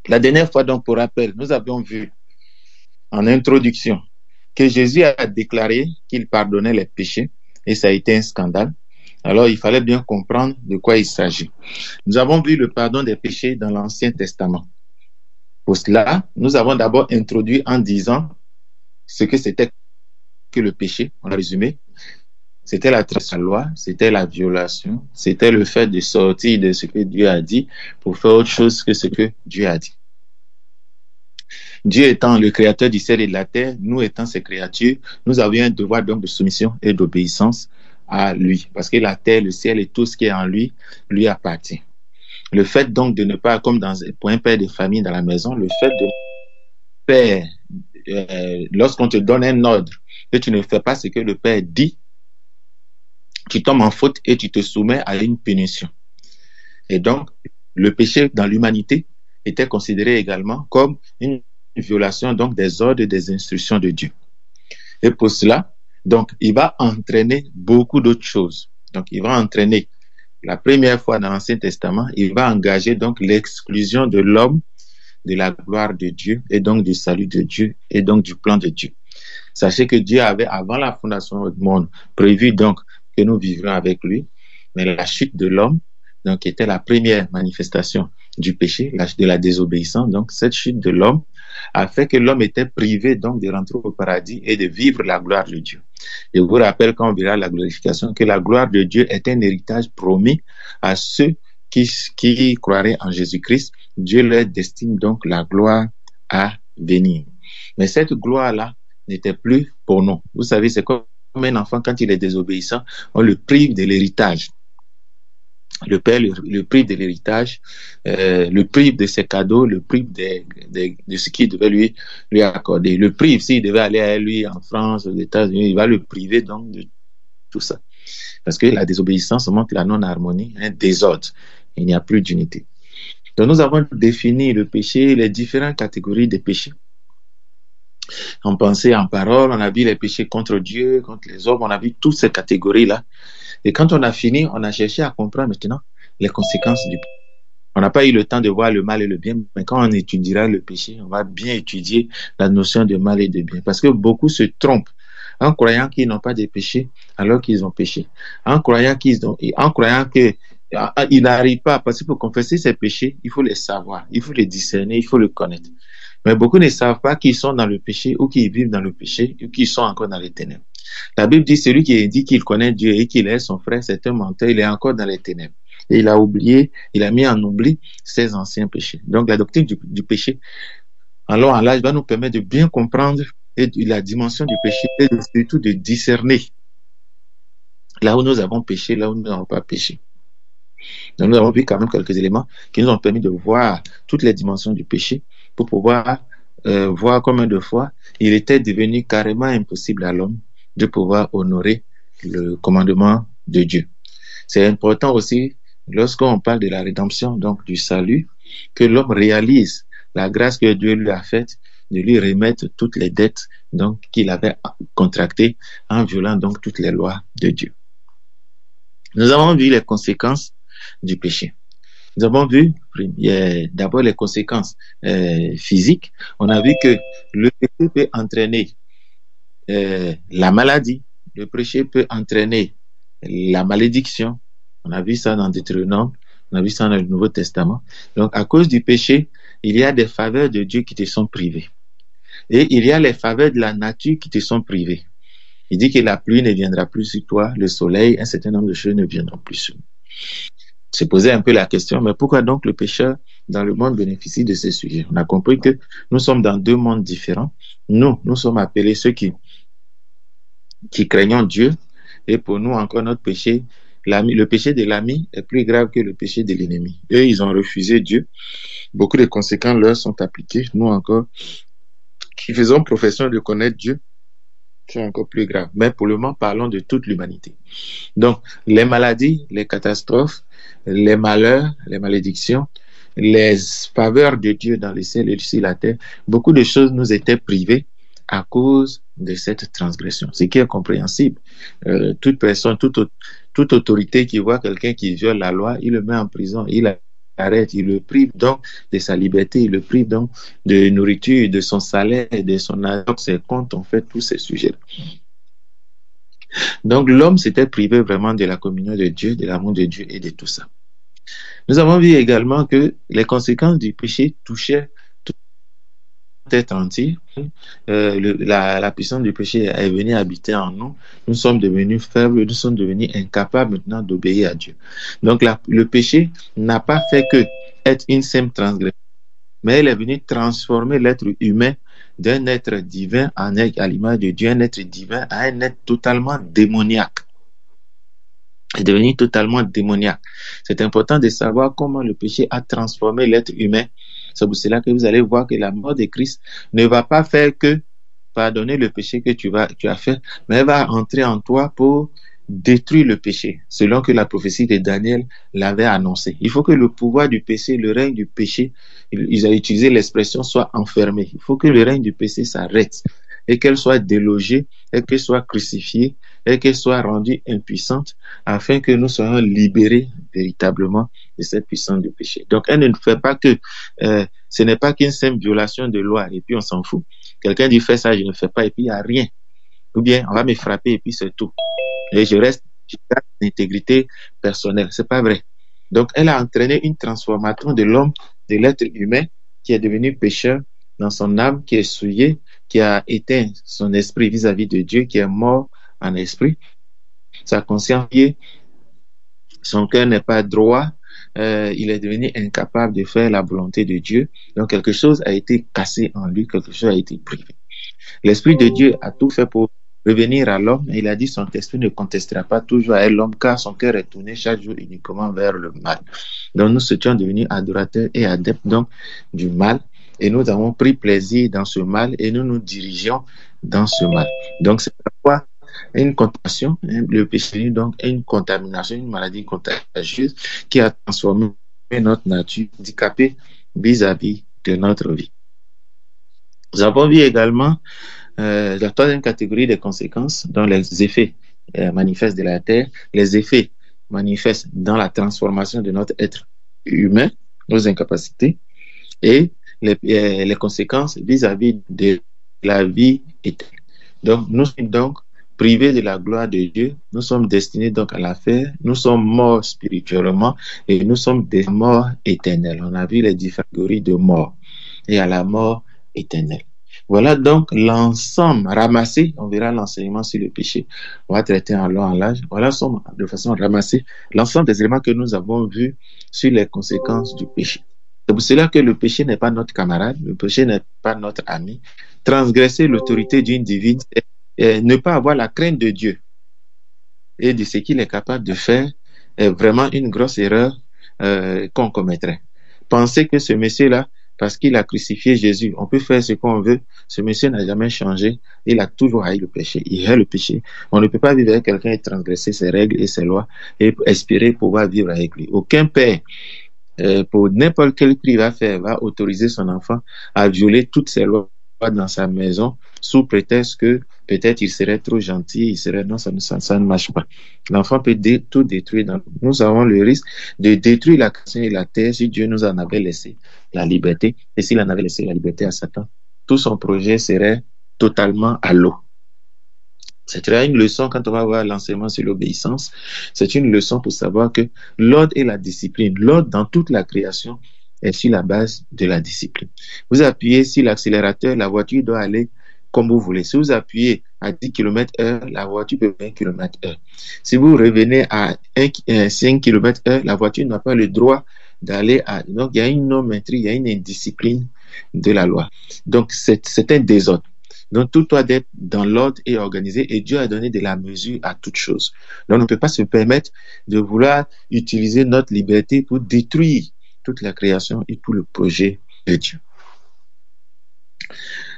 La dernière fois, donc, pour rappel, nous avions vu en introduction que Jésus a déclaré qu'il pardonnait les péchés et ça a été un scandale. Alors, il fallait bien comprendre de quoi il s'agit. Nous avons vu le pardon des péchés dans l'Ancien Testament. Pour cela, nous avons d'abord introduit en disant ce que c'était que le péché, on a résumé. C'était la transgression de la loi, c'était la violation, c'était le fait de sortir de ce que Dieu a dit pour faire autre chose que ce que Dieu a dit. Dieu étant le créateur du ciel et de la terre, nous étant ses créatures, nous avions un devoir donc de soumission et d'obéissance à lui. Parce que la terre, le ciel et tout ce qui est en lui, lui appartient. Le fait donc de ne pas, comme pour un père de famille dans la maison, le fait de faire, lorsqu'on te donne un ordre, que tu ne fais pas ce que le père dit, tu tombes en faute et tu te soumets à une punition. Et donc, le péché dans l'humanité était considéré également comme une violation donc des ordres et des instructions de Dieu. Et pour cela, donc, il va entraîner beaucoup d'autres choses. Donc, il va entraîner, la première fois dans l'Ancien Testament, il va engager donc l'exclusion de l'homme de la gloire de Dieu et donc du salut de Dieu et donc du plan de Dieu. Sachez que Dieu avait, avant la fondation du monde, prévu donc que nous vivrions avec lui, mais la chute de l'homme, donc, était la première manifestation du péché, de la désobéissance. Donc, cette chute de l'homme a fait que l'homme était privé donc de rentrer au paradis et de vivre la gloire de Dieu. Je vous rappelle quand on verra la glorification que la gloire de Dieu est un héritage promis à ceux qui croiraient en Jésus-Christ. Dieu leur destine donc la gloire à venir. Mais cette gloire-là n'était plus pour nous. Vous savez, c'est comme un enfant quand il est désobéissant, on le prive de l'héritage. Le père le prive de l'héritage, le prive de ses cadeaux, le prive de ce qu'il devait lui accorder. Le prive, s'il devait aller à lui en France, aux États-Unis, il va le priver donc de tout ça. Parce que la désobéissance montre la non-harmonie, un désordre. Il n'y a plus d'unité. Donc nous avons défini le péché, les différentes catégories de péchés. En pensée, en parole, on a vu les péchés contre Dieu, contre les hommes, on a vu toutes ces catégories-là. Et quand on a fini, on a cherché à comprendre maintenant les conséquences du péché. On n'a pas eu le temps de voir le mal et le bien, mais quand on étudiera le péché, on va bien étudier la notion de mal et de bien. Parce que beaucoup se trompent en croyant qu'ils n'ont pas de péché alors qu'ils ont péché. En croyant qu'ils n'arrivent pas, parce que pour confesser ces péchés, il faut les savoir, il faut les discerner, il faut le connaître. Mais beaucoup ne savent pas qu'ils sont dans le péché ou qu'ils vivent dans le péché ou qu'ils sont encore dans les ténèbres. La Bible dit, celui qui dit qu'il connaît Dieu et qu'il est son frère, c'est un menteur, il est encore dans les ténèbres. Et il a oublié, il a mis en oubli ses anciens péchés. Donc la doctrine du péché, alors en l'âge, va nous permettre de bien comprendre la dimension du péché et surtout de discerner là où nous avons péché, là où nous n'avons pas péché. Donc nous avons vu quand même quelques éléments qui nous ont permis de voir toutes les dimensions du péché pour pouvoir voir combien de fois il était devenu carrément impossible à l'homme de pouvoir honorer le commandement de Dieu. C'est important aussi, lorsqu'on parle de la rédemption, donc du salut, que l'homme réalise la grâce que Dieu lui a faite de lui remettre toutes les dettes donc qu'il avait contractées en violant donc toutes les lois de Dieu. Nous avons vu les conséquences du péché. Nous avons vu d'abord les conséquences physiques. On a vu que le péché peut entraîner la maladie, le péché peut entraîner la malédiction. On a vu ça dans Deutéronome, on a vu ça dans le Nouveau Testament. Donc, à cause du péché, il y a des faveurs de Dieu qui te sont privées. Et il y a les faveurs de la nature qui te sont privées. Il dit que la pluie ne viendra plus sur toi, le soleil, un certain nombre de choses ne viendront plus sur nous. Se poser un peu la question, mais pourquoi donc le pécheur dans le monde bénéficie de ces sujets? On a compris que nous sommes dans deux mondes différents. Nous sommes appelés ceux qui craignons Dieu, et pour nous encore notre péché, le péché de l'ami est plus grave que le péché de l'ennemi. Eux, ils ont refusé Dieu. Beaucoup de conséquences leur sont appliquées. Nous encore, qui faisons profession de connaître Dieu, c'est encore plus grave. Mais pour le moment, parlons de toute l'humanité. Donc, les maladies, les catastrophes, les malheurs, les malédictions, les faveurs de Dieu dans le ciel et sur la terre, beaucoup de choses nous étaient privées à cause de cette transgression. Ce qui est compréhensible. Toute personne, toute autorité qui voit quelqu'un qui viole la loi, il le met en prison. Il arrête, il le prive donc de sa liberté, il le prive donc de nourriture, de son salaire, de son argent, ses comptes, on fait tous ces sujets. Donc l'homme s'était privé vraiment de la communion de Dieu, de l'amour de Dieu et de tout ça. Nous avons vu également que les conséquences du péché touchaient tout être entier. La puissance du péché est venue habiter en nous. Nous sommes devenus faibles, nous sommes devenus incapables maintenant d'obéir à Dieu. Donc le péché n'a pas fait que être une simple transgression, mais il est venu transformer l'être humain d'un être divin à l'image de Dieu, un être divin à un être totalement démoniaque. Est devenu totalement démoniaque. C'est important de savoir comment le péché a transformé l'être humain. C'est pour cela que vous allez voir que la mort de Christ ne va pas faire que pardonner le péché que tu as fait, mais elle va entrer en toi pour détruire le péché, selon que la prophétie de Daniel l'avait annoncé. Il faut que le pouvoir du péché, le règne du péché, ils ont utilisé l'expression, soit enfermé. Il faut que le règne du péché s'arrête et qu'elle soit délogée, et qu'elle soit crucifiée, et qu'elle soit rendue impuissante, afin que nous soyons libérés véritablement de cette puissance du péché. Donc, elle ne fait pas que, ce n'est pas qu'une simple violation de loi, et puis on s'en fout. Quelqu'un dit, fais ça, je ne fais pas, et puis il n'y a rien. Ou bien, on va me frapper, et puis c'est tout. Et je garde l'intégrité personnelle. C'est pas vrai. Donc, elle a entraîné une transformation de l'homme, de l'être humain, qui est devenu pécheur dans son âme, qui est souillé, qui a éteint son esprit vis-à-vis de Dieu, qui est mort en esprit. Sa conscience, son cœur n'est pas droit, il est devenu incapable de faire la volonté de Dieu. Donc, quelque chose a été cassé en lui, quelque chose a été privé. L'Esprit de Dieu a tout fait pour revenir à l'homme. Il a dit son esprit ne contestera pas toujours à l'homme, car son cœur est tourné chaque jour uniquement vers le mal. Donc, nous étions devenus adorateurs et adeptes donc du mal. Et nous avons pris plaisir dans ce mal et nous nous dirigeons dans ce mal. Donc, c'est pourquoi une contamination, le péché donc une contamination, une maladie contagieuse qui a transformé notre nature handicapée vis-à-vis de notre vie. Nous avons vu également la troisième catégorie des conséquences dans les effets manifestes de la terre, les effets manifestes dans la transformation de notre être humain, nos incapacités, et les conséquences vis-à-vis de la vie éternelle. Donc, nous sommes donc privés de la gloire de Dieu, nous sommes destinés donc à la faire, nous sommes morts spirituellement et nous sommes des morts éternels. On a vu les différentes catégories de mort et à la mort éternelle. Voilà donc l'ensemble ramassé, on verra l'enseignement sur le péché, on va traiter en long en large, voilà de façon ramassée l'ensemble des éléments que nous avons vus sur les conséquences du péché. C'est pour cela que le péché n'est pas notre camarade, le péché n'est pas notre ami. Transgresser l'autorité d'une divine, ne pas avoir la crainte de Dieu et de ce qu'il est capable de faire est vraiment une grosse erreur qu'on commettrait. Penser que ce monsieur-là, parce qu'il a crucifié Jésus, on peut faire ce qu'on veut, ce monsieur n'a jamais changé, il a toujours haï le péché, il hait le péché. On ne peut pas vivre avec quelqu'un et transgresser ses règles et ses lois et espérer pouvoir vivre avec lui. Aucun père, pour n'importe quel prix va autoriser son enfant à violer toutes ses lois dans sa maison sous prétexte que peut-être il serait trop gentil, non, ça ne marche pas. L'enfant peut tout détruire. Nous avons le risque de détruire la création et la terre si Dieu nous en avait laissé la liberté. Et s'il en avait laissé la liberté à Satan, tout son projet serait totalement à l'eau. C'est une leçon quand on va voir l'enseignement sur l'obéissance. C'est une leçon pour savoir que l'ordre et la discipline, l'ordre dans toute la création est sur la base de la discipline. Vous appuyez sur l'accélérateur, la voiture doit aller comme vous voulez. Si vous appuyez à 10 km/h, la voiture peut 20 km/h. Si vous revenez à 5 km/h, la voiture n'a pas le droit d'aller à... Donc, il y a une non-maîtrise, il y a une indiscipline de la loi. Donc, c'est un désordre. Donc, tout doit être dans l'ordre et organisé, et Dieu a donné de la mesure à toute chose. Donc, on ne peut pas se permettre de vouloir utiliser notre liberté pour détruire toute la création et tout le projet de Dieu.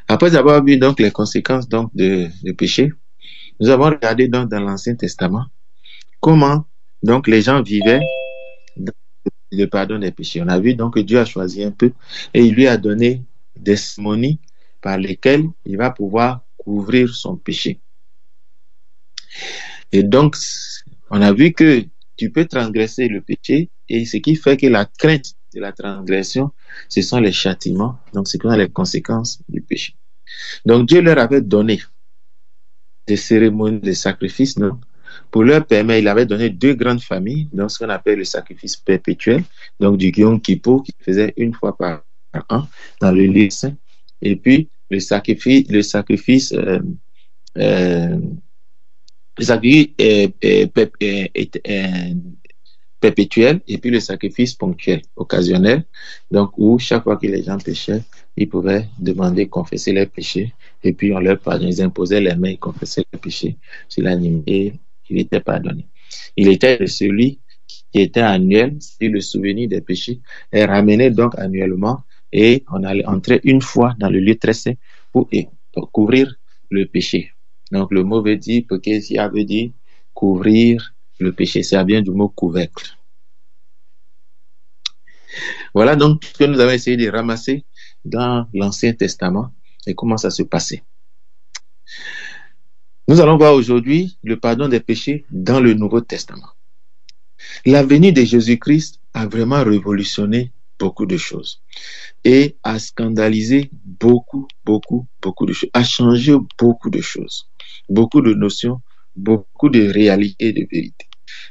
Après avoir vu donc les conséquences donc de péché, nous avons regardé donc dans l'Ancien Testament comment donc les gens vivaient dans le pardon des péchés. On a vu donc que Dieu a choisi un peuple et il lui a donné des cérémonies par lesquelles il va pouvoir couvrir son péché. Et donc, on a vu que tu peux transgresser le péché et ce qui fait que la crainte de la transgression, ce sont les châtiments, donc ce sont les conséquences du péché. Donc Dieu leur avait donné des cérémonies de sacrifice, non? Pour leur permettre, il avait donné deux grandes familles, donc ce qu'on appelle le sacrifice perpétuel, donc du Yom Kippour qui faisait une fois par an dans le lieu saint, et puis le sacrifice perpétuel et puis le sacrifice ponctuel, occasionnel, donc où chaque fois que les gens péchaient, ils pouvaient demander, confesser leurs péchés, et puis on leur pardonnait, ils imposaient les mains, ils confessaient leurs péchés sur l'animal et il était pardonné. Il était celui qui était annuel, si le souvenir des péchés est ramené donc annuellement et on allait entrer une fois dans le lieu très saint pour couvrir le péché. Donc le mot veut dire, Pokésia veut dire couvrir le péché, ça vient du mot couvercle. Voilà donc ce que nous avons essayé de ramasser dans l'Ancien Testament et comment ça se passait. Nous allons voir aujourd'hui le pardon des péchés dans le Nouveau Testament. La venue de Jésus-Christ a vraiment révolutionné beaucoup de choses et a scandalisé beaucoup de choses, a changé beaucoup de choses, beaucoup de notions, beaucoup de réalités et de vérités.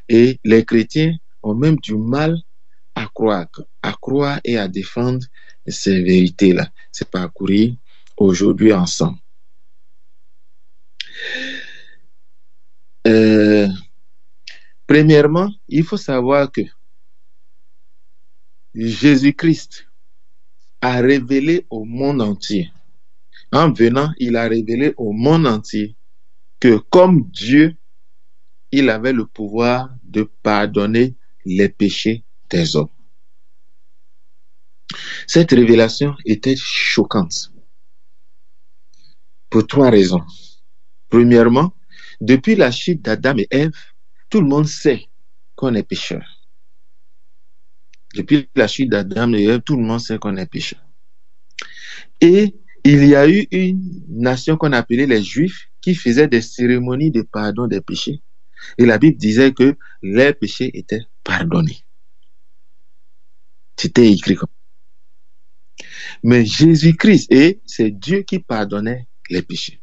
Et les chrétiens ont même du mal à croire et à défendre ces vérités-là. C'est parcourir aujourd'hui ensemble. Premièrement, il faut savoir que Jésus-Christ a révélé au monde entier. En venant, il a révélé au monde entier que comme Dieu, il avait le pouvoir de pardonner les péchés des hommes. Cette révélation était choquante pour trois raisons. Premièrement, depuis la chute d'Adam et Ève, tout le monde sait qu'on est pécheur. Depuis la chute d'Adam et Ève, tout le monde sait qu'on est pécheur. Et il y a eu une nation qu'on appelait les Juifs qui faisaient des cérémonies de pardon des péchés. Et la Bible disait que leurs péchés étaient pardonnés. C'était écrit comme ça. Mais Jésus-Christ, et c'est Dieu qui pardonnait les péchés.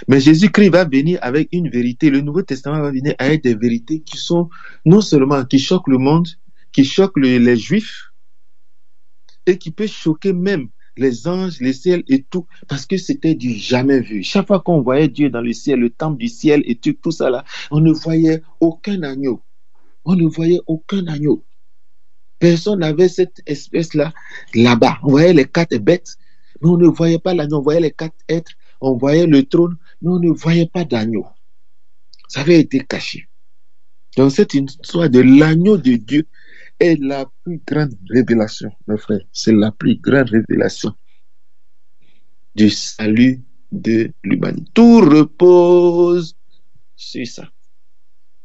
Mais Jésus-Christ va venir avec une vérité. Le Nouveau Testament va venir avec des vérités qui sont non seulement qui choquent le monde, qui choquent les Juifs, et qui peut choquer même les anges, les ciels et tout, parce que c'était du jamais vu. Chaque fois qu'on voyait Dieu dans le ciel, le temple du ciel et tout ça là, on ne voyait aucun agneau. On ne voyait aucun agneau. Personne n'avait cette espèce-là là-bas. On voyait les quatre bêtes, mais on ne voyait pas l'agneau. On voyait les quatre êtres, on voyait le trône, mais on ne voyait pas d'agneau. Ça avait été caché. Donc c'est une histoire de l'agneau de Dieu est la plus grande révélation, mes frères. C'est la plus grande révélation du salut de l'humanité. Tout repose sur ça.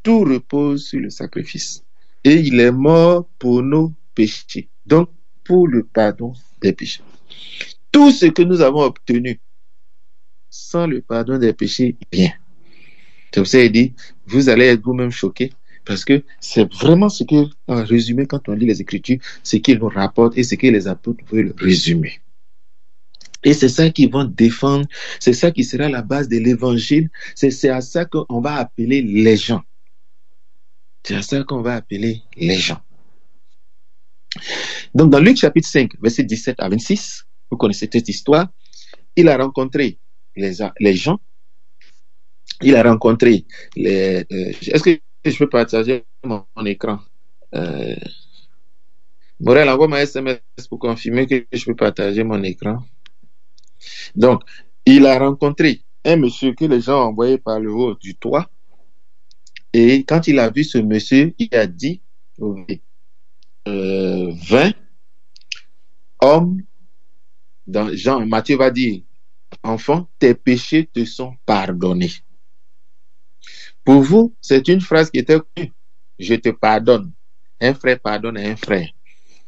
Tout repose sur le sacrifice. Et il est mort pour nos péchés. Donc, pour le pardon des péchés. Tout ce que nous avons obtenu sans le pardon des péchés, rien. C'est pour ça qu'il dit, vous allez être vous-même choqués. Parce que c'est vraiment ce que, en résumé, quand on lit les Écritures, ce qu'ils nous rapportent et ce que les apôtres veulent résumer. Et c'est ça qu'ils vont défendre, c'est ça qui sera la base de l'évangile, c'est à ça qu'on va appeler les gens. C'est à ça qu'on va appeler les gens. Donc dans Luc chapitre 5, verset 17 à 26, vous connaissez cette histoire, il a rencontré les gens, il a rencontré est-ce que je peux partager mon écran? Morel, envoie-moi un SMS pour confirmer que je peux partager mon écran. Donc, il a rencontré un monsieur que les gens ont envoyé par le haut du toit. Et quand il a vu ce monsieur, il a dit 20 hommes, dans Matthieu va dire, enfant, tes péchés te sont pardonnés. Pour vous, c'est une phrase qui était je te pardonne. Un frère pardonne à un frère.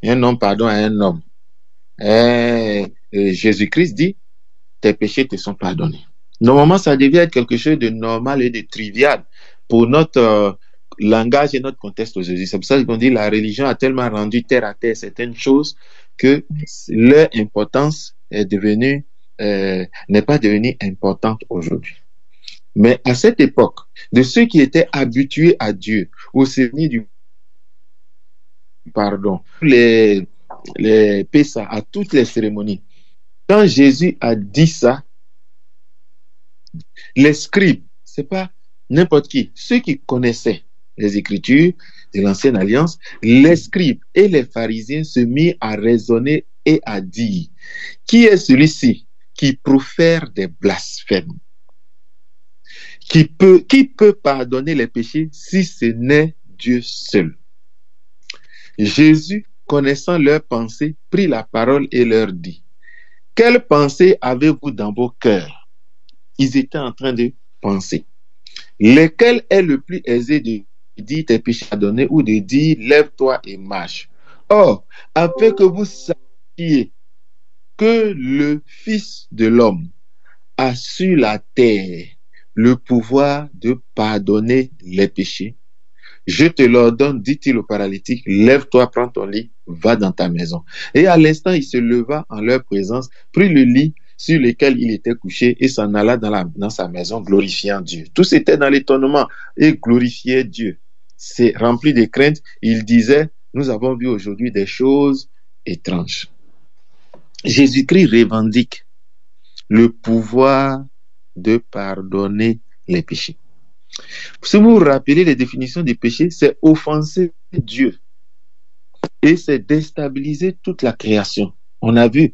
Un homme pardonne à un homme. Jésus-Christ dit, tes péchés te sont pardonnés. Normalement, ça devait être quelque chose de normal et de trivial pour notre langage et notre contexte aujourd'hui. C'est pour ça qu'on dit la religion a tellement rendu terre à terre certaines choses que leur importance est devenue, n'est pas devenue importante aujourd'hui. Mais à cette époque, de ceux qui étaient habitués à Dieu, au souvenir du pardon, les Pessah, à toutes les cérémonies, quand Jésus a dit ça, les scribes, c'est pas n'importe qui, ceux qui connaissaient les Écritures de l'Ancienne Alliance, les scribes et les pharisiens se mirent à raisonner et à dire, qui est celui-ci qui profère des blasphèmes? Qui peut pardonner les péchés si ce n'est Dieu seul? Jésus, connaissant leurs pensées, prit la parole et leur dit, quelle pensée avez-vous dans vos cœurs? Ils étaient en train de penser. Lequel est le plus aisé de dire tes péchés pardonnés ou de dire lève-toi et marche? Or, afin que vous sachiez que le Fils de l'homme a sur la terre le pouvoir de pardonner les péchés, je te l'ordonne, dit-il au paralytique, lève-toi, prends ton lit, va dans ta maison. Et à l'instant, il se leva en leur présence, prit le lit sur lequel il était couché et s'en alla dans sa maison, glorifiant Dieu. Tous étaient dans l'étonnement et glorifiaient Dieu. C'est rempli de crainte. Il disait, nous avons vu aujourd'hui des choses étranges. Jésus-Christ revendique le pouvoir de pardonner les péchés. Si vous vous rappelez les définitions du péché, c'est offenser Dieu et c'est déstabiliser toute la création. On a vu,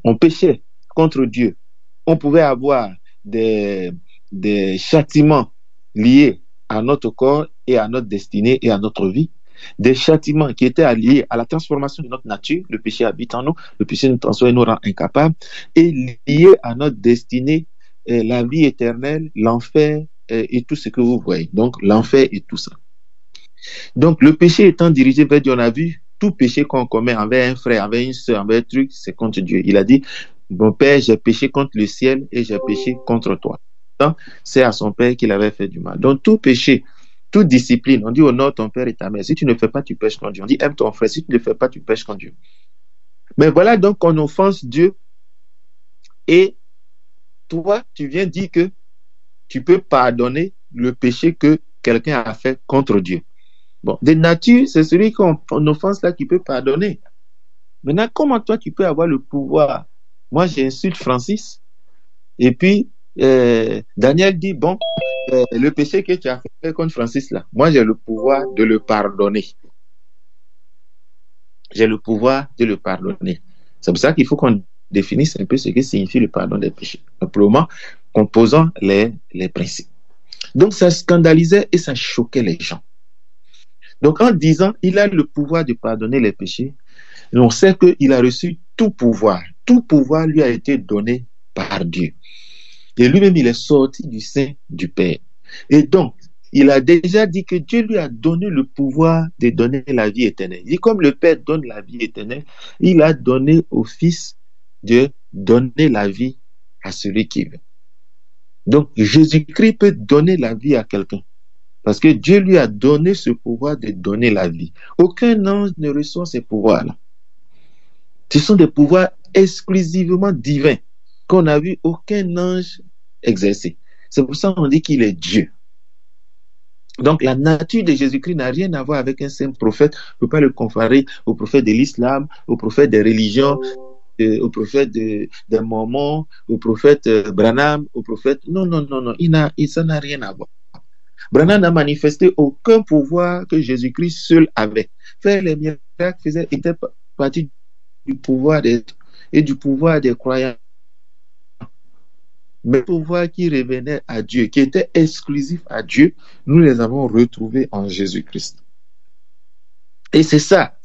on péchait contre Dieu. On pouvait avoir des châtiments liés à notre corps et à notre destinée et à notre vie. Des châtiments qui étaient liés à la transformation de notre nature. Le péché habite en nous, le péché nous transforme et nous rend incapables. Et liés à notre destinée, la vie éternelle, l'enfer, et tout ce que vous voyez. Donc, l'enfer et tout ça. Donc, le péché étant dirigé vers Dieu, on a vu, tout péché qu'on commet envers un frère, envers une soeur, envers un truc, c'est contre Dieu. Il a dit, mon Père, j'ai péché contre le ciel et j'ai péché contre toi. Donc, c'est à son Père qu'il avait fait du mal. Donc, tout péché, toute discipline, on dit honore ton Père et ta Mère. Si tu ne fais pas, tu pêches contre Dieu. On dit aime ton frère. Si tu ne fais pas, tu pêches contre Dieu. Mais voilà donc qu'on offense Dieu et toi, tu viens dire que tu peux pardonner le péché que quelqu'un a fait contre Dieu. Bon, de nature, c'est celui qu'on offense là qui peut pardonner. Maintenant, comment toi, tu peux avoir le pouvoir? Moi, j'insulte Francis, et puis Daniel dit, bon, le péché que tu as fait contre Francis là, moi, j'ai le pouvoir de le pardonner. J'ai le pouvoir de le pardonner. C'est pour ça qu'il faut qu'on définisse un peu ce que signifie le pardon des péchés. Simplement, composant les principes. Donc, ça scandalisait et ça choquait les gens. Donc, en disant, il a le pouvoir de pardonner les péchés, on sait qu'il a reçu tout pouvoir. Tout pouvoir lui a été donné par Dieu. Et lui-même, il est sorti du sein du Père. Et donc, il a déjà dit que Dieu lui a donné le pouvoir de donner la vie éternelle. Il dit, comme le Père donne la vie éternelle, il a donné au Fils de donner la vie à celui qui veut. Donc, Jésus-Christ peut donner la vie à quelqu'un. Parce que Dieu lui a donné ce pouvoir de donner la vie. Aucun ange ne reçoit ces pouvoirs-là. Ce sont des pouvoirs exclusivement divins qu'on n'a vu aucun ange exercer. C'est pour ça qu'on dit qu'il est Dieu. Donc, la nature de Jésus-Christ n'a rien à voir avec un simple prophète. On ne peut pas le comparer au prophète de l'islam, au prophète des religions, au prophète des Mormons, au prophète Branham, au prophète... Non. Ça n'a rien à voir. Branham n'a manifesté aucun pouvoir que Jésus-Christ seul avait. Faire les miracles était partie du pouvoir et du pouvoir des croyants. Mais le pouvoir qui revenait à Dieu, qui était exclusif à Dieu, nous les avons retrouvés en Jésus-Christ. Et c'est ça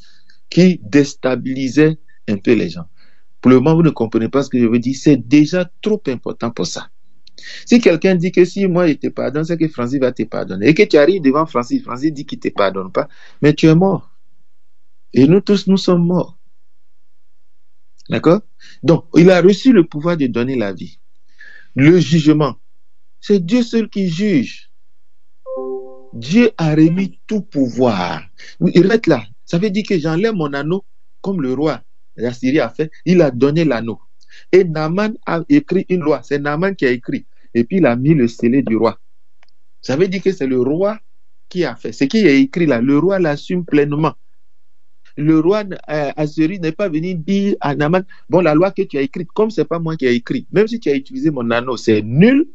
qui déstabilisait un peu les gens. Pour le moment, vous ne comprenez pas ce que je veux dire. C'est déjà trop important pour ça. Si quelqu'un dit que si moi je te pardonne, c'est que Francis va te pardonner. Et que tu arrives devant Francis, Francis dit qu'il ne te pardonne pas, mais tu es mort. Et nous tous, nous sommes morts. D'accord? Donc, il a reçu le pouvoir de donner la vie. Le jugement, c'est Dieu seul qui juge. Dieu a remis tout pouvoir. Il reste là. Ça veut dire que j'enlève mon anneau comme le roi d'Assyrie a fait. Il a donné l'anneau. Et Naaman a écrit une loi. C'est Naaman qui a écrit. Et puis il a mis le scellé du roi. Ça veut dire que c'est le roi qui a fait. Ce qui est écrit là, le roi l'assume pleinement. Le roi Assyrie n'est pas venu dire à Naaman, bon, la loi que tu as écrite, comme ce n'est pas moi qui ai écrit, même si tu as utilisé mon anneau, c'est nul.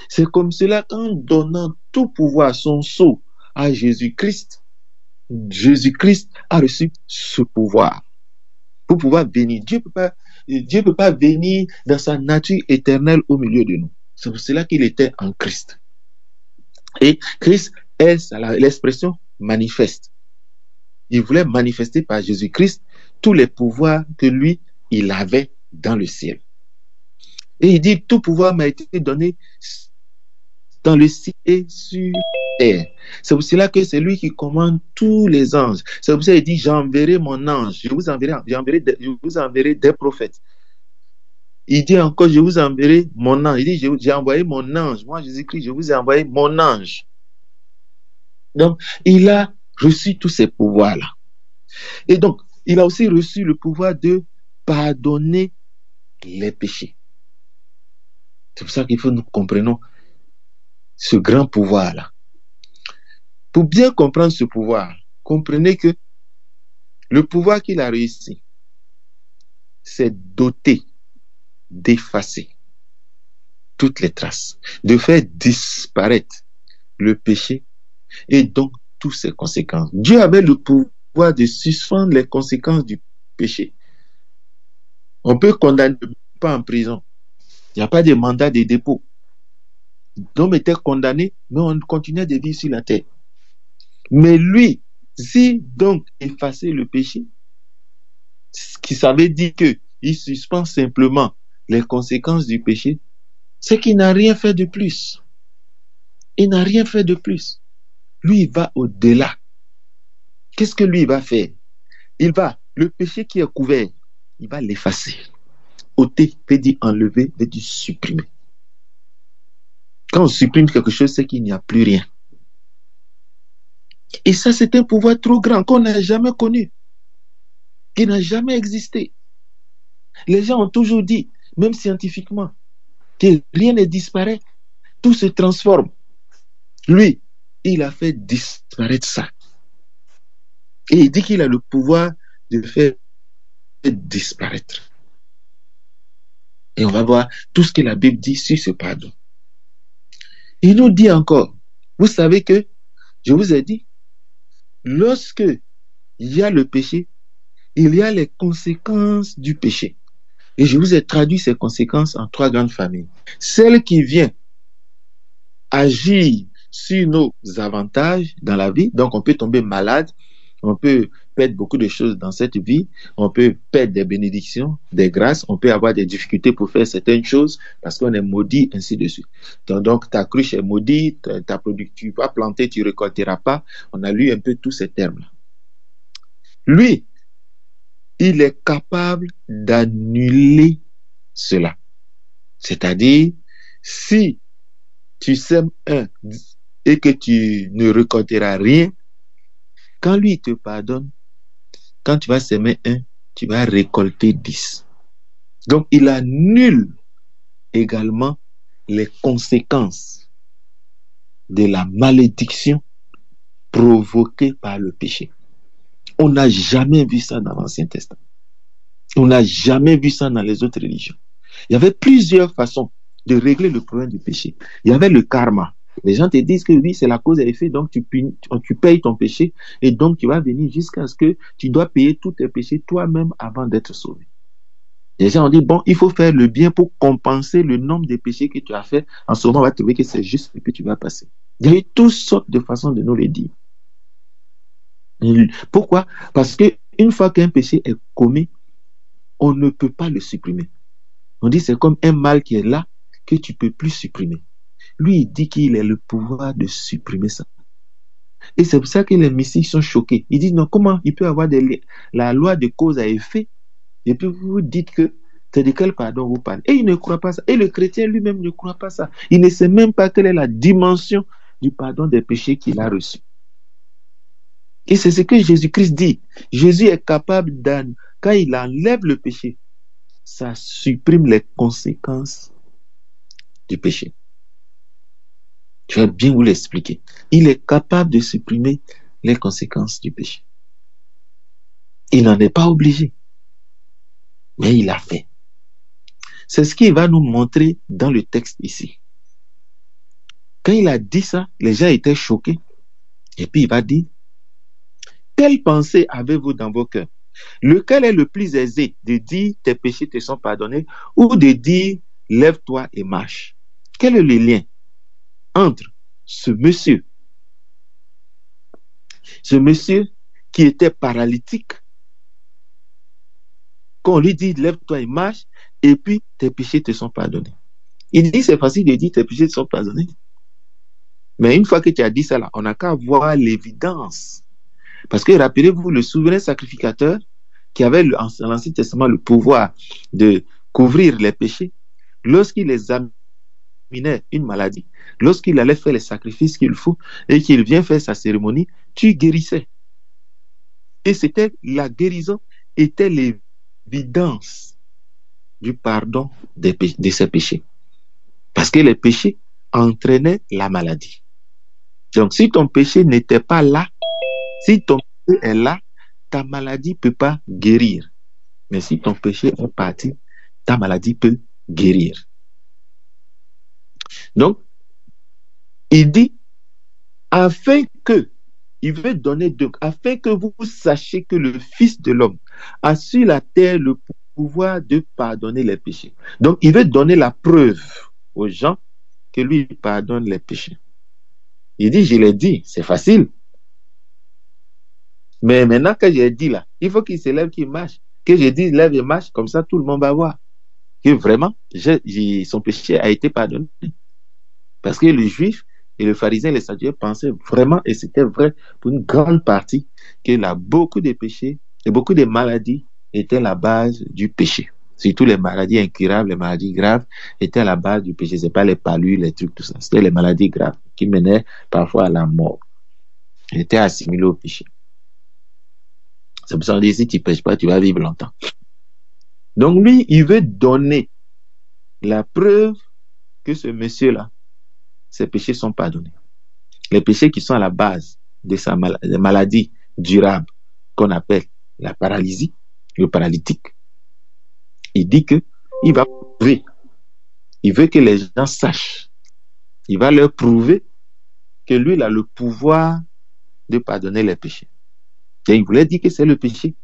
C'est comme cela qu'en donnant tout pouvoir, son sceau à Jésus-Christ, Jésus-Christ a reçu ce pouvoir pour pouvoir venir. Dieu peut pas venir dans sa nature éternelle au milieu de nous. C'est pour cela qu'il était en Christ. Et Christ est l'expression manifeste. Il voulait manifester par Jésus-Christ tous les pouvoirs que lui, il avait dans le ciel. Et il dit, tout pouvoir m'a été donné dans le ciel et sur terre. C'est pour cela que c'est lui qui commande tous les anges. C'est pour ça qu'il dit, j'enverrai mon ange, je vous enverrai des prophètes. Il dit encore, je vous enverrai mon ange. Il dit, j'ai envoyé mon ange. Moi, Jésus-Christ, je vous ai envoyé mon ange. Donc, il a reçu tous ces pouvoirs-là. Et donc, il a aussi reçu le pouvoir de pardonner les péchés. C'est pour ça qu'il faut que nous comprenions ce grand pouvoir-là. Pour bien comprendre ce pouvoir, comprenez que le pouvoir qu'il a réussi, c'est doté d'effacer toutes les traces, de faire disparaître le péché et donc toutes ses conséquences. Dieu avait le pouvoir de suspendre les conséquences du péché. On peut condamner, pas en prison. Il n'y a pas de mandat de dépôt. L'homme était condamné, mais on continuait de vivre sur la terre. Mais lui, si donc effacer le péché, ce qui ça veut dire qu'il suspend simplement les conséquences du péché, c'est qu'il n'a rien fait de plus. Il n'a rien fait de plus. Lui, il va au-delà. Qu'est-ce que lui va faire? Le péché qui est couvert, il va l'effacer. Ôter veut dire enlever, veut dire supprimer. Quand on supprime quelque chose, c'est qu'il n'y a plus rien. Et ça, c'est un pouvoir trop grand qu'on n'a jamais connu, qui n'a jamais existé. Les gens ont toujours dit, même scientifiquement, que rien ne disparaît, tout se transforme. Lui, il a fait disparaître ça. Et il dit qu'il a le pouvoir de faire disparaître. Et on va voir tout ce que la Bible dit sur ce pardon. Il nous dit encore, vous savez que, je vous ai dit, lorsque il y a le péché, il y a les conséquences du péché. Et je vous ai traduit ces conséquences en 3 grandes familles. Celle qui vient agir sur nos avantages dans la vie, donc on peut tomber malade, on peut perdre beaucoup de choses dans cette vie, on peut perdre des bénédictions, des grâces, on peut avoir des difficultés pour faire certaines choses parce qu'on est maudit, ainsi de suite. Donc ta cruche est maudite, tu vas planter, tu ne récolteras pas. On a lu un peu tous ces termes-là. Lui, il est capable d'annuler cela. C'est-à-dire, si tu sèmes un et que tu ne récolteras rien, quand lui te pardonne, quand tu vas s'aimer un, tu vas récolter 10. Donc, il annule également les conséquences de la malédiction provoquée par le péché. On n'a jamais vu ça dans l'Ancien Testament. On n'a jamais vu ça dans les autres religions. Il y avait plusieurs façons de régler le problème du péché. Il y avait le karma. Les gens te disent que oui, c'est la cause et l'effet, donc tu payes ton péché et donc tu vas venir jusqu'à ce que tu dois payer tous tes péchés toi-même avant d'être sauvé. Les gens ont dit, bon, il faut faire le bien pour compenser le nombre de péchés que tu as fait. En ce moment, on va trouver que c'est juste et que tu vas passer. Il y a eu toutes sortes de façons de nous le dire. Pourquoi? Parce qu'une fois qu'un péché est commis, on ne peut pas le supprimer. On dit c'est comme un mal qui est là que tu ne peux plus supprimer. Lui, il dit qu'il a le pouvoir de supprimer ça. Et c'est pour ça que les mystiques sont choqués. Ils disent non, comment il peut avoir la loi de cause à effet et puis vous dites que c'est de quel pardon vous parlez. Et il ne croit pas ça. Et le chrétien lui-même ne croit pas ça. Il ne sait même pas quelle est la dimension du pardon des péchés qu'il a reçu. Et c'est ce que Jésus-Christ dit. Jésus est capable quand il enlève le péché, ça supprime les conséquences du péché. Je vais bien vous l'expliquer. Il est capable de supprimer les conséquences du péché. Il n'en est pas obligé, mais il l'a fait. C'est ce qu'il va nous montrer dans le texte ici. Quand il a dit ça, les gens étaient choqués. Et puis il va dire, quelle pensée avez-vous dans vos cœurs? Lequel est le plus aisé, de dire tes péchés te sont pardonnés ou de dire lève-toi et marche? Quel est le lien entre ce monsieur qui était paralytique, qu'on lui dit lève-toi et marche, et puis tes péchés te sont pardonnés? Il dit c'est facile de dire tes péchés te sont pardonnés. Mais une fois que tu as dit ça là, on n'a qu'à voir l'évidence. Parce que rappelez-vous, le souverain sacrificateur qui avait dans l'Ancien Testament le pouvoir de couvrir les péchés, lorsqu'il examinait une maladie, lorsqu'il allait faire les sacrifices qu'il faut et qu'il vient faire sa cérémonie, tu guérissais. Et c'était la guérison était l'évidence du pardon de ces péchés. Parce que les péchés entraînaient la maladie. Donc si ton péché n'était pas là, si ton péché est là, ta maladie ne peut pas guérir. Mais si ton péché est parti, ta maladie peut guérir. Donc, il dit, afin que vous sachiez que le Fils de l'homme a sur la terre le pouvoir de pardonner les péchés. Donc, il veut donner la preuve aux gens que lui pardonne les péchés. Il dit, je l'ai dit, c'est facile. Mais maintenant que j'ai dit là, il faut qu'il se lève, qu'il marche. Que je dise lève et marche, comme ça tout le monde va voir que vraiment son péché a été pardonné. Parce que le juif et le pharisien et les sadducéens pensaient vraiment, et c'était vrai pour une grande partie, que beaucoup de péchés et beaucoup de maladies étaient la base du péché. Surtout les maladies incurables, les maladies graves étaient à la base du péché. C'est pas les palus, les trucs, tout ça. C'était les maladies graves qui menaient parfois à la mort. Ils étaient assimilés au péché. C'est pour ça qu'on dit, si tu ne pêches pas, tu vas vivre longtemps. Donc lui, il veut donner la preuve que ce monsieur-là, ses péchés sont pardonnés. Les péchés qui sont à la base de sa maladie durable, qu'on appelle la paralysie, le paralytique. Il dit que il va prouver. Il veut que les gens sachent. Il va leur prouver que lui, il a le pouvoir de pardonner les péchés. Et il voulait dire que c'est le péché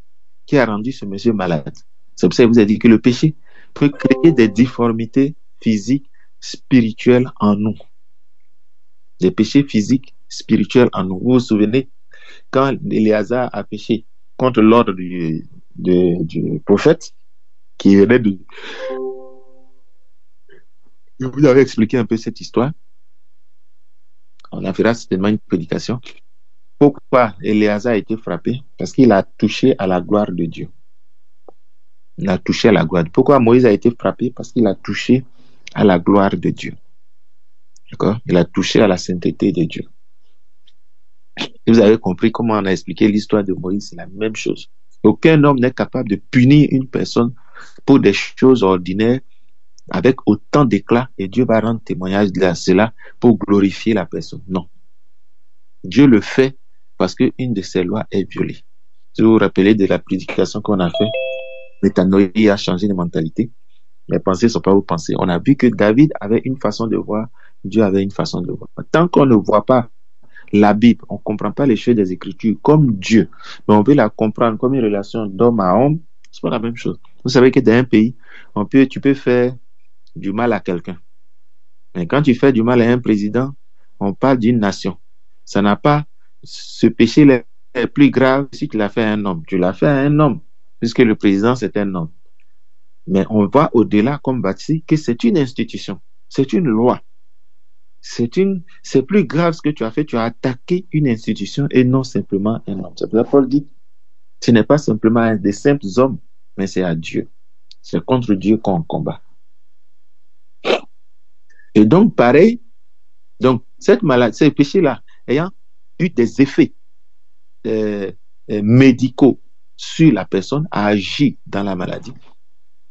qui a rendu ce monsieur malade. C'est pour ça qu'il vous a dit que le péché peut créer des difformités physiques, spirituelles en nous. Des péchés physiques, spirituels en nous. Vous vous souvenez, quand Éléazar a péché contre l'ordre du prophète, qui venait de... Je vous avais expliqué un peu cette histoire. On en fera certainement une prédication. Pourquoi Éléazar a été frappé? Parce qu'il a touché à la gloire de Dieu. Il a touché à la gloire. Pourquoi Moïse a été frappé? Parce qu'il a touché à la gloire de Dieu. D'accord? Il a touché à la sainteté de Dieu. Et vous avez compris comment on a expliqué l'histoire de Moïse, c'est la même chose. Aucun homme n'est capable de punir une personne pour des choses ordinaires avec autant d'éclat et Dieu va rendre témoignage de cela pour glorifier la personne. Non. Dieu le fait parce qu'une de ses lois est violée. Si vous vous rappelez de la prédication qu'on a fait, métanoïa a changé de mentalité. Les pensées ne sont pas vos pensées. On a vu que David avait une façon de voir, Dieu avait une façon de voir. Tant qu'on ne voit pas la Bible, on ne comprend pas les choses des Écritures comme Dieu, mais on peut la comprendre comme une relation d'homme à homme, c'est pas la même chose. Vous savez que dans un pays, tu peux faire du mal à quelqu'un. Mais quand tu fais du mal à un président, on parle d'une nation. Ça n'a pas, ce péché est plus grave si tu l'as fait à un homme. Tu l'as fait à un homme, puisque le président c'est un homme. Mais on va au-delà, comme Baptiste, que c'est une institution, c'est une loi. C'est plus grave ce que tu as fait. Tu as attaqué une institution et non simplement un homme. C'est pour ça que Paul dit, ce n'est pas simplement des simples hommes, mais c'est à Dieu. C'est contre Dieu qu'on combat. Et donc, pareil, Donc, cette maladie, ce péché-là, ayant eu des effets médicaux sur la personne, a agi dans la maladie,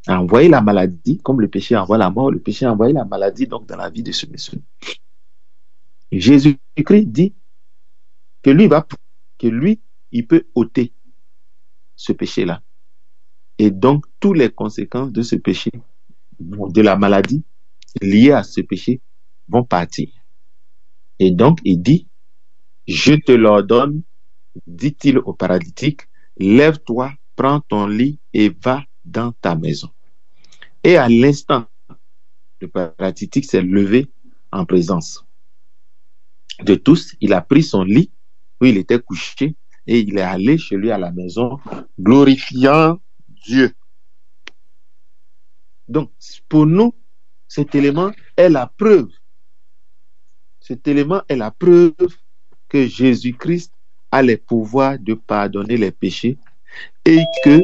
a envoyé la maladie, comme le péché envoie la mort, le péché a envoyé la maladie donc dans la vie de ce monsieur. Jésus-Christ dit que lui, il peut ôter ce péché-là. Et donc, toutes les conséquences de ce péché, de la maladie liée à ce péché, vont partir. Et donc, il dit, je te l'ordonne, dit-il au paralytique, lève-toi, prends ton lit et va dans ta maison. Et à l'instant, le paralytique s'est levé en présence de tous. Il a pris son lit où il était couché et il est allé chez lui à la maison, glorifiant Dieu. Donc, pour nous, cet élément est la preuve. Cet élément est la preuve que Jésus-Christ a les pouvoirs de pardonner les péchés et que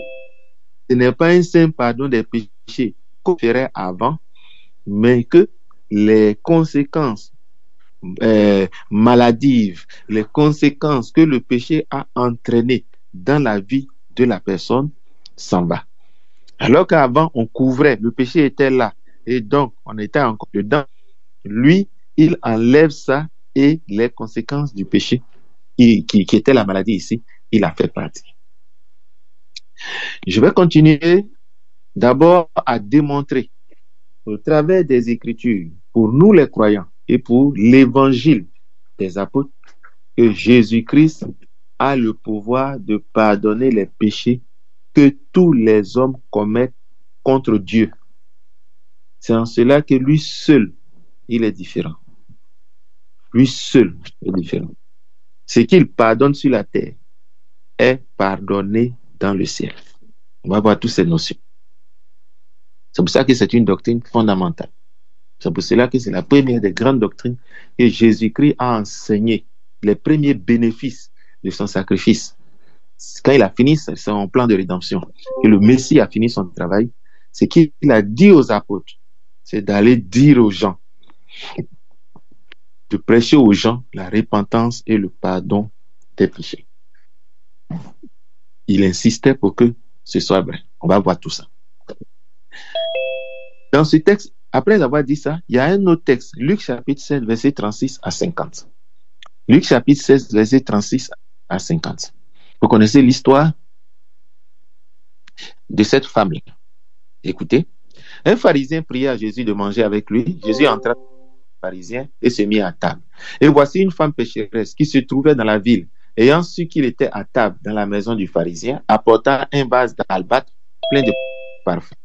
ce n'est pas un simple pardon des péchés qu'on ferait avant, mais que les conséquences maladives, les conséquences que le péché a entraînées dans la vie de la personne s'en va. Alors qu'avant, on couvrait, le péché était là, et donc on était encore dedans. Lui, il enlève ça et les conséquences du péché, qui était la maladie ici, il a fait partie. Je vais continuer d'abord à démontrer au travers des Écritures, pour nous les croyants et pour l'évangile des apôtres, que Jésus-Christ a le pouvoir de pardonner les péchés que tous les hommes commettent contre Dieu. C'est en cela que lui seul, il est différent. Lui seul est différent. Ce qu'il pardonne sur la terre est pardonné dans le ciel. On va voir toutes ces notions. C'est pour ça que c'est une doctrine fondamentale. C'est pour cela que c'est la première des grandes doctrines que Jésus-Christ a enseigné, les premiers bénéfices de son sacrifice. Quand il a fini son plan de rédemption, que le Messie a fini son travail, ce qu'il a dit aux apôtres, c'est d'aller dire aux gens, de prêcher aux gens la repentance et le pardon des péchés. Il insistait pour que ce soit vrai. On va voir tout ça. Dans ce texte, après avoir dit ça, il y a un autre texte, Luc chapitre 16, verset 36 à 50. Luc chapitre 16, verset 36 à 50. Vous connaissez l'histoire de cette femme-là. Écoutez, un pharisien priait à Jésus de manger avec lui. Jésus entra dans le pharisien et se mit à table. Et voici une femme pécheresse qui se trouvait dans la ville, ayant su qu'il était à table dans la maison du pharisien, apporta un vase d'albâtre plein de parfum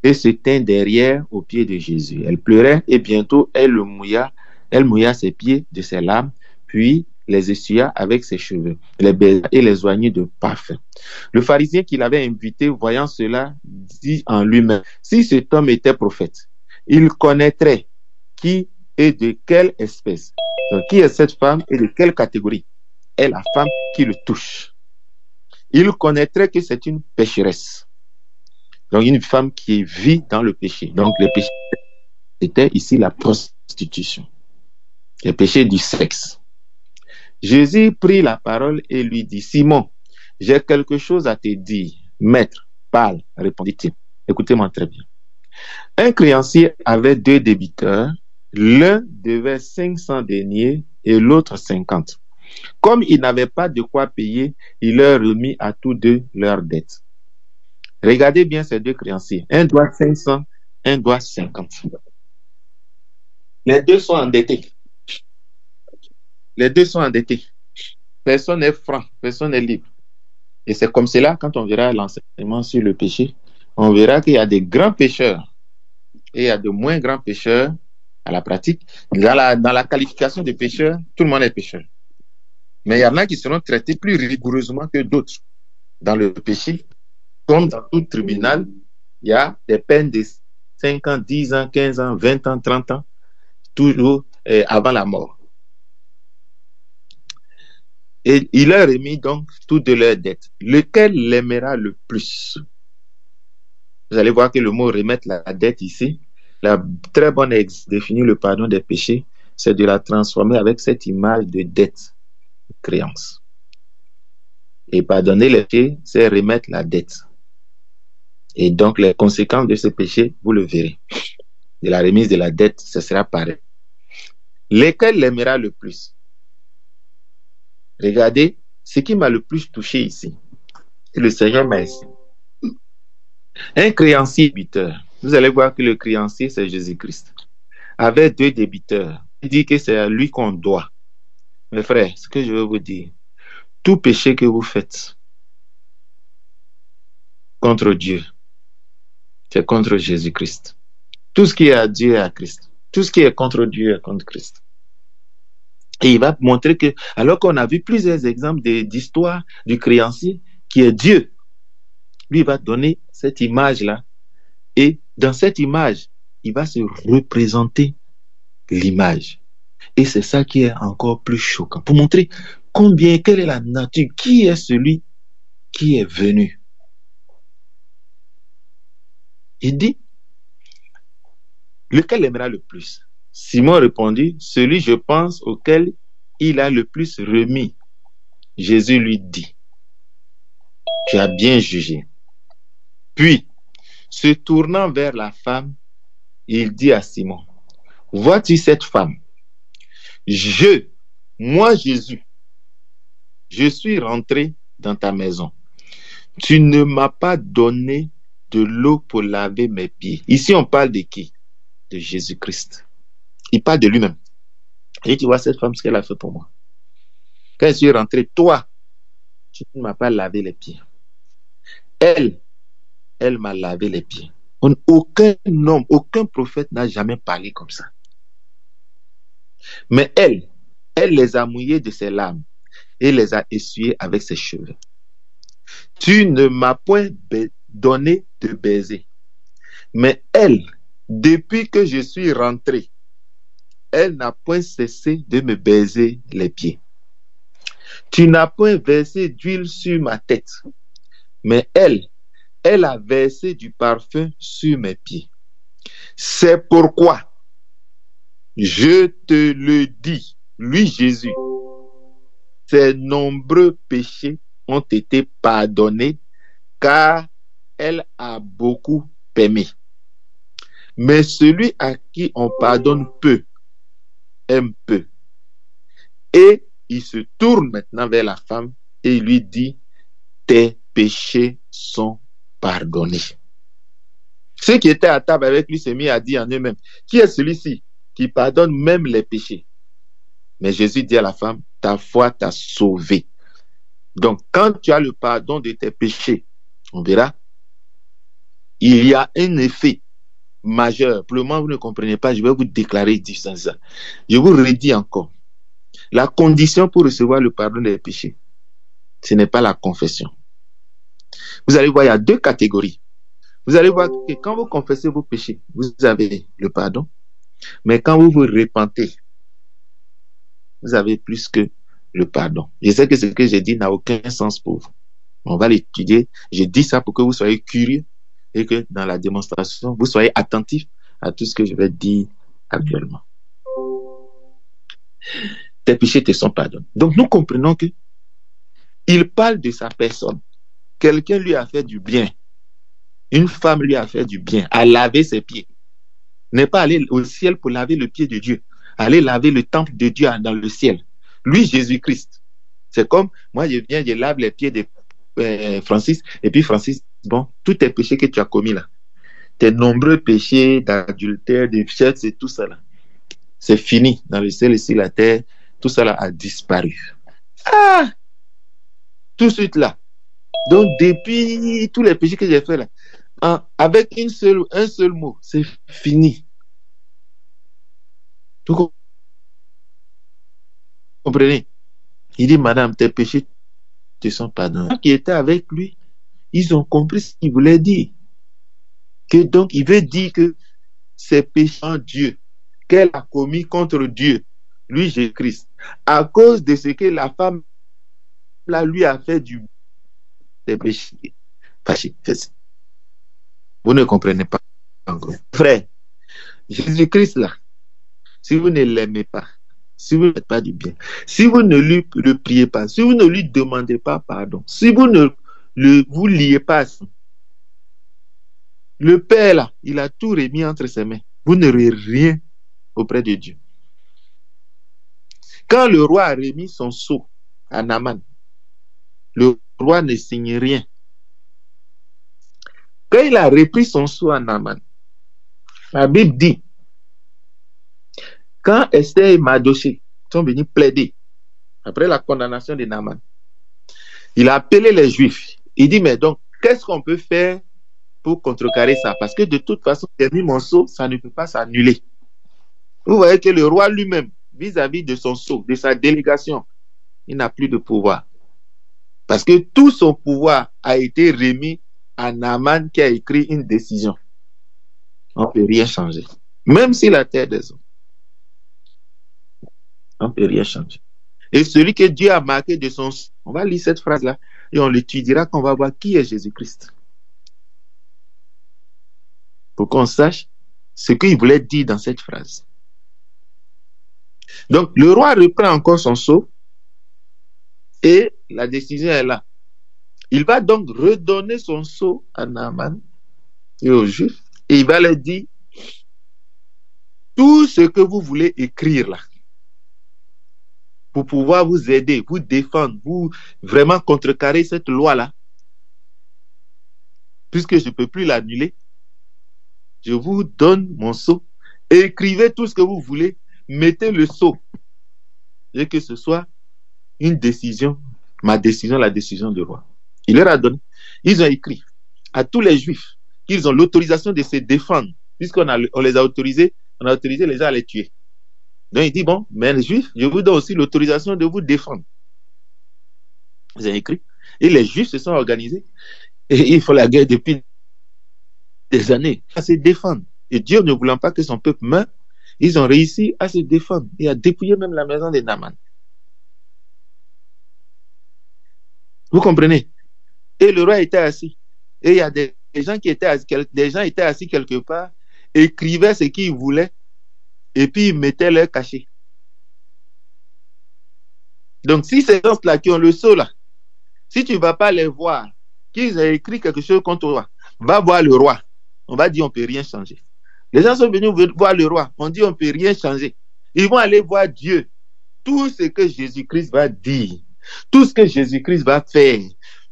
et se tint derrière aux pieds de Jésus. Elle pleurait et bientôt elle mouilla ses pieds de ses larmes, puis les essuya avec ses cheveux, les baisa et les oignit de parfum. Le pharisien qui l'avait invité, voyant cela, dit en lui-même, si cet homme était prophète, il connaîtrait qui est de quelle espèce. Donc, qui est cette femme et de quelle catégorie est la femme qui le touche. Il connaîtrait que c'est une pécheresse. Donc, une femme qui vit dans le péché. Donc, le péché était ici la prostitution. Le péché du sexe. Jésus prit la parole et lui dit, Simon, j'ai quelque chose à te dire. Maître, parle, répondit-il. Écoutez-moi très bien. Un créancier avait 2 débiteurs. L'un devait 500 deniers et l'autre 50. Comme il n'avait pas de quoi payer, il leur remit à tous deux leurs dettes. Regardez bien ces 2 créanciers. Un doit 500, un doit 50. Les 2 sont endettés. Les 2 sont endettés. Personne n'est franc, personne n'est libre. Et c'est comme cela, quand on verra l'enseignement sur le péché, on verra qu'il y a des grands pécheurs et il y a de moins grands pécheurs à la pratique. Dans la qualification de pécheur, tout le monde est pécheur. Mais il y en a qui seront traités plus rigoureusement que d'autres. Dans le péché, comme dans tout tribunal, il y a des peines de 5 ans, 10 ans, 15 ans, 20 ans, 30 ans, toujours avant la mort. Et il leur remet donc toutes leurs dettes. Lequel l'aimera le plus? Vous allez voir que le mot remettre la dette ici, la très bonne définit le pardon des péchés, c'est de la transformer avec cette image de dette, de créance. Et pardonner les péchés, c'est remettre la dette. Et donc, les conséquences de ce péché, vous le verrez. De la remise de la dette, ce sera pareil. Lequel l'aimera le plus? Regardez, ce qui m'a le plus touché ici, c'est le Seigneur m'a dit. Un créancier débiteur, vous allez voir que le créancier, c'est Jésus-Christ, avait 2 débiteurs. Il dit que c'est à lui qu'on doit. Mes frères, ce que je veux vous dire, tout péché que vous faites contre Dieu, c'est contre Jésus-Christ. Tout ce qui est à Dieu est à Christ. Tout ce qui est contre Dieu est contre Christ. Et il va montrer que, alors qu'on a vu plusieurs exemples d'histoire du créancier, qui est Dieu, lui il va donner cette image-là. Et dans cette image, il va se représenter l'image. Et c'est ça qui est encore plus choquant. Pour montrer combien, quelle est la nature, qui est celui qui est venu. Il dit, lequel aimera le plus? Simon répondit, celui, je pense, auquel il a le plus remis. Jésus lui dit, tu as bien jugé. Puis, se tournant vers la femme, il dit à Simon, vois-tu cette femme? Moi Jésus, je suis rentré dans ta maison. Tu ne m'as pas donné de l'eau pour laver mes pieds. Ici, on parle de qui? De Jésus-Christ. Il parle de lui-même. Et tu vois cette femme, ce qu'elle a fait pour moi. Quand je suis rentré, toi, tu ne m'as pas lavé les pieds. Elle m'a lavé les pieds. Aucun homme, aucun prophète n'a jamais parlé comme ça. Mais elle les a mouillés de ses larmes et les a essuyés avec ses cheveux. Tu ne m'as point donné de baiser. Mais elle, depuis que je suis rentré, elle n'a point cessé de me baiser les pieds. Tu n'as point versé d'huile sur ma tête. Mais elle a versé du parfum sur mes pieds. C'est pourquoi je te le dis, lui Jésus, ses nombreux péchés ont été pardonnés car elle a beaucoup aimé. Mais celui à qui on pardonne peu, aime peu. Et il se tourne maintenant vers la femme et il lui dit, tes péchés sont pardonnés. Ceux qui étaient à table avec lui se mis à dire en eux-mêmes, qui est celui-ci qui pardonne même les péchés? Mais Jésus dit à la femme, ta foi t'a sauvé. Donc, quand tu as le pardon de tes péchés, on verra, il y a un effet majeur. Pour le moment, vous ne comprenez pas, je vais vous déclarer ça. Je vous redis encore. La condition pour recevoir le pardon des péchés, ce n'est pas la confession. Vous allez voir, il y a 2 catégories. Vous allez voir que quand vous confessez vos péchés, vous avez le pardon. Mais quand vous vous repentez, vous avez plus que le pardon. Je sais que ce que j'ai dit n'a aucun sens pour vous. On va l'étudier. Je dis ça pour que vous soyez curieux et que dans la démonstration, vous soyez attentifs à tout ce que je vais dire actuellement. Tes péchés te sont pardonnés. Donc nous comprenons que il parle de sa personne. Quelqu'un lui a fait du bien. Une femme lui a fait du bien, a lavé ses pieds. N'est pas aller au ciel pour laver le pied de Dieu. Aller laver le temple de Dieu dans le ciel. Lui, Jésus-Christ. C'est comme, moi je viens, je lave les pieds de Francis, et puis Francis, bon, tous tes péchés que tu as commis là, tes nombreux péchés d'adultère, de fiat, c'est tout ça là. C'est fini dans le ciel et sur la terre, tout ça là a disparu. Ah! Tout de suite là. Donc depuis tous les péchés que j'ai fait là, avec un seul mot, c'est fini. Vous comprenez? Il dit, madame, tes péchés te sont pardonnés. Ceux qui étaient avec lui, ils ont compris ce qu'il voulait dire. Que donc, il veut dire que ces péchés en Dieu, qu'elle a commis contre Dieu, lui, Jésus-Christ, à cause de ce que la femme là lui a fait des péchés. Vous ne comprenez pas encore. Frère, Jésus-Christ là, si vous ne l'aimez pas, si vous ne faites pas du bien, si vous ne lui le priez pas, si vous ne lui demandez pas pardon, si vous ne vous liez pas, le Père là, il a tout remis entre ses mains. Vous n'aurez rien auprès de Dieu. Quand le roi a remis son sceau à Naaman, le roi ne signe rien. Quand il a repris son sceau à Naaman, la Bible dit, quand Esther et Mardochée sont venus plaider après la condamnation de Naaman, il a appelé les Juifs. Il dit, mais donc, qu'est-ce qu'on peut faire pour contrecarrer ça? Parce que de toute façon, j'ai mis mon sceau, ça ne peut pas s'annuler. Vous voyez que le roi lui-même, vis-à-vis de son sceau, de sa délégation, il n'a plus de pouvoir. Parce que tout son pouvoir a été remis à Naaman qui a écrit une décision. On ne peut rien changer. Même si la terre des hommes. On ne peut rien changer. Et celui que Dieu a marqué de son sceau, on va lire cette phrase-là et on l'étudiera qu'on va voir qui est Jésus-Christ. Pour qu'on sache ce qu'il voulait dire dans cette phrase. Donc, le roi reprend encore son sceau et la décision est là. Il va donc redonner son sceau à Naaman et aux Juifs et il va leur dire tout ce que vous voulez écrire là pour pouvoir vous aider, vous défendre, vous vraiment contrecarrer cette loi-là, puisque je ne peux plus l'annuler, je vous donne mon sceau. Écrivez tout ce que vous voulez, mettez le sceau et que ce soit une décision, ma décision, la décision du roi. Il leur a donné. Ils ont écrit à tous les Juifs qu'ils ont l'autorisation de se défendre, puisqu'on les a autorisés, on a autorisé les gens à les tuer. Donc il dit, bon, mais les Juifs, je vous donne aussi l'autorisation de vous défendre. Ils ont écrit. Et les Juifs se sont organisés. Et ils font la guerre depuis des années à se défendre. Et Dieu ne voulant pas que son peuple meure, ils ont réussi à se défendre et à dépouiller même la maison de Naaman. Vous comprenez? Et le roi était assis. Et il y a des gens qui étaient assis quelque part, écrivaient ce qu'ils voulaient, et puis ils mettaient leur cachet. Donc, si ces gens-là qui ont le sceau là, si tu ne vas pas les voir, qu'ils aient écrit quelque chose contre toi, va voir le roi. On va dire on ne peut rien changer. Les gens sont venus voir le roi. On dit on ne peut rien changer. Ils vont aller voir Dieu. Tout ce que Jésus-Christ va dire, tout ce que Jésus-Christ va faire,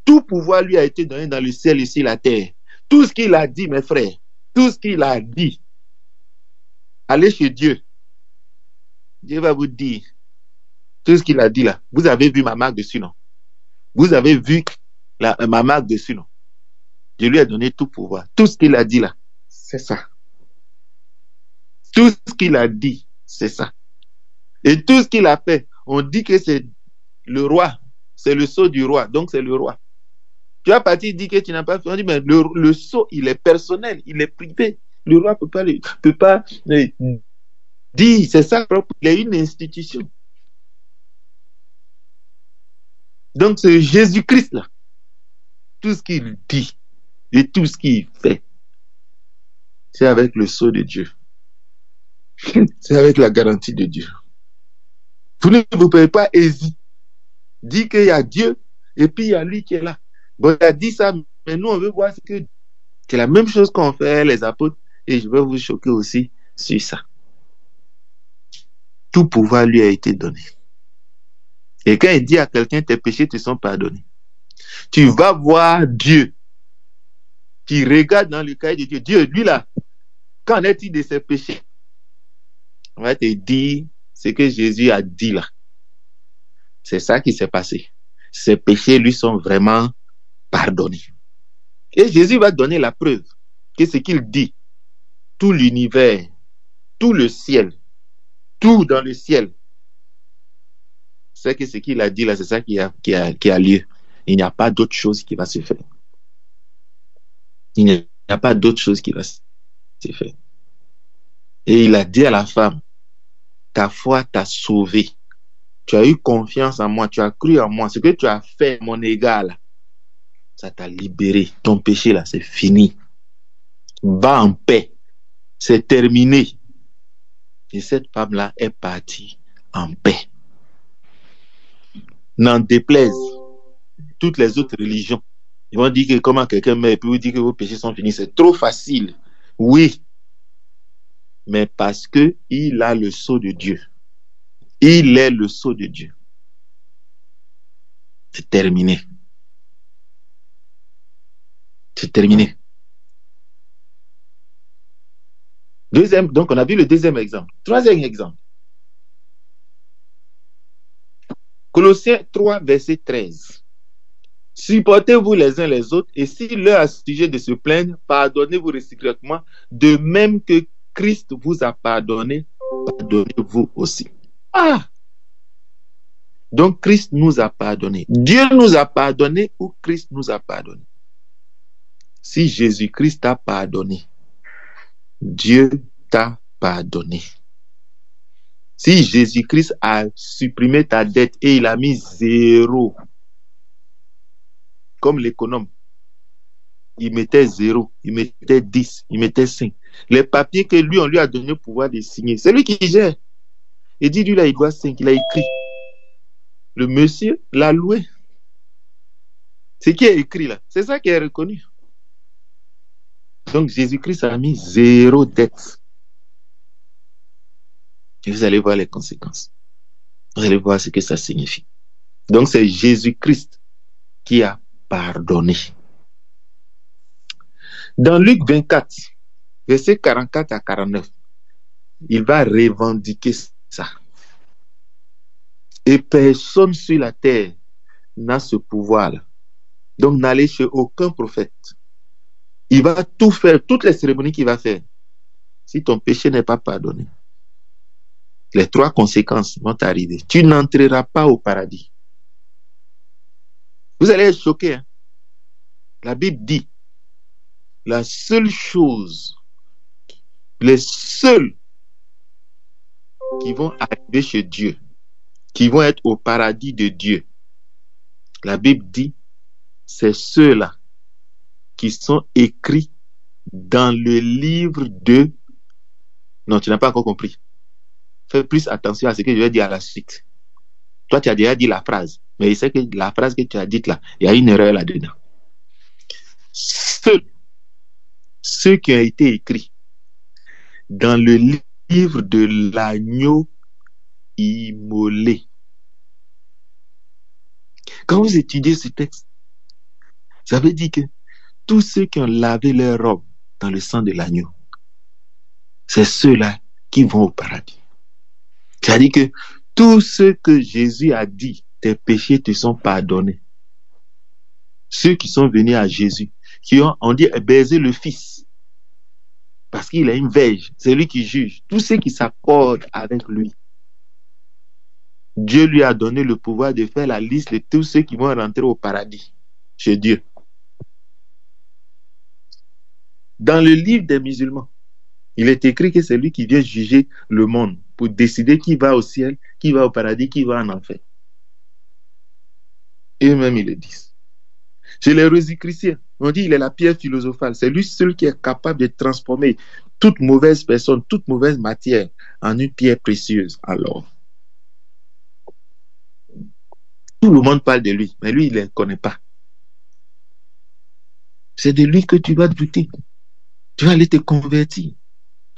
tout pouvoir lui a été donné dans le ciel et sur la terre. Tout ce qu'il a dit, mes frères, tout ce qu'il a dit, allez chez Dieu. Dieu va vous dire tout ce qu'il a dit là. Vous avez vu ma marque dessus, non? Vous avez vu ma marque dessus, non? Je lui ai donné tout pouvoir. Tout ce qu'il a dit là, c'est ça. Tout ce qu'il a dit, c'est ça. Et tout ce qu'il a fait, on dit que c'est le roi. C'est le sceau du roi. Donc c'est le roi. Tu vas partir dire que tu n'as pas fait. On dit, mais le sceau, il est personnel, il est privé. Le roi peut pas dire, c'est ça propre. Il est une institution. Donc c'est Jésus-Christ là. Tout ce qu'il dit et tout ce qu'il fait, c'est avec le sceau de Dieu. C'est avec la garantie de Dieu. Vous ne pouvez pas hésiter. Dire qu'il y a Dieu et puis il y a lui qui est là. Bon, il a dit ça, mais nous on veut voir ce que c'est la même chose qu'on fait les apôtres et je vais vous choquer aussi sur ça. Tout pouvoir lui a été donné. Et quand il dit à quelqu'un tes péchés te sont pardonnés, tu vas voir Dieu. Tu regardes dans le cahier de Dieu. Dieu, lui là, qu'en est-il de ses péchés? On va te dire ce que Jésus a dit là. C'est ça qui s'est passé. Ses péchés lui sont vraiment pardonnés. Et Jésus va donner la preuve que ce qu'il dit, tout l'univers, tout le ciel, tout dans le ciel, c'est que ce qu'il a dit là, c'est ça qui a lieu. Il n'y a pas d'autre chose qui va se faire. Il n'y a pas d'autre chose qui va se faire. Et il a dit à la femme, ta foi t'a sauvé. Tu as eu confiance en moi, tu as cru en moi. Ce que tu as fait, mon égard, là, ça t'a libéré. Ton péché, là, c'est fini. Va en paix. C'est terminé. Et cette femme-là est partie en paix. N'en déplaise toutes les autres religions. Ils vont dire que comment quelqu'un meurt et puis vous dire que vos péchés sont finis. C'est trop facile. Oui. Mais parce que il a le sceau de Dieu. Il est le sceau de Dieu. C'est terminé. C'est terminé. Donc on a vu le deuxième exemple. Troisième exemple. Colossiens 3, verset 13. Supportez-vous les uns les autres, et si leur a sujet de se plaindre, pardonnez-vous réciproquement, de même que Christ vous a pardonné, pardonnez-vous aussi. Ah! Donc Christ nous a pardonné. Dieu nous a pardonné ou Christ nous a pardonné? Si Jésus-Christ t'a pardonné, Dieu t'a pardonné. Si Jésus-Christ a supprimé ta dette et il a mis 0, comme l'économe, il mettait 0, il mettait 10, il mettait 5. Les papiers que lui, on lui a donné le pouvoir de signer, c'est lui qui gère. Et dit, lui là, il doit 5, il a écrit. Le monsieur l'a loué. Ce qui est écrit là, c'est ça qui est reconnu. Donc Jésus-Christ a mis 0 dette. Et vous allez voir les conséquences. Vous allez voir ce que ça signifie. Donc c'est Jésus-Christ qui a pardonné. Dans Luc 24, versets 44 à 49, il va revendiquer ça. Et personne sur la terre n'a ce pouvoir-là. Donc n'allez chez aucun prophète. Il va tout faire, toutes les cérémonies qu'il va faire. Si ton péché n'est pas pardonné, les 3 conséquences vont arriver. Tu n'entreras pas au paradis. Vous allez être choqués. Hein? La Bible dit, la seule chose, les seuls qui vont arriver chez Dieu, qui vont être au paradis de Dieu, la Bible dit, c'est ceux-là qui sont écrits dans le livre de... Non, tu n'as pas encore compris. Fais plus attention à ce que je vais dire à la suite. Toi, tu as déjà dit la phrase, mais il sait que la phrase que tu as dite là, il y a une erreur là-dedans. Ceux qui ont été écrits dans le livre de l'agneau immolé. Quand vous étudiez ce texte, ça veut dire que tous ceux qui ont lavé leur robe dans le sang de l'agneau, c'est ceux-là qui vont au paradis. C'est-à-dire que tout ce que Jésus a dit, tes péchés te sont pardonnés. Ceux qui sont venus à Jésus, qui ont, on dit, baisé le Fils, parce qu'il a une verge, c'est lui qui juge. Tous ceux qui s'accordent avec lui, Dieu lui a donné le pouvoir de faire la liste de tous ceux qui vont rentrer au paradis, chez Dieu. Dans le livre des musulmans, il est écrit que c'est lui qui vient juger le monde pour décider qui va au ciel, qui va au paradis, qui va en enfer. Eux-mêmes, ils le disent. Chez les rosicruciens, on dit qu'il est la pierre philosophale. C'est lui seul qui est capable de transformer toute mauvaise personne, toute mauvaise matière en une pierre précieuse. Alors, tout le monde parle de lui, mais lui, il ne le connaît pas. C'est de lui que tu vas douter. Tu vas aller te convertir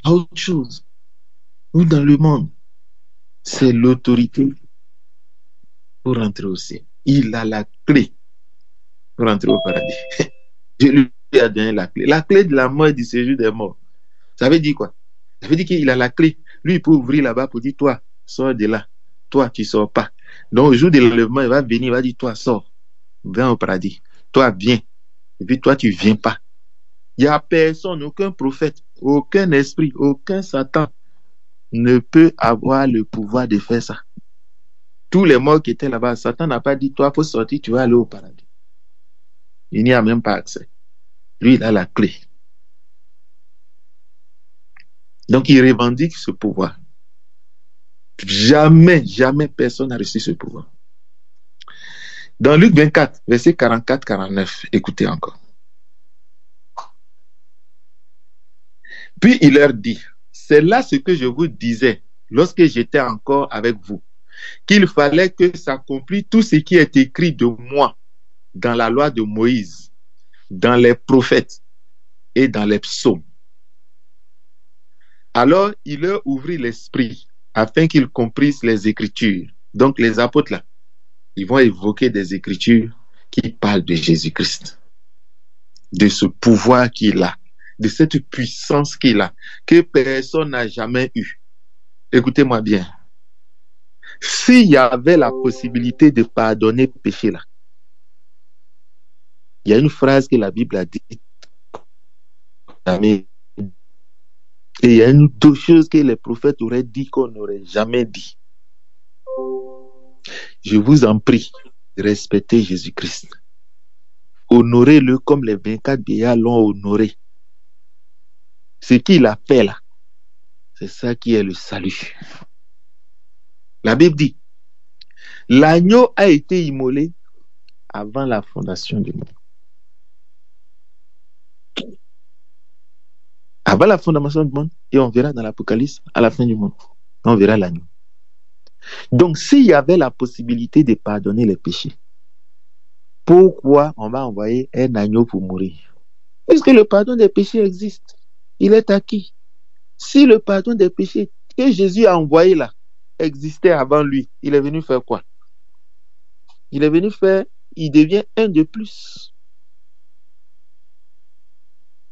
à autre chose. Ou dans le monde, c'est l'autorité pour rentrer au ciel. Il a la clé pour rentrer au paradis. Je lui ai donné la clé. La clé de la mort et du séjour des morts. Ça veut dire quoi? Ça veut dire qu'il a la clé. Lui, il peut ouvrir là-bas pour dire, toi, sors de là. Toi, tu ne sors pas. Donc, au jour de l'enlèvement, il va venir, il va dire, toi, sors. Viens au paradis. Toi, viens. Et puis, toi, tu ne viens pas. Il n'y a personne, aucun prophète, aucun esprit, aucun Satan ne peut avoir le pouvoir de faire ça. Tous les morts qui étaient là-bas, Satan n'a pas dit, toi, il faut sortir, tu vas aller au paradis. Il n'y a même pas accès. Lui, il a la clé. Donc, il revendique ce pouvoir. Jamais, jamais personne n'a reçu ce pouvoir. Dans Luc 24, verset 44-49, écoutez encore. Puis il leur dit, c'est là ce que je vous disais lorsque j'étais encore avec vous, qu'il fallait que s'accomplisse tout ce qui est écrit de moi dans la loi de Moïse, dans les prophètes et dans les psaumes. Alors, il leur ouvrit l'esprit afin qu'ils comprissent les Écritures. Donc, les apôtres, là, ils vont évoquer des Écritures qui parlent de Jésus-Christ, de ce pouvoir qu'il a, de cette puissance qu'il a, que personne n'a jamais eu. Écoutez-moi bien. S'il y avait la possibilité de pardonner le péché, là, il y a une phrase que la Bible a dite, et il y a une autre chose que les prophètes auraient dit qu'on n'aurait jamais dit. Je vous en prie, respectez Jésus-Christ. Honorez-le comme les 24 vieillards l'ont honoré. Ce qu'il a fait là, c'est ça qui est le salut. La Bible dit, l'agneau a été immolé avant la fondation du monde. Avant la fondation du monde, et on verra dans l'Apocalypse, à la fin du monde, on verra l'agneau. Donc, s'il y avait la possibilité de pardonner les péchés, pourquoi on va envoyer un agneau pour mourir? Puisque le pardon des péchés existe, il est acquis. Si le pardon des péchés que Jésus a envoyé là existait avant lui, il est venu faire quoi? Il est venu faire, il devient un de plus.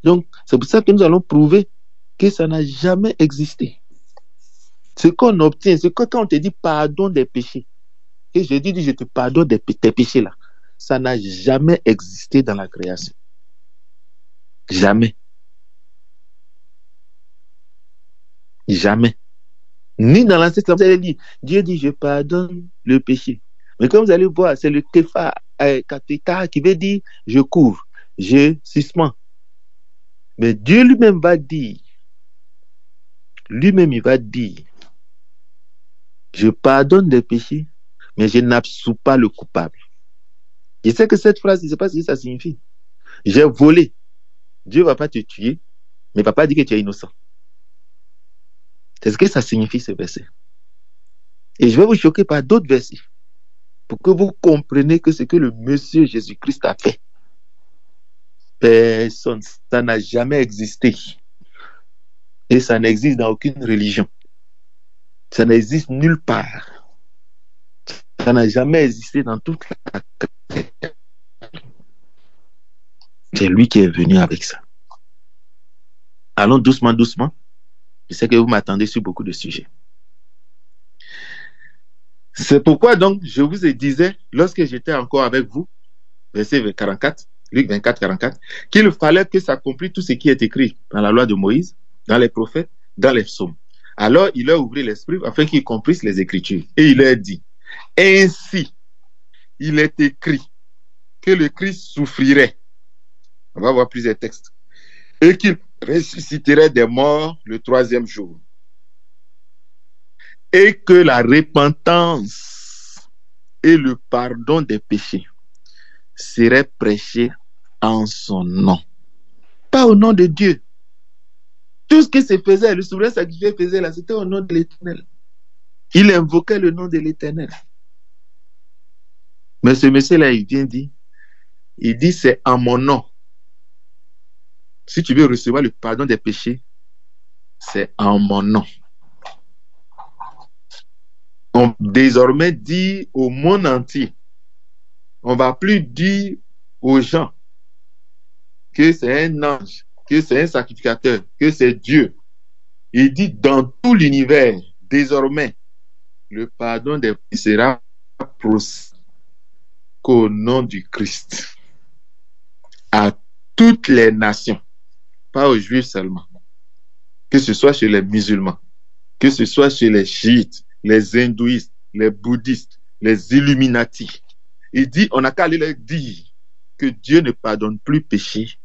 Donc, c'est pour ça que nous allons prouver que ça n'a jamais existé. Ce qu'on obtient, c'est que quand on te dit pardon des péchés, et Jésus dit je te pardonne tes péchés là, ça n'a jamais existé dans la création. Jamais. Jamais. Ni dans l'Ancien Testament, vous allez dire, Dieu dit je pardonne le péché. Mais comme vous allez voir, c'est le tefa kateta qui veut dire je couvre, je suspends. Mais Dieu lui-même va dire, lui-même il va dire, je pardonne des péchés, mais je n'absous pas le coupable. Je sais que cette phrase, je ne sais pas ce que ça signifie. J'ai volé. Dieu ne va pas te tuer, mais il ne va pas dire que tu es innocent. C'est ce que ça signifie, ce verset. Et je vais vous choquer par d'autres versets pour que vous compreniez que ce que le Monsieur Jésus-Christ a fait, personne, ça n'a jamais existé. Et ça n'existe dans aucune religion. Ça n'existe nulle part. Ça n'a jamais existé dans toute la création. C'est lui qui est venu avec ça. Allons doucement, doucement. Je sais que vous m'attendez sur beaucoup de sujets. C'est pourquoi donc, je vous disais, lorsque j'étais encore avec vous, verset 44, Luc 24, 44, qu'il fallait que s'accomplisse tout ce qui est écrit dans la loi de Moïse, dans les prophètes, dans les psaumes. Alors, il leur ouvrit l'esprit afin qu'ils comprissent les Écritures. Et il leur dit, ainsi, il est écrit que le Christ souffrirait. On va voir plusieurs textes. Et qu'il ressusciterait des morts le 3e jour. Et que la repentance et le pardon des péchés seraient prêchés en son nom. Pas au nom de Dieu. Tout ce qui se faisait, le souverain sacrifié faisait là, c'était au nom de l'Éternel. Il invoquait le nom de l'Éternel. Mais ce monsieur-là, il vient dire, il dit c'est en mon nom. Si tu veux recevoir le pardon des péchés, c'est en mon nom. On désormais dit au monde entier, on ne va plus dire aux gens que c'est un ange, que c'est un sacrificateur, que c'est Dieu. Il dit dans tout l'univers, désormais, le pardon des péchés sera procédé qu'au nom du Christ, à toutes les nations, pas aux Juifs seulement, que ce soit chez les musulmans, que ce soit chez les chiites, les hindouistes, les bouddhistes, les illuminatis. Il dit, on n'a qu'à aller leur dire que Dieu ne pardonne plus péché,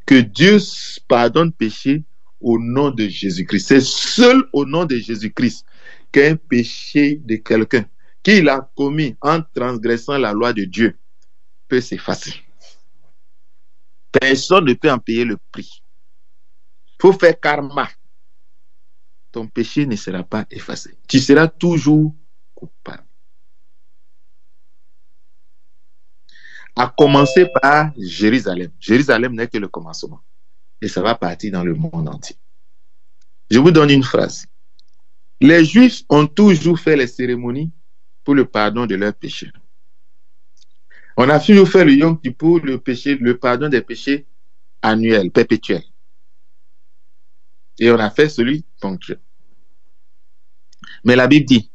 que Dieu pardonne péché au nom de Jésus-Christ. C'est seul au nom de Jésus-Christ qu'un péché de quelqu'un qu'il a commis en transgressant la loi de Dieu peut s'effacer. Personne ne peut en payer le prix. Il faut faire karma. ton péché ne sera pas effacé. Tu seras toujours coupable. À commencer par Jérusalem. Jérusalem n'est que le commencement. Et ça va partir dans le monde entier. Je vous donne une phrase. Les Juifs ont toujours fait les cérémonies pour le pardon de leurs péchés. On a toujours fait le Yom Kippour, le pardon des péchés annuel, perpétuel. Et on a fait celui ponctuel. Mais la Bible dit,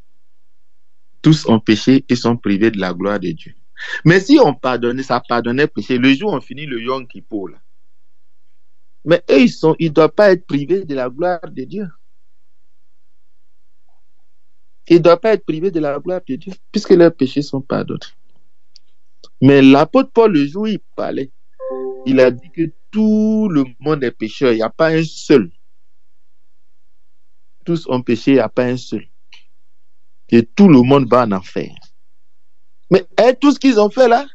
tous ont péché et sont privés de la gloire de Dieu. Mais si on pardonnait, ça pardonnait péché, le jour où on finit le Yom Kippour, là, mais eux, ils ne doivent pas être privés de la gloire de Dieu. Ils ne doivent pas être privés de la gloire de Dieu, puisque leurs péchés sont pardonnés. Mais l'apôtre Paul, le jour où il parlait, il a dit que tout le monde est pécheur, il n'y a pas un seul. Tous ont péché, il n'y a pas un seul. Et tout le monde va en enfer. Mais tout ce qu'ils ont fait là,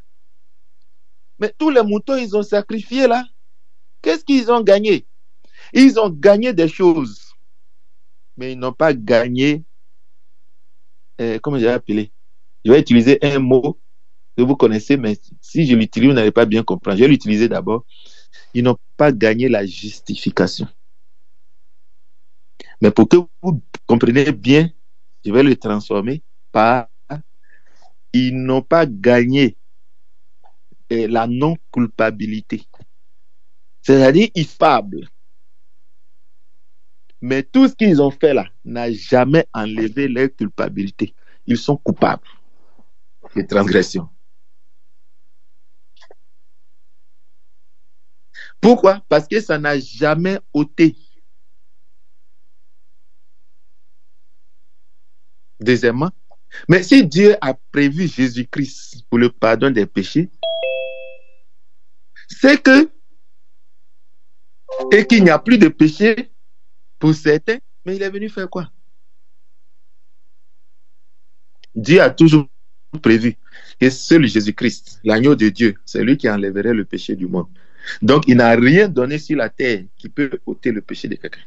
mais tous les moutons ils ont sacrifié là, qu'est-ce qu'ils ont gagné? Ils ont gagné des choses, mais ils n'ont pas gagné, comment j'ai appelé? Je vais utiliser un mot que vous connaissez, mais si je l'utilise, vous n'allez pas bien comprendre. Je vais l'utiliser d'abord. Ils n'ont pas gagné la justification. Mais pour que vous compreniez bien, je vais le transformer par ils n'ont pas gagné la non-culpabilité. C'est-à-dire, ils sont coupables. Mais tout ce qu'ils ont fait là n'a jamais enlevé leur culpabilité. Ils sont coupables de transgression. Pourquoi? Parce que ça n'a jamais ôté. Deuxièmement, mais si Dieu a prévu Jésus-Christ pour le pardon des péchés, c'est que, et qu'il n'y a plus de péché pour certains, mais il est venu faire quoi? Dieu a toujours prévu que seul Jésus-Christ, l'agneau de Dieu, c'est lui qui enlèverait le péché du monde. Donc, il n'a rien donné sur la terre qui peut ôter le péché de quelqu'un.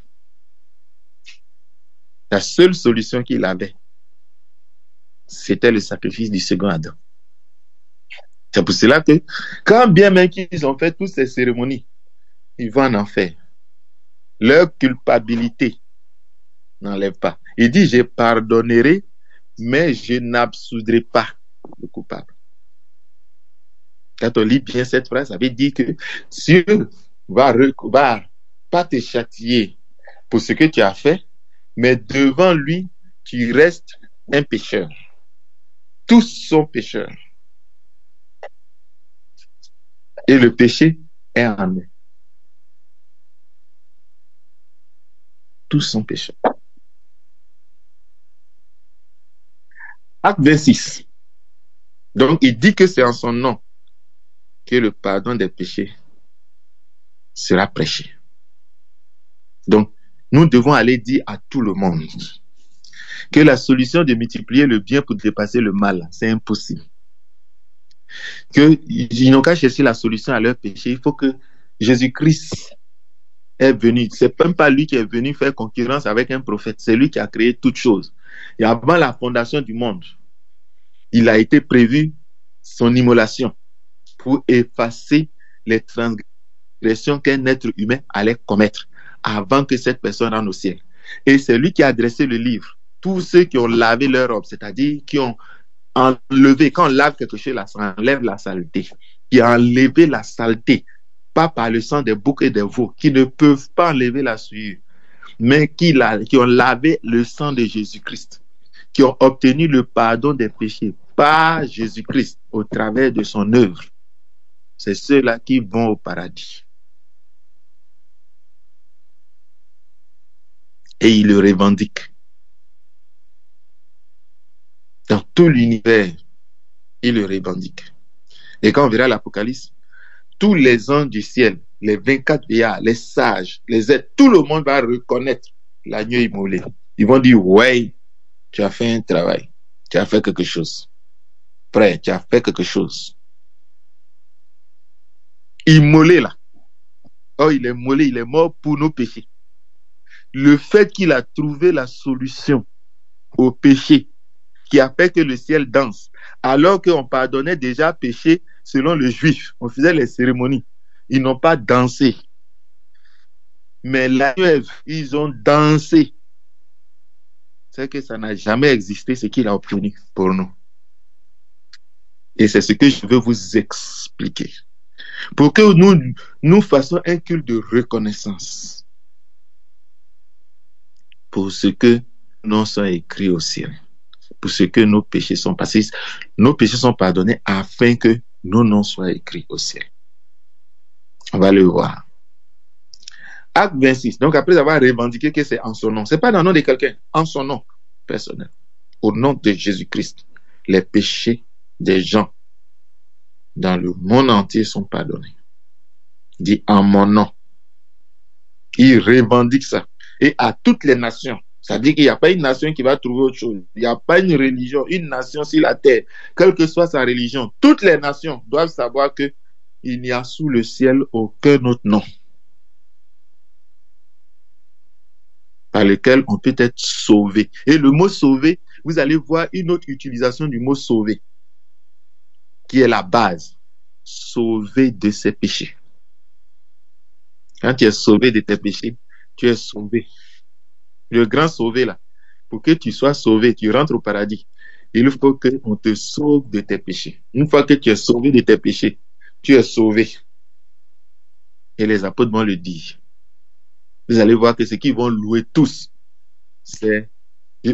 La seule solution qu'il avait, c'était le sacrifice du second Adam. C'est pour cela que, quand bien même qu'ils ont fait toutes ces cérémonies, ils vont en enfer. Leur culpabilité n'enlève pas. Il dit, je pardonnerai, mais je n'absoudrai pas le coupable. Quand on lit bien cette phrase, ça veut dire que Dieu va pas te châtier pour ce que tu as fait, mais devant lui, tu restes un pécheur. Tous sont pécheurs. Et le péché est en eux. Tous sont pécheurs. Acte 26. Donc, il dit que c'est en son nom que le pardon des péchés sera prêché. Donc, nous devons aller dire à tout le monde que la solution de multiplier le bien pour dépasser le mal, c'est impossible. Qu'ils n'ont qu'à chercher la solution à leur péché. Il faut que Jésus-Christ est venu. C'est même pas lui qui est venu faire concurrence avec un prophète. C'est lui qui a créé toutes choses. Et avant la fondation du monde, il a été prévu son immolation pour effacer les transgressions qu'un être humain allait commettre avant que cette personne rentre au ciel. Et c'est lui qui a dressé le livre. Tous ceux qui ont lavé leur robe, c'est-à-dire qui ont enlevé, quand on lave quelque chose, ça enlève la saleté. Qui a enlevé la saleté, pas par le sang des boucs et des veaux, qui ne peuvent pas enlever la souillure, mais qui ont lavé le sang de Jésus-Christ, qui ont obtenu le pardon des péchés par Jésus-Christ au travers de son œuvre. C'est ceux-là qui vont au paradis. Et ils le revendiquent. Dans tout l'univers, ils le revendiquent. Et quand on verra l'Apocalypse, tous les anges du ciel, les 24 vieillards, les sages, les êtres, tout le monde va reconnaître l'agneau immolé. Ils vont dire, ouais, tu as fait un travail, tu as fait quelque chose. Frère, tu as fait quelque chose. Immolé là. Oh, il est immolé, il est mort pour nos péchés. le fait qu'il a trouvé la solution au péché qui a fait que le ciel danse, alors qu'on pardonnait déjà péché selon le juif. On faisait les cérémonies. Ils n'ont pas dansé. Mais la Ève, ils ont dansé. C'est que ça n'a jamais existé, ce qu'il a obtenu pour nous. Et c'est ce que je veux vous expliquer. Pour que nous fassions un culte de reconnaissance pour ce que nous sommes écrits au ciel, pour ce que nos péchés sont passés, nos péchés sont pardonnés afin que nos noms soient écrits au ciel. On va le voir. Acte 26. Donc après avoir revendiqué que c'est en son nom, c'est pas dans le nom de quelqu'un, en son nom personnel, au nom de Jésus-Christ, les péchés des gens dans le monde entier sont pardonnés. Il dit en mon nom. Il revendique ça. Et à toutes les nations. C'est-à-dire qu'il n'y a pas une nation qui va trouver autre chose. Il n'y a pas une religion, une nation sur la terre, quelle que soit sa religion. Toutes les nations doivent savoir que il n'y a sous le ciel aucun autre nom par lequel on peut être sauvé. Et le mot sauvé, vous allez voir une autre utilisation du mot sauvé, qui est la base. Sauvé de ses péchés. Quand tu es sauvé de tes péchés, tu es sauvé. Le grand sauvé là, pour que tu sois sauvé, tu rentres au paradis, il faut qu'on te sauve de tes péchés. Une fois que tu es sauvé de tes péchés, tu es sauvé. Et les apôtres vont le dire. Vous allez voir que ce qu'ils vont louer tous, c'est...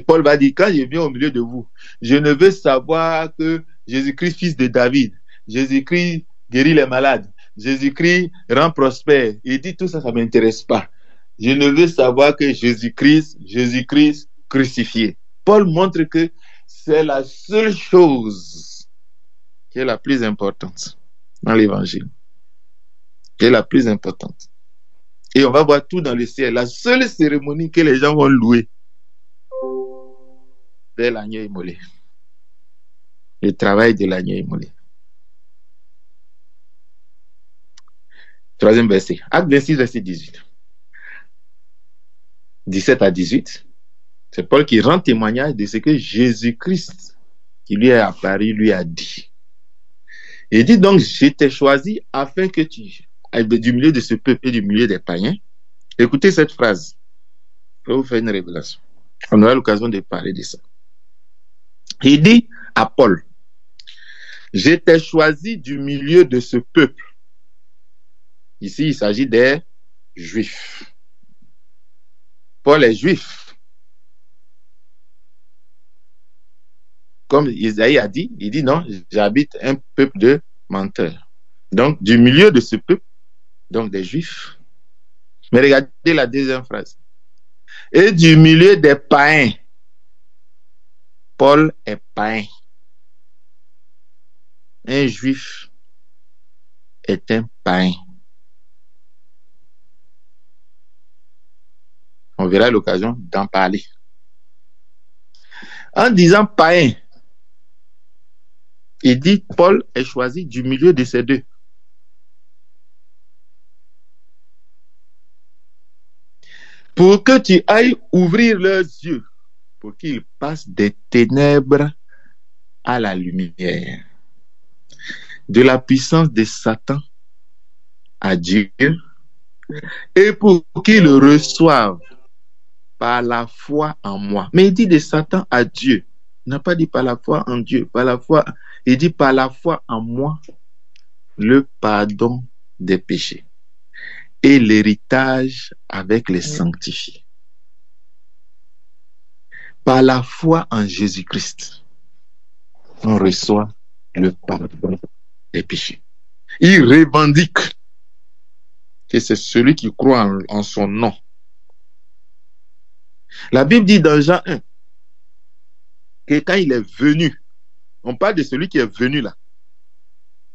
Paul va dire, quand je viens au milieu de vous, je ne veux savoir que Jésus-Christ, fils de David, Jésus-Christ guérit les malades, Jésus-Christ rend prospère. Il dit tout ça, ça ne m'intéresse pas. Je ne veux savoir que Jésus-Christ crucifié. Paul montre que c'est la seule chose qui est la plus importante dans l'évangile. Qui est la plus importante. Et on va voir tout dans le ciel. La seule cérémonie que les gens vont louer, c'est l'agneau immolé. Le travail de l'agneau immolé. Troisième verset. Acte 26, verset 18. 17 à 18. C'est Paul qui rend témoignage de ce que Jésus-Christ, qui lui est apparu, lui a dit. Il dit donc, je t'ai choisi afin que tu, du milieu de ce peuple et du milieu des païens, écoutez cette phrase. Je vais vous faire une révélation. On aura l'occasion de parler de ça. Il dit à Paul, je t'ai choisi du milieu de ce peuple. Ici, il s'agit des Juifs. Paul est juif. Comme Isaïe a dit, il dit non, j'habite un peuple de menteurs. Donc, du milieu de ce peuple, donc des Juifs. Mais regardez la deuxième phrase. Et du milieu des païens. Paul est païen. Un Juif est un païen. On verra l'occasion d'en parler. En disant païen, il dit Paul est choisi du milieu de ces deux. Pour que tu ailles ouvrir leurs yeux, pour qu'ils passent des ténèbres à la lumière, de la puissance de Satan à Dieu, et pour qu'ils reçoivent par la foi en moi. Mais il dit de Satan à Dieu. Il n'a pas dit par la foi en Dieu, par la foi. Il dit par la foi en moi, le pardon des péchés et l'héritage avec les sanctifiés. Par la foi en Jésus-Christ, on reçoit le pardon des péchés. Il revendique que c'est celui qui croit en son nom. La Bible dit dans Jean 1 que quand il est venu, on parle de celui qui est venu là,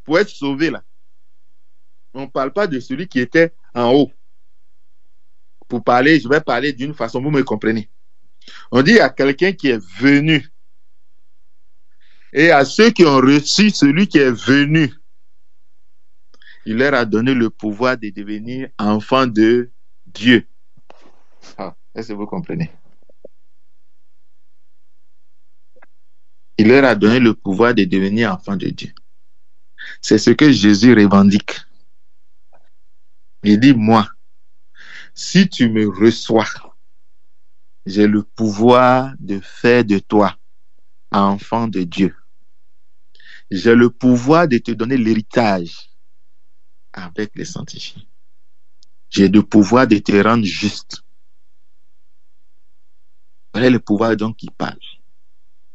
pour être sauvé là. On ne parle pas de celui qui était en haut. Pour parler, je vais parler d'une façon, vous me comprenez. On dit à quelqu'un qui est venu. Et à ceux qui ont reçu celui qui est venu, il leur a donné le pouvoir de devenir enfants de Dieu. Ah. Est-ce que vous comprenez? Il leur a donné le pouvoir de devenir enfants de Dieu. C'est ce que Jésus revendique. Il dit, moi, si tu me reçois, j'ai le pouvoir de faire de toi enfant de Dieu. J'ai le pouvoir de te donner l'héritage avec les sanctifiés. J'ai le pouvoir de te rendre juste. Voilà le pouvoir donc qui parle.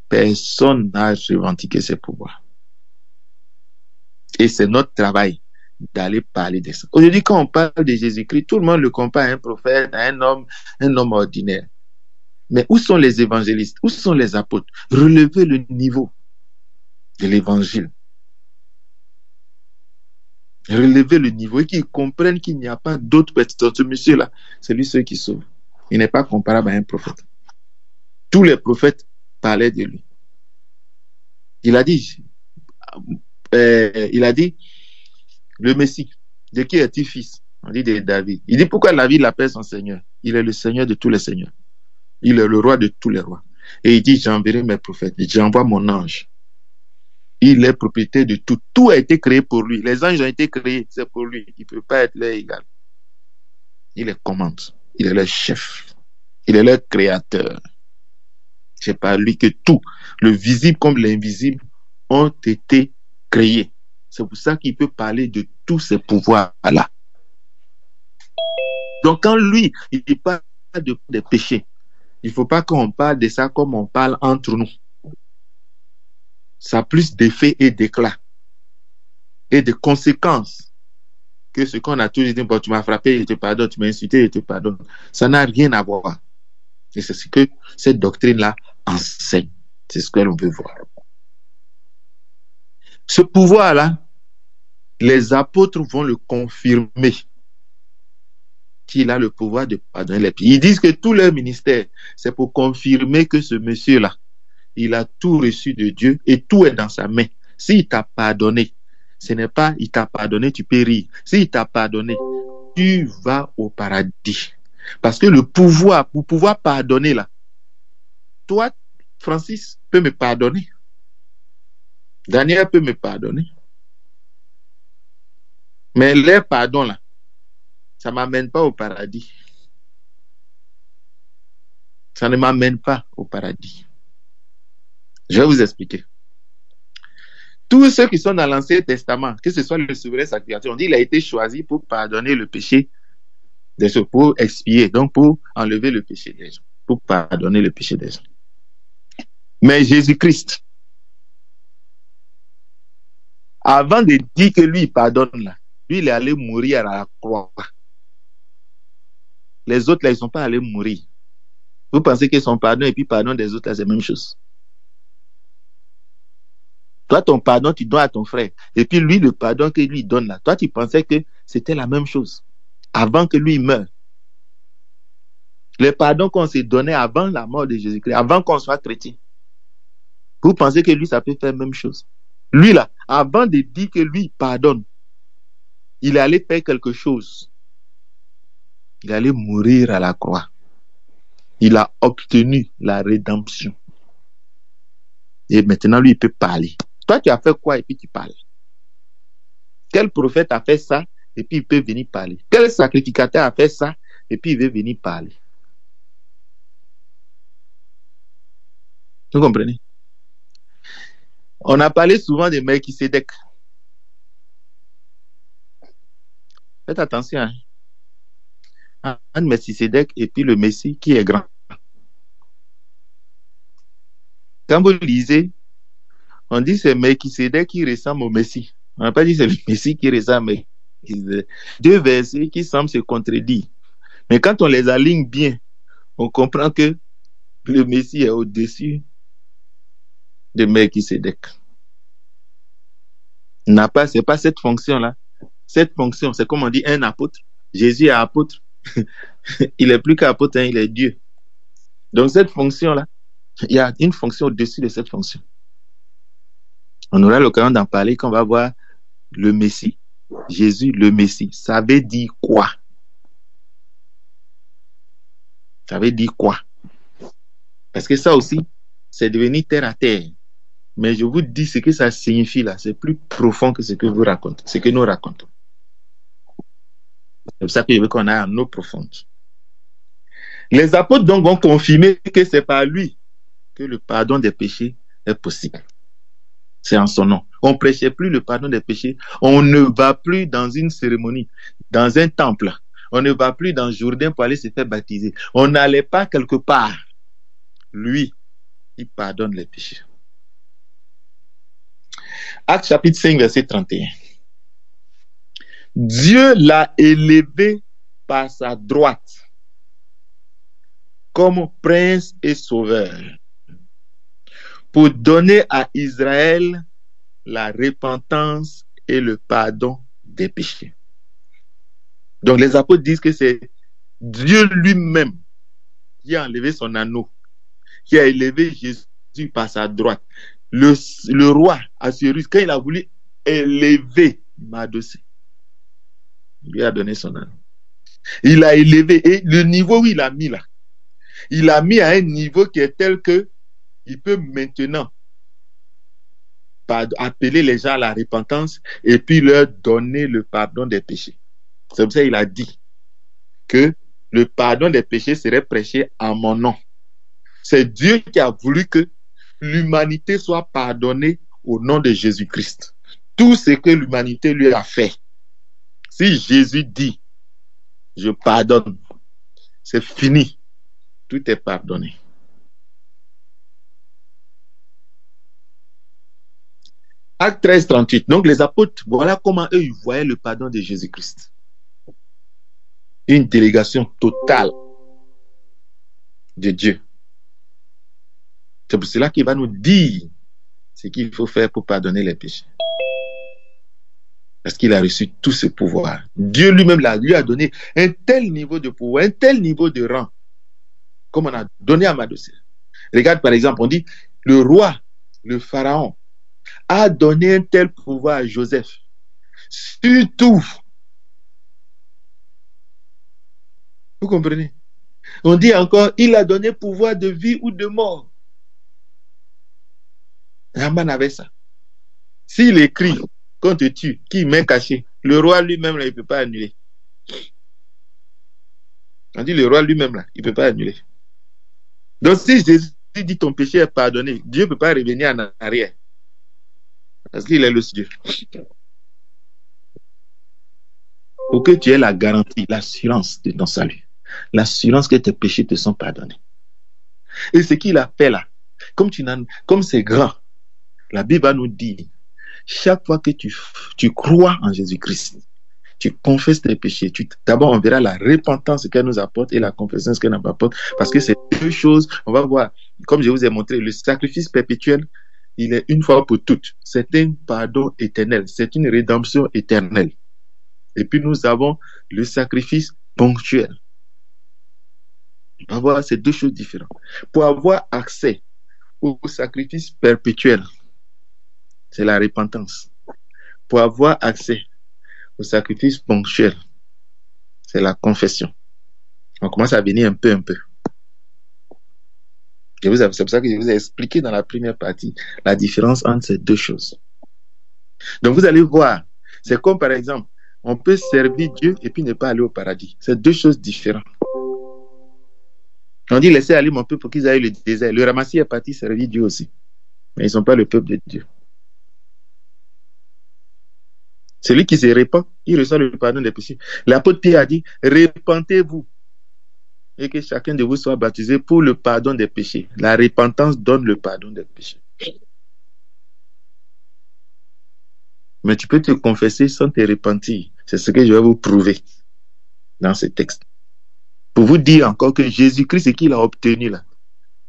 Personne n'a revendiqué ce pouvoir. Et c'est notre travail d'aller parler de ça. Aujourd'hui, quand on parle de Jésus-Christ, tout le monde le compare à un prophète, à un homme ordinaire. Mais où sont les évangélistes? Où sont les apôtres? Relevez le niveau de l'évangile. Relevez le niveau et qu'ils comprennent qu'il n'y a pas d'autre personne. Ce monsieur-là, c'est lui seul qui sauve. Il n'est pas comparable à un prophète. Tous les prophètes parlaient de lui. Il a dit, le Messie, de qui est-il fils? On dit de David. Il dit, pourquoi David l'appelle son Seigneur? Il est le Seigneur de tous les seigneurs. Il est le roi de tous les rois. Et il dit, j'enverrai mes prophètes. J'envoie mon ange. Il est propriétaire de tout. Tout a été créé pour lui. Les anges ont été créés, c'est pour lui. Il ne peut pas être leur égal. Il les commande. Il est leur chef. Il est leur créateur. C'est par lui que tout, le visible comme l'invisible, ont été créés. C'est pour ça qu'il peut parler de tous ces pouvoirs-là. Donc quand lui, il parle des péchés, il ne faut pas qu'on parle de ça comme on parle entre nous. Ça a plus d'effets et d'éclat et de conséquences que ce qu'on a toujours dit, bon, tu m'as frappé, je te pardonne, tu m'as insulté, je te pardonne. Ça n'a rien à voir. Et c'est ce que cette doctrine-là enseigne. C'est ce que l'on veut voir. Ce pouvoir-là, les apôtres vont le confirmer qu'il a le pouvoir de pardonner les péchés. Ils disent que tout leur ministère, c'est pour confirmer que ce monsieur-là, il a tout reçu de Dieu et tout est dans sa main. S'il t'a pardonné, ce n'est pas il t'a pardonné, tu péris. S'il t'a pardonné, tu vas au paradis. Parce que le pouvoir, pour pouvoir pardonner là, toi, Francis, peut me pardonner. Daniel peut me pardonner. Mais leur pardon là, ça ne m'amène pas au paradis. Ça ne m'amène pas au paradis. Je vais vous expliquer. Tous ceux qui sont dans l'Ancien Testament, que ce soit le souverain sacrificateur, on dit qu'il a été choisi pour pardonner le péché des gens, pour expier, donc pour enlever le péché des gens, pour pardonner le péché des gens. Mais Jésus-Christ, avant de dire que lui, il pardonne là, lui, il est allé mourir à la croix. Les autres là, ils ne sont pas allés mourir. Vous pensez que son pardon et puis pardon des autres là, c'est la même chose? Toi, ton pardon, tu donnes à ton frère. Et puis lui, le pardon que lui donne là, toi, tu pensais que c'était la même chose avant que lui meure. Le pardon qu'on s'est donné avant la mort de Jésus-Christ, avant qu'on soit chrétien. Vous pensez que lui, ça peut faire la même chose? Lui là, avant de dire que lui pardonne, il allait faire quelque chose. Il allait mourir à la croix. Il a obtenu la rédemption. Et maintenant, lui, il peut parler. Toi, tu as fait quoi et puis tu parles? Quel prophète a fait ça et puis il peut venir parler? Quel sacrificateur a fait ça et puis il veut venir parler? Vous comprenez? On a parlé souvent de Melchisédek. Faites attention. Hein? Melchisédek et puis le Messie qui est grand. Quand vous lisez, on dit que c'est Melchisédek qui ressemble au Messie. On n'a pas dit que c'est le Messie qui ressemble à Melchisédek. Deux versets qui semblent se contredire. Mais quand on les aligne bien, on comprend que le Messie est au-dessus de Melchisédek. C'est pas cette fonction-là. Cette fonction, c'est comme on dit un apôtre. Jésus est apôtre. Il est plus qu'apôtre, hein, il est Dieu. Donc cette fonction-là, il y a une fonction au-dessus de cette fonction. On aura l'occasion d'en parler quand on va voir le Messie. Jésus, le Messie. Ça veut dire quoi? Ça veut dire quoi? Parce que ça aussi, c'est devenu terre à terre. Mais je vous dis ce que ça signifie là. C'est plus profond que ce que vous racontez, ce que nous racontons. C'est pour ça que je veux qu'on aille en eau profonde. Les apôtres donc vont confirmer que c'est par lui que le pardon des péchés est possible. C'est en son nom. On ne prêchait plus le pardon des péchés. On ne va plus dans une cérémonie, dans un temple. On ne va plus dans le Jourdain pour aller se faire baptiser. On n'allait pas quelque part. Lui, il pardonne les péchés. Actes chapitre 5, verset 31. Dieu l'a élevé par sa droite comme prince et sauveur pour donner à Israël la repentance et le pardon des péchés. Donc les apôtres disent que c'est Dieu lui-même qui a enlevé son anneau, qui a élevé Jésus par sa droite. Le roi Assuérus, quand il a voulu élever Mardochée, il lui a donné son anneau. Il a élevé, et le niveau où il a mis là, il a mis à un niveau qui est tel que il peut maintenant appeler les gens à la repentance et puis leur donner le pardon des péchés. C'est pour ça qu'il a dit que le pardon des péchés serait prêché en mon nom. C'est Dieu qui a voulu que l'humanité soit pardonnée au nom de Jésus-Christ. Tout ce que l'humanité lui a fait. Si Jésus dit, je pardonne, c'est fini. Tout est pardonné. Acte 13, 38. Donc les apôtres, voilà comment eux, ils voyaient le pardon de Jésus-Christ. Une délégation totale de Dieu. C'est pour cela qu'il va nous dire ce qu'il faut faire pour pardonner les péchés. Parce qu'il a reçu tout ce pouvoir. Dieu lui-même lui a donné un tel niveau de pouvoir, un tel niveau de rang, comme on a donné à Mardochée. Regarde par exemple, on dit, le roi, le pharaon, a donné un tel pouvoir à Joseph. Surtout, vous comprenez? On dit encore, il a donné pouvoir de vie ou de mort. Haman avait ça. S'il écrit qu'on te tue, qui m'est caché, le roi lui-même, là, il ne peut pas annuler. On dit le roi lui-même, là, il ne peut pas annuler. Donc si Jésus dit ton péché est pardonné, Dieu ne peut pas revenir en arrière. Parce qu'il est le Dieu. Pour que tu aies la garantie, l'assurance de ton salut. L'assurance que tes péchés te sont pardonnés. Et ce qu'il a fait là, comme c'est grand, la Bible va nous dire, chaque fois que tu crois en Jésus-Christ, tu confesses tes péchés, d'abord on verra la repentance qu'elle nous apporte et la confession qu'elle nous apporte, parce que c'est deux choses, on va voir, comme je vous ai montré, le sacrifice perpétuel, il est une fois pour toutes. C'est un pardon éternel, c'est une rédemption éternelle. Et puis nous avons le sacrifice ponctuel. On va voir ces deux choses différentes. Pour avoir accès au sacrifice perpétuel, c'est la repentance. Pour avoir accès au sacrifice ponctuel, c'est la confession. On commence à venir un peu. C'est pour ça que je vous ai expliqué dans la première partie la différence entre ces deux choses. Donc vous allez voir, c'est comme par exemple, on peut servir Dieu et puis ne pas aller au paradis. C'est deux choses différentes. On dit laissez aller mon peuple pour qu'ils aillent le désert. Le ramassis est parti servir Dieu aussi. Mais ils ne sont pas le peuple de Dieu. Celui qui se répand, il reçoit le pardon des péchés. L'apôtre Pierre a dit, repentez-vous et que chacun de vous soit baptisé pour le pardon des péchés. La repentance donne le pardon des péchés. Mais tu peux te confesser sans te repentir. C'est ce que je vais vous prouver dans ce texte. Pour vous dire encore que Jésus-Christ, ce qu'il a obtenu là,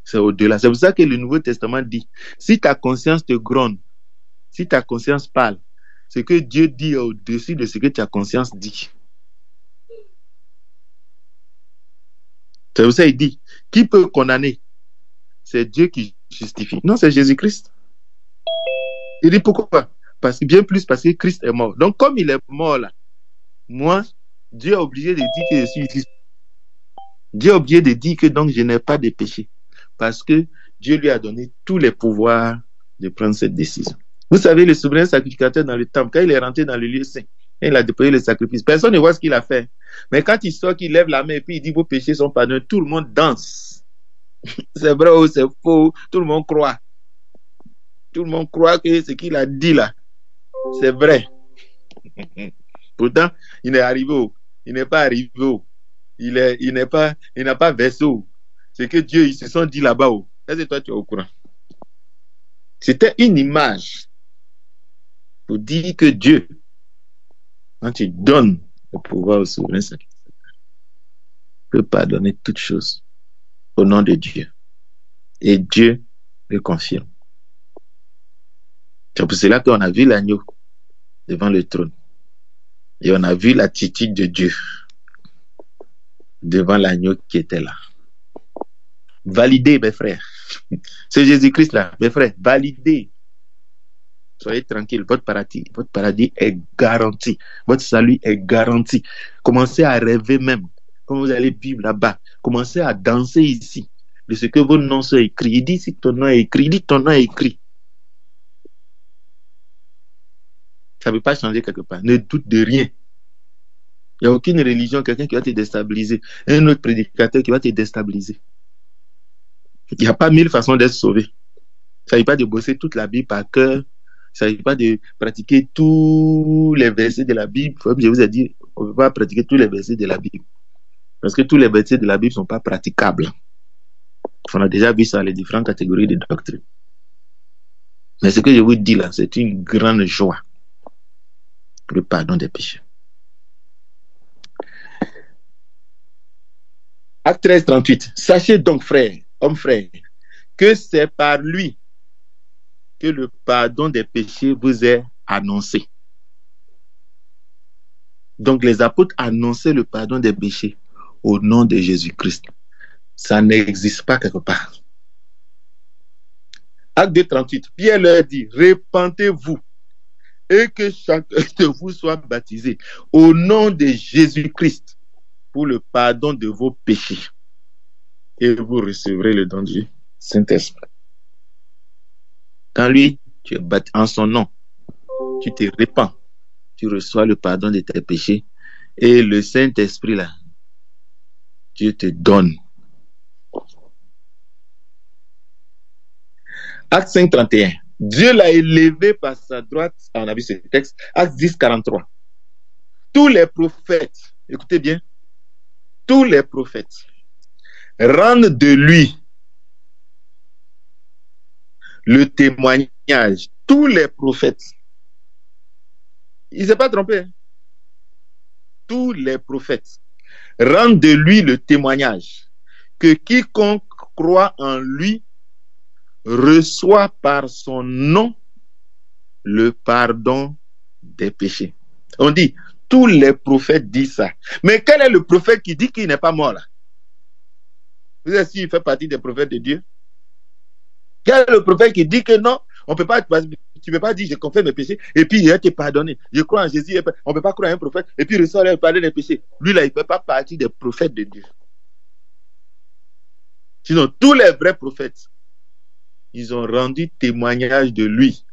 c'est au-delà. C'est pour ça que le Nouveau Testament dit, si ta conscience te gronde, si ta conscience parle, ce que Dieu dit au-dessus de ce que ta conscience dit. C'est pour ça qu'il dit, qui peut condamner? C'est Dieu qui justifie. Non, c'est Jésus-Christ. Il dit pourquoi? Parce que Christ est mort. Donc comme il est mort là, moi, Dieu est obligé de dire que je suis ici. Dieu a oublié de dire que donc je n'ai pas de péché. Parce que Dieu lui a donné tous les pouvoirs de prendre cette décision. Vous savez, le souverain sacrificateur dans le temple, quand il est rentré dans le lieu saint, et il a déployé le sacrifice, personne ne voit ce qu'il a fait. Mais quand il sort, qu'il lève la main et puis il dit vos péchés sont pardonnés, tout le monde danse. C'est vrai ou c'est faux, tout le monde croit. Tout le monde croit que ce qu'il a dit là, c'est vrai. Pourtant, il n'est arrivé où? Il n'est pas arrivé où? Il n'a pas versé où? C'est que Dieu, ils se sont dit là-bas où? Est-ce que toi tu es au courant? C'était une image pour dire que Dieu, quand tu donnes le pouvoir au souverain sacrificateur, peut pardonner toutes choses au nom de Dieu. Et Dieu le confirme. C'est pour cela qu'on a vu l'agneau devant le trône. Et on a vu l'attitude de Dieu devant l'agneau qui était là. Validez, mes frères. C'est Jésus-Christ là, mes frères, validez. Soyez tranquilles, votre paradis est garanti. Votre salut est garanti. Commencez à rêver même. Quand vous allez vivre là-bas, commencez à danser ici. De ce que vos noms sont écrits. Il dit si ton nom est écrit, il dit ton nom est écrit. Ça ne peut pas changer quelque part. Ne doute de rien. Il n'y a aucune religion, quelqu'un qui va te déstabiliser. Un autre prédicateur qui va te déstabiliser. Il n'y a pas 1000 façons d'être sauvé. Il ne s'agit pas de bosser toute la Bible par cœur. Il ne s'agit pas de pratiquer tous les versets de la Bible. Comme je vous ai dit, on ne peut pas pratiquer tous les versets de la Bible. Parce que tous les versets de la Bible ne sont pas praticables. On a déjà vu ça, les différentes catégories de doctrine. Mais ce que je vous dis là, c'est une grande joie. Le pardon des péchés. Acte 13, 38. Sachez donc, frères, hommes frères, que c'est par lui que le pardon des péchés vous est annoncé. Donc les apôtres annonçaient le pardon des péchés au nom de Jésus-Christ. Ça n'existe pas quelque part. Acte 2, 38. Pierre leur dit, repentez-vous et que chacun de vous soit baptisé au nom de Jésus-Christ pour le pardon de vos péchés. Et vous recevrez le don du Saint-Esprit. Quand lui, tu es baptisé en son nom, tu te répands, tu reçois le pardon de tes péchés et le Saint-Esprit là, Dieu te donne. Acte 5, 31. Dieu l'a élevé par sa droite, on a vu ce texte, Acte 10, 43. Tous les prophètes, écoutez bien, tous les prophètes rendent de lui le témoignage. Tous les prophètes. Il ne s'est pas trompé. Hein? Tous les prophètes rendent de lui le témoignage que quiconque croit en lui reçoit par son nom le pardon des péchés. On dit, tous les prophètes disent ça. Mais quel est le prophète qui dit qu'il n'est pas mort là? Vous savez s'il fait partie des prophètes de Dieu? Quel est le prophète qui dit que non, on peut pas, tu ne peux pas dire je confesse mes péchés et puis il a été pardonné. Je crois en Jésus, on ne peut pas croire en un prophète et puis recevoir le pardon des péchés. Lui là, il ne fait pas partie des prophètes de Dieu. Sinon, tous les vrais prophètes, ils ont rendu témoignage de lui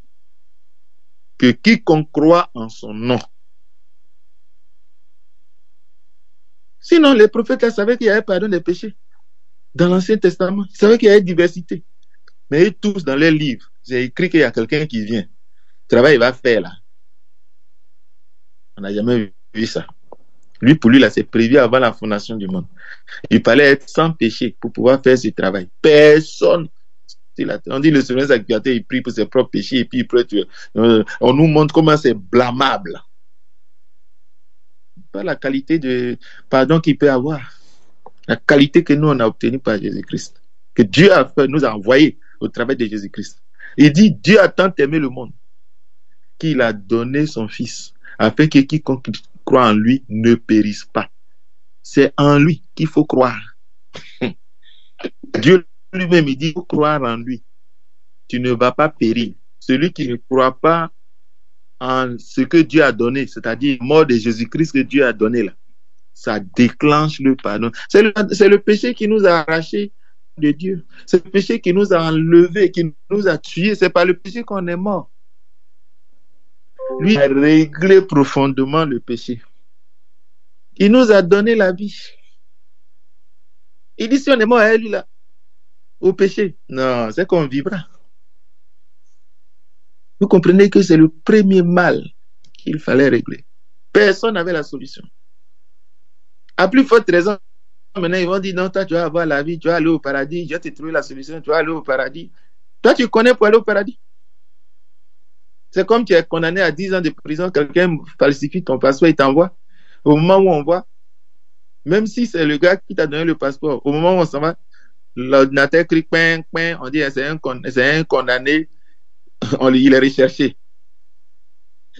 que quiconque croit en son nom. Sinon, les prophètes là, savaient qu'il y avait pardon des péchés. Dans l'Ancien Testament, ils savaient qu'il y avait diversité. Mais tous dans les livres, j'ai écrit qu'il y a quelqu'un qui vient. Le travail il va faire là. On n'a jamais vu ça. Lui, pour lui, là, c'est prévu avant la fondation du monde. Il fallait être sans péché pour pouvoir faire ce travail. Personne. On dit le souverain sacrificateur, il prie pour ses propres péchés et puis il prie. On nous montre comment c'est blâmable. Pas la qualité de pardon qu'il peut avoir. La qualité que nous, on a obtenue par Jésus-Christ. Que Dieu a fait, nous a envoyé au travers de Jésus-Christ. Il dit, Dieu a tant aimé le monde qu'il a donné son Fils afin que quiconque croit en lui ne périsse pas. C'est en lui qu'il faut croire. Dieu lui-même, il dit, il faut croire en lui. Tu ne vas pas périr. Celui qui ne croit pas en ce que Dieu a donné, c'est-à-dire mort de Jésus-Christ que Dieu a donné là, ça déclenche le pardon. C'est le péché qui nous a arrachés de Dieu. C'est le péché qui nous a enlevés, qui nous a tués. C'est par le péché qu'on est mort. Lui a réglé profondément le péché. Il nous a donné la vie. Il dit si on est mort à lui là, au péché, non, c'est qu'on vivra. Vous comprenez que c'est le premier mal qu'il fallait régler. Personne n'avait la solution. À plus forte raison, maintenant ils vont dire non, toi tu vas avoir la vie, tu vas aller au paradis, je vais te trouver la solution, tu vas aller au paradis. Toi tu connais pour aller au paradis. C'est comme tu es condamné à 10 ans de prison, quelqu'un falsifie ton passeport, il t'envoie. Au moment où on voit, même si c'est le gars qui t'a donné le passeport, au moment où on s'en va, l'ordinateur crie, on dit c'est un condamné, il est recherché.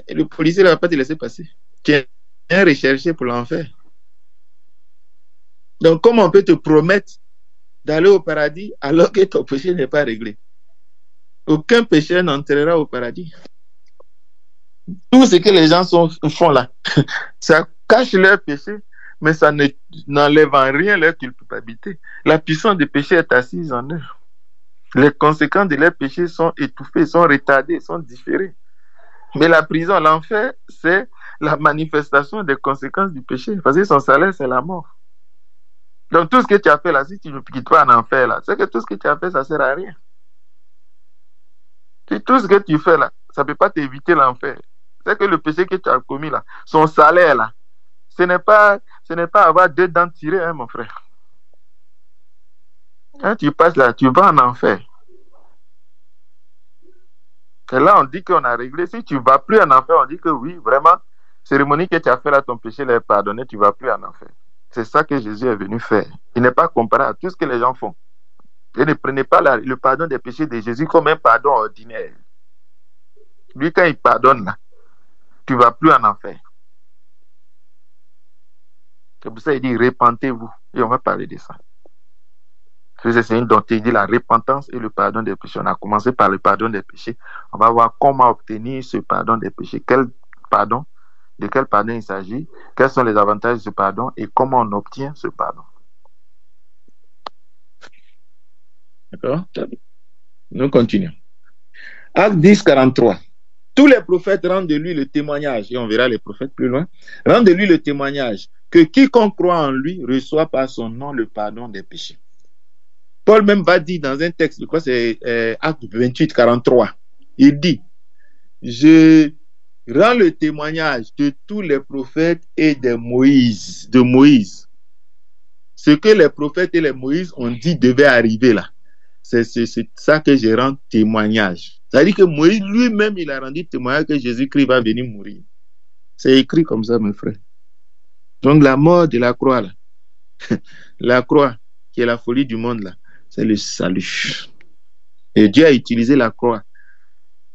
Et le policier ne va pas te laisser passer. Tu es un recherché pour l'enfer. Donc, comment on peut te promettre d'aller au paradis alors que ton péché n'est pas réglé? Aucun péché n'entrera au paradis. Tout ce que les gens font là, ça cache leur péché, mais ça n'enlève en rien leur culpabilité. La puissance du péché est assise en eux. Les conséquences de leur péché sont étouffées, sont retardées, sont différées. Mais la prison, l'enfer, c'est la manifestation des conséquences du péché. Parce que son salaire, c'est la mort. Donc tout ce que tu as fait là, si tu ne quittes pas en enfer là, c'est que tout ce que tu as fait, ça ne sert à rien. Si tout ce que tu fais là, ça ne peut pas t'éviter l'enfer. C'est que le péché que tu as commis là, son salaire là, ce n'est pas avoir 2 dents tirées, hein, mon frère. Quand tu passes là, tu vas en enfer. Et là, on dit qu'on a réglé. Si tu ne vas plus en enfer, on dit que oui, vraiment, cérémonie que tu as fait là, ton péché l'est pardonné, tu ne vas plus en enfer. C'est ça que Jésus est venu faire. Il n'est pas comparé à tout ce que les gens font. Et ne prenez pas le pardon des péchés de Jésus comme un pardon ordinaire. Lui, quand il pardonne là, tu ne vas plus en enfer. C'est pour ça qu'il dit repentez-vous. Et on va parler de ça. C'est une doctrine, il dit la repentance et le pardon des péchés. On a commencé par le pardon des péchés. On va voir comment obtenir ce pardon des péchés. De quel pardon il s'agit, quels sont les avantages de ce pardon et comment on obtient ce pardon. D'accord? Nous continuons. Acte 10, 43. Tous les prophètes rendent de lui le témoignage, et on verra les prophètes plus loin, rendent de lui le témoignage que quiconque croit en lui reçoit par son nom le pardon des péchés. Paul même va dire dans un texte, je crois que c'est Acte 28, 43, il dit, je rends le témoignage de tous les prophètes et de Moïse. Ce que les prophètes et les Moïse ont dit devait arriver là. C'est ça que je rends témoignage. C'est-à-dire que Moïse lui-même, il a rendu témoignage que Jésus-Christ va venir mourir. C'est écrit comme ça, mes frères. Donc la mort de la croix, là, la croix, qui est la folie du monde, là, c'est le salut. Et Dieu a utilisé la croix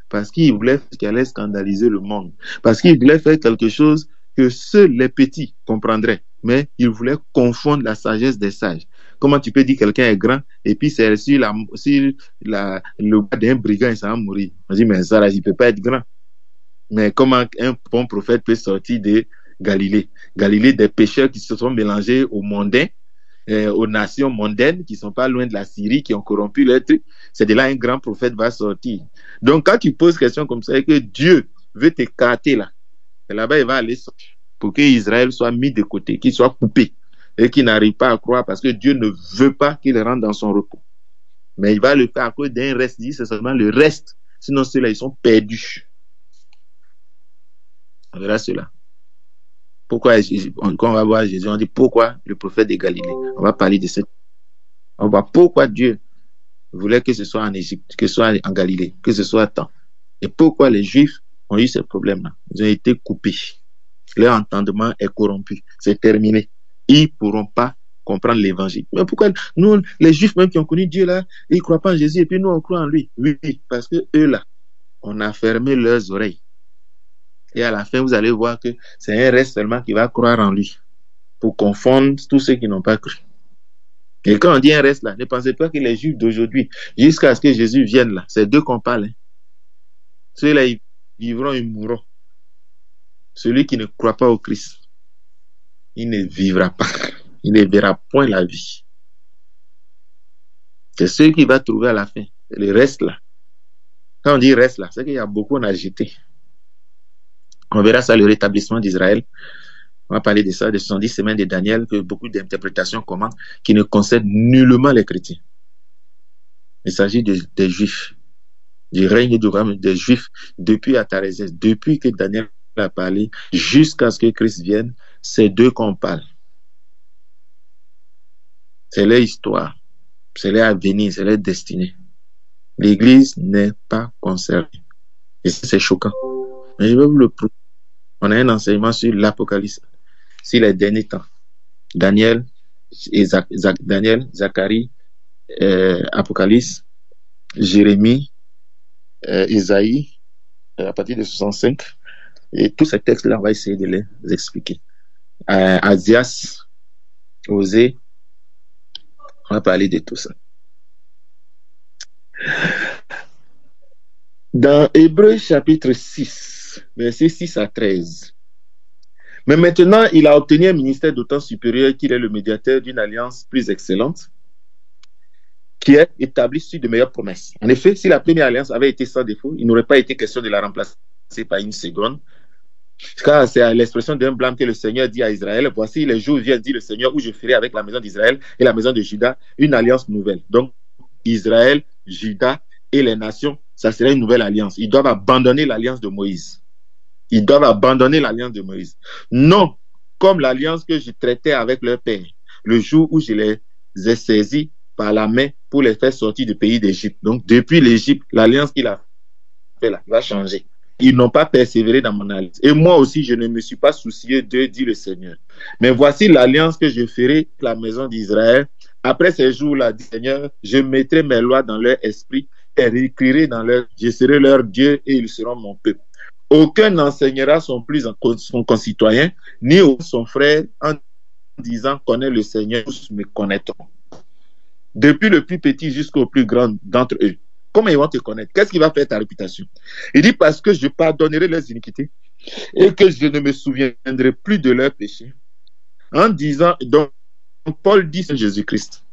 parce qu'il voulait faire ce qui allait scandaliser le monde. Parce qu'il voulait faire quelque chose que seuls les petits comprendraient. Mais il voulait confondre la sagesse des sages. Comment tu peux dire que quelqu'un est grand et puis c'est sur le bas d'un brigand, il s'en va mourir. On dit, mais ça, là, il ne peut pas être grand. Mais comment un bon prophète peut sortir de Galilée? Galilée, des pécheurs qui se sont mélangés aux mondains, aux nations mondaines qui ne sont pas loin de la Syrie, qui ont corrompu leur truc. C'est de là un grand prophète va sortir. Donc, quand tu poses question comme ça et que Dieu veut t'écarter là, et là-bas, il va aller sortir pour que Israël soit mis de côté, qu'il soit coupé et qu'il n'arrive pas à croire parce que Dieu ne veut pas qu'il rentre dans son repos. Mais il va le faire à cause d'un reste. Il dit, c'est seulement le reste. Sinon, ceux-là, ils sont perdus. On verra cela. Pourquoi, quand on va voir Jésus, on dit pourquoi le prophète de Galilée. On va parler de cette. On va pourquoi Dieu voulait que ce soit en Égypte, que ce soit en Galilée, que ce soit tant. Et pourquoi les Juifs ont eu ces problèmes-là. Ils ont été coupés. Leur entendement est corrompu. C'est terminé. Ils ne pourront pas comprendre l'évangile. Mais pourquoi nous, les Juifs même qui ont connu Dieu là, ils ne croient pas en Jésus et puis nous on croit en lui? Oui, parce que eux là, on a fermé leurs oreilles. Et à la fin, vous allez voir que c'est un reste seulement qui va croire en lui pour confondre tous ceux qui n'ont pas cru. Et quand on dit un reste là, ne pensez pas que les Juifs d'aujourd'hui, jusqu'à ce que Jésus vienne là, c'est d'eux qu'on parle. Hein. Ceux-là, ils vivront, ils mourront. Celui qui ne croit pas au Christ, il ne vivra pas. Il ne verra point la vie. C'est ce qu'il va trouver à la fin. Le reste là. Quand on dit reste là, c'est qu'il y a beaucoup en agité. On verra ça, le rétablissement d'Israël. On va parler de ça, des 70 semaines de Daniel, que beaucoup d'interprétations commandent, qui ne concernent nullement les chrétiens. Il s'agit des Juifs, du règne du royaume des Juifs depuis Atarésès, depuis que Daniel a parlé, jusqu'à ce que Christ vienne, c'est d'eux qu'on parle. C'est leur histoire, c'est leur avenir, c'est leur destinée. L'Église n'est pas concernée. Et c'est choquant. Mais je vais vous le prouver. On a un enseignement sur l'Apocalypse, sur les derniers temps. Daniel, Zacharie, Apocalypse, Jérémie, Isaïe, à partir de 65. Et tous ces textes-là, on va essayer de les expliquer. Asias, Osée, on va parler de tout ça. Dans Hébreux chapitre 6, versets 6 à 13. Mais maintenant, il a obtenu un ministère d'autant supérieur qu'il est le médiateur d'une alliance plus excellente, qui est établie sur de meilleures promesses. En effet, si la première alliance avait été sans défaut, il n'aurait pas été question de la remplacer par une seconde. Car c'est à l'expression d'un blâme que le Seigneur dit à Israël, voici les jours viennent, dit le Seigneur, où je ferai avec la maison d'Israël et la maison de Juda une alliance nouvelle. Donc, Israël, Juda et les nations, ça serait une nouvelle alliance. Ils doivent abandonner l'alliance de Moïse. Ils doivent abandonner l'alliance de Moïse. Non, comme l'alliance que je traitais avec leur père, le jour où je les ai saisis par la main pour les faire sortir du pays d'Égypte. Donc, depuis l'Égypte, l'alliance qu'il a fait là va changer. Ils n'ont pas persévéré dans mon alliance. Et moi aussi, je ne me suis pas soucié d'eux, dit le Seigneur. Mais voici l'alliance que je ferai avec la maison d'Israël. Après ces jours-là, dit le Seigneur, je mettrai mes lois dans leur esprit et réécrirai dans leur... Je serai leur Dieu et ils seront mon peuple. Aucun n'enseignera son concitoyen, ni son frère, en disant, connais le Seigneur, tous me connaîtront. Depuis le plus petit jusqu'au plus grand d'entre eux. Comment ils vont te connaître? Qu'est-ce qui va faire ta réputation? Il dit, parce que je pardonnerai leurs iniquités et que je ne me souviendrai plus de leurs péchés. En disant, donc, Paul dit, c'est Jésus-Christ.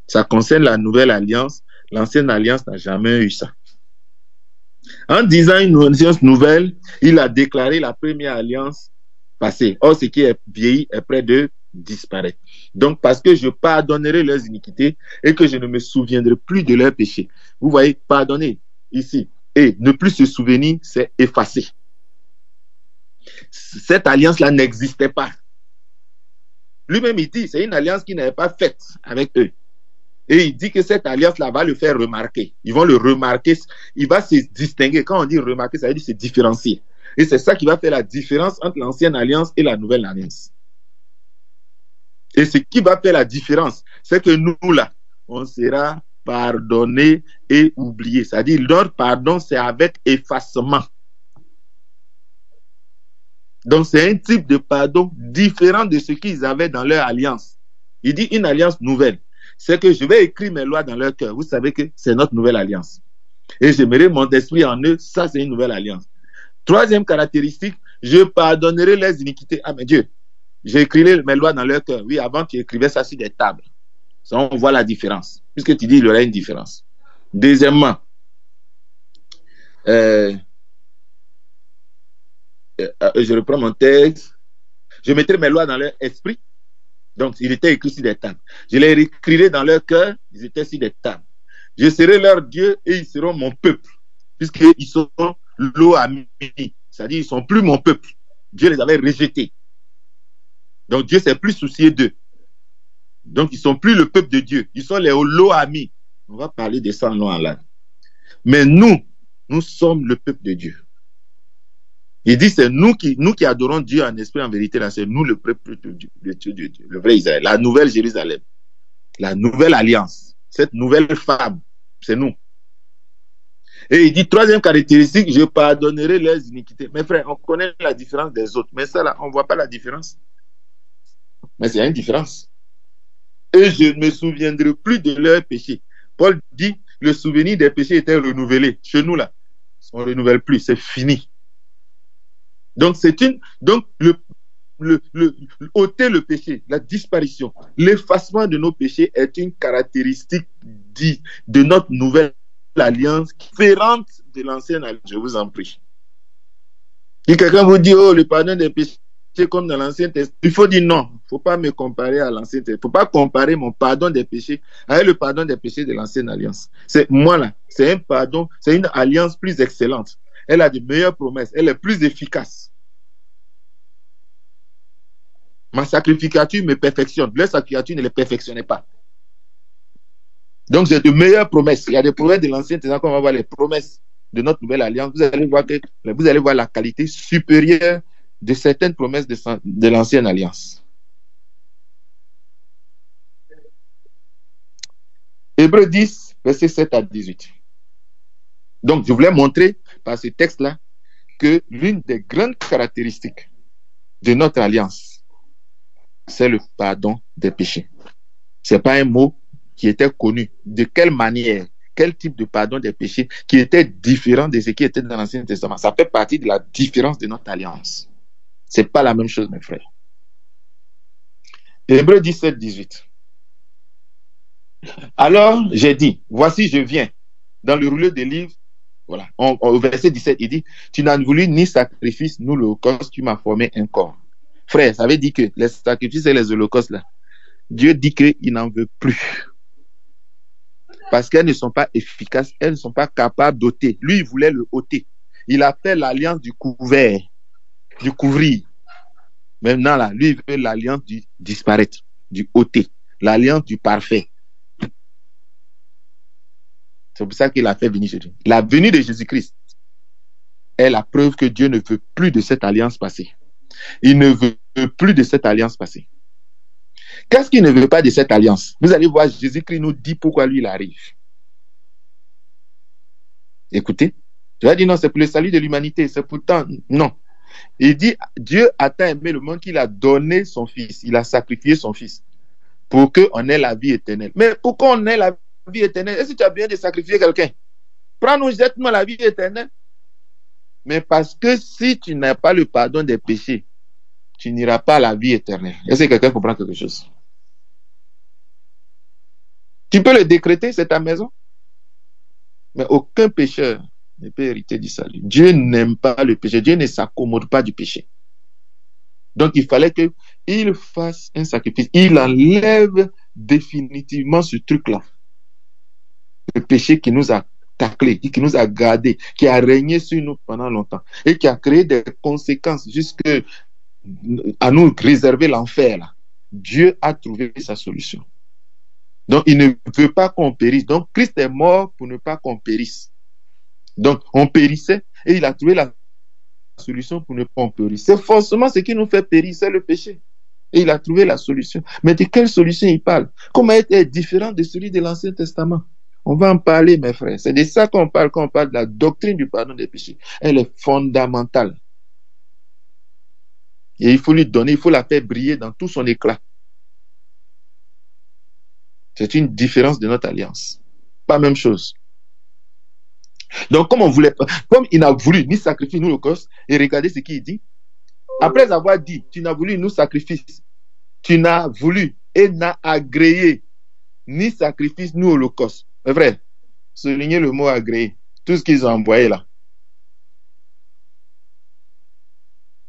Ça concerne la nouvelle alliance. L'ancienne alliance n'a jamais eu ça. En disant une alliance nouvelle, il a déclaré la première alliance passée. Or, ce qui est vieilli est près de disparaître. Donc, parce que je pardonnerai leurs iniquités et que je ne me souviendrai plus de leurs péchés. Vous voyez, pardonner ici et ne plus se souvenir, c'est effacer. Cette alliance-là n'existait pas. Lui-même, il dit, c'est une alliance qui n'avait pas faite avec eux. Et il dit que cette alliance-là va le faire remarquer. Ils vont le remarquer. Il va se distinguer. Quand on dit remarquer, ça veut dire se différencier. Et c'est ça qui va faire la différence entre l'ancienne alliance et la nouvelle alliance. Et ce qui va faire la différence, c'est que nous, là, on sera pardonné et oublié. C'est-à-dire, leur pardon, c'est avec effacement. Donc, c'est un type de pardon différent de ce qu'ils avaient dans leur alliance. Il dit une alliance nouvelle. C'est que je vais écrire mes lois dans leur cœur. Vous savez que c'est notre nouvelle alliance. Et je mettrai mon esprit en eux. Ça, c'est une nouvelle alliance. Troisième caractéristique, je pardonnerai les iniquités. Ah, mais Dieu, j'écrirai mes lois dans leur cœur. Oui, avant, tu écrivais ça sur des tables. Ça, on voit la différence. Puisque tu dis qu'il y aura une différence. Deuxièmement, je reprends mon texte. Je mettrai mes lois dans leur esprit. Donc, il était écrit sur des tables. Je les écrirai dans leur cœur. Ils étaient sur des tables. Je serai leur Dieu et ils seront mon peuple. Puisqu'ils sont l'Oami. C'est-à-dire, ils ne sont plus mon peuple. Dieu les avait rejetés. Donc, Dieu s'est plus soucié d'eux. Donc, ils ne sont plus le peuple de Dieu. Ils sont les Loami. On va parler de ça en long en large. Mais nous sommes le peuple de Dieu. Il dit, c'est nous qui adorons Dieu en esprit, en vérité. Là, c'est nous le peuple de Dieu, le vrai Israël, la nouvelle Jérusalem, la nouvelle alliance, cette nouvelle femme, c'est nous. Et il dit, troisième caractéristique, je pardonnerai leurs iniquités. Mes frères, on connaît la différence des autres, mais ça là, on ne voit pas la différence. Mais il y a une différence. Et je ne me souviendrai plus de leurs péchés. Paul dit, le souvenir des péchés était renouvelé. Chez nous là, on ne renouvelle plus, c'est fini. Donc, ôter le péché, la disparition, l'effacement de nos péchés est une caractéristique de notre nouvelle alliance différente de l'ancienne alliance. Je vous en prie. Si quelqu'un vous dit, oh, le pardon des péchés comme dans l'Ancien Testament, il faut dire non. Il ne faut pas me comparer à l'Ancien Testament. Il ne faut pas comparer mon pardon des péchés avec le pardon des péchés de l'ancienne alliance. C'est moi là, c'est un pardon, c'est une alliance plus excellente. Elle a de meilleures promesses, elle est plus efficace. Ma sacrificature me perfectionne. Leur sacrificature ne les perfectionnait pas. Donc, j'ai de meilleures promesses. Il y a des promesses de l'Ancien Testament, qu'on va voir les promesses de notre nouvelle alliance. Vous allez voir la qualité supérieure de certaines promesses de l'ancienne alliance. Hébreux 10, versets 7 à 18. Donc, je voulais montrer par ce texte-là que l'une des grandes caractéristiques de notre alliance, c'est le pardon des péchés. Ce n'est pas un mot qui était connu. De quelle manière, quel type de pardon des péchés qui était différent de ce qui était dans l'Ancien Testament. Ça fait partie de la différence de notre alliance. Ce n'est pas la même chose, mes frères. Hébreux 17, 18. Alors, j'ai dit, voici, je viens. Dans le rouleau des livres, voilà, au verset 17, il dit, tu n'as voulu ni sacrifice, ni holocauste, tu m'as formé un corps. Frère, ça veut dire que les sacrifices et les holocaustes, là, Dieu dit qu'il n'en veut plus. Parce qu'elles ne sont pas efficaces, elles ne sont pas capables d'ôter. Lui, il voulait le ôter. Il a fait l'alliance du couvert, du couvrir. Maintenant, là, lui, il veut l'alliance du disparaître, du ôter, l'alliance du parfait. C'est pour ça qu'il a fait venir Jésus. La venue de Jésus-Christ est la preuve que Dieu ne veut plus de cette alliance passée. Il ne veut plus de cette alliance passée. Qu'est-ce qu'il ne veut pas de cette alliance? Vous allez voir, Jésus-Christ nous dit pourquoi lui, il arrive. Écoutez, tu vas dire non, c'est pour le salut de l'humanité. C'est pourtant, non. Il dit, Dieu a tant aimé le monde qu'il a donné son fils. Il a sacrifié son fils pour qu'on ait la vie éternelle. Mais pourquoi on ait la vie éternelle? Est-ce que tu as besoin de sacrifier quelqu'un? Prends-nous directement la vie éternelle. Mais parce que si tu n'as pas le pardon des péchés, tu n'iras pas à la vie éternelle. Est-ce que quelqu'un comprend quelque chose? Tu peux le décréter, c'est ta maison. Mais aucun pécheur ne peut hériter du salut. Dieu n'aime pas le péché. Dieu ne s'accommode pas du péché. Donc, il fallait qu'il fasse un sacrifice. Il enlève définitivement ce truc-là. Le péché qui nous a taclés, qui nous a gardés, qui a régné sur nous pendant longtemps et qui a créé des conséquences jusqu'à nous réserver l'enfer. Là. Dieu a trouvé sa solution. Donc, il ne veut pas qu'on périsse. Donc, Christ est mort pour ne pas qu'on périsse. Donc, on périssait et il a trouvé la solution pour ne pas périsse. C'est forcément ce qui nous fait périr, c'est le péché. Et il a trouvé la solution. Mais de quelle solution il parle? Comment est différent de celui de l'Ancien Testament? On va en parler, mes frères. C'est de ça qu'on parle quand on parle de la doctrine du pardon des péchés. Elle est fondamentale. Et il faut lui donner, il faut la faire briller dans tout son éclat. C'est une différence de notre alliance. Pas la même chose. Donc, comme il n'a voulu ni sacrifier ni holocauste, et regardez ce qu'il dit. Après avoir dit, tu n'as voulu nous sacrifice, tu n'as voulu et n'as agréé ni sacrifice ni holocauste. C'est vrai, soulignez le mot agréé. Tout ce qu'ils ont envoyé là.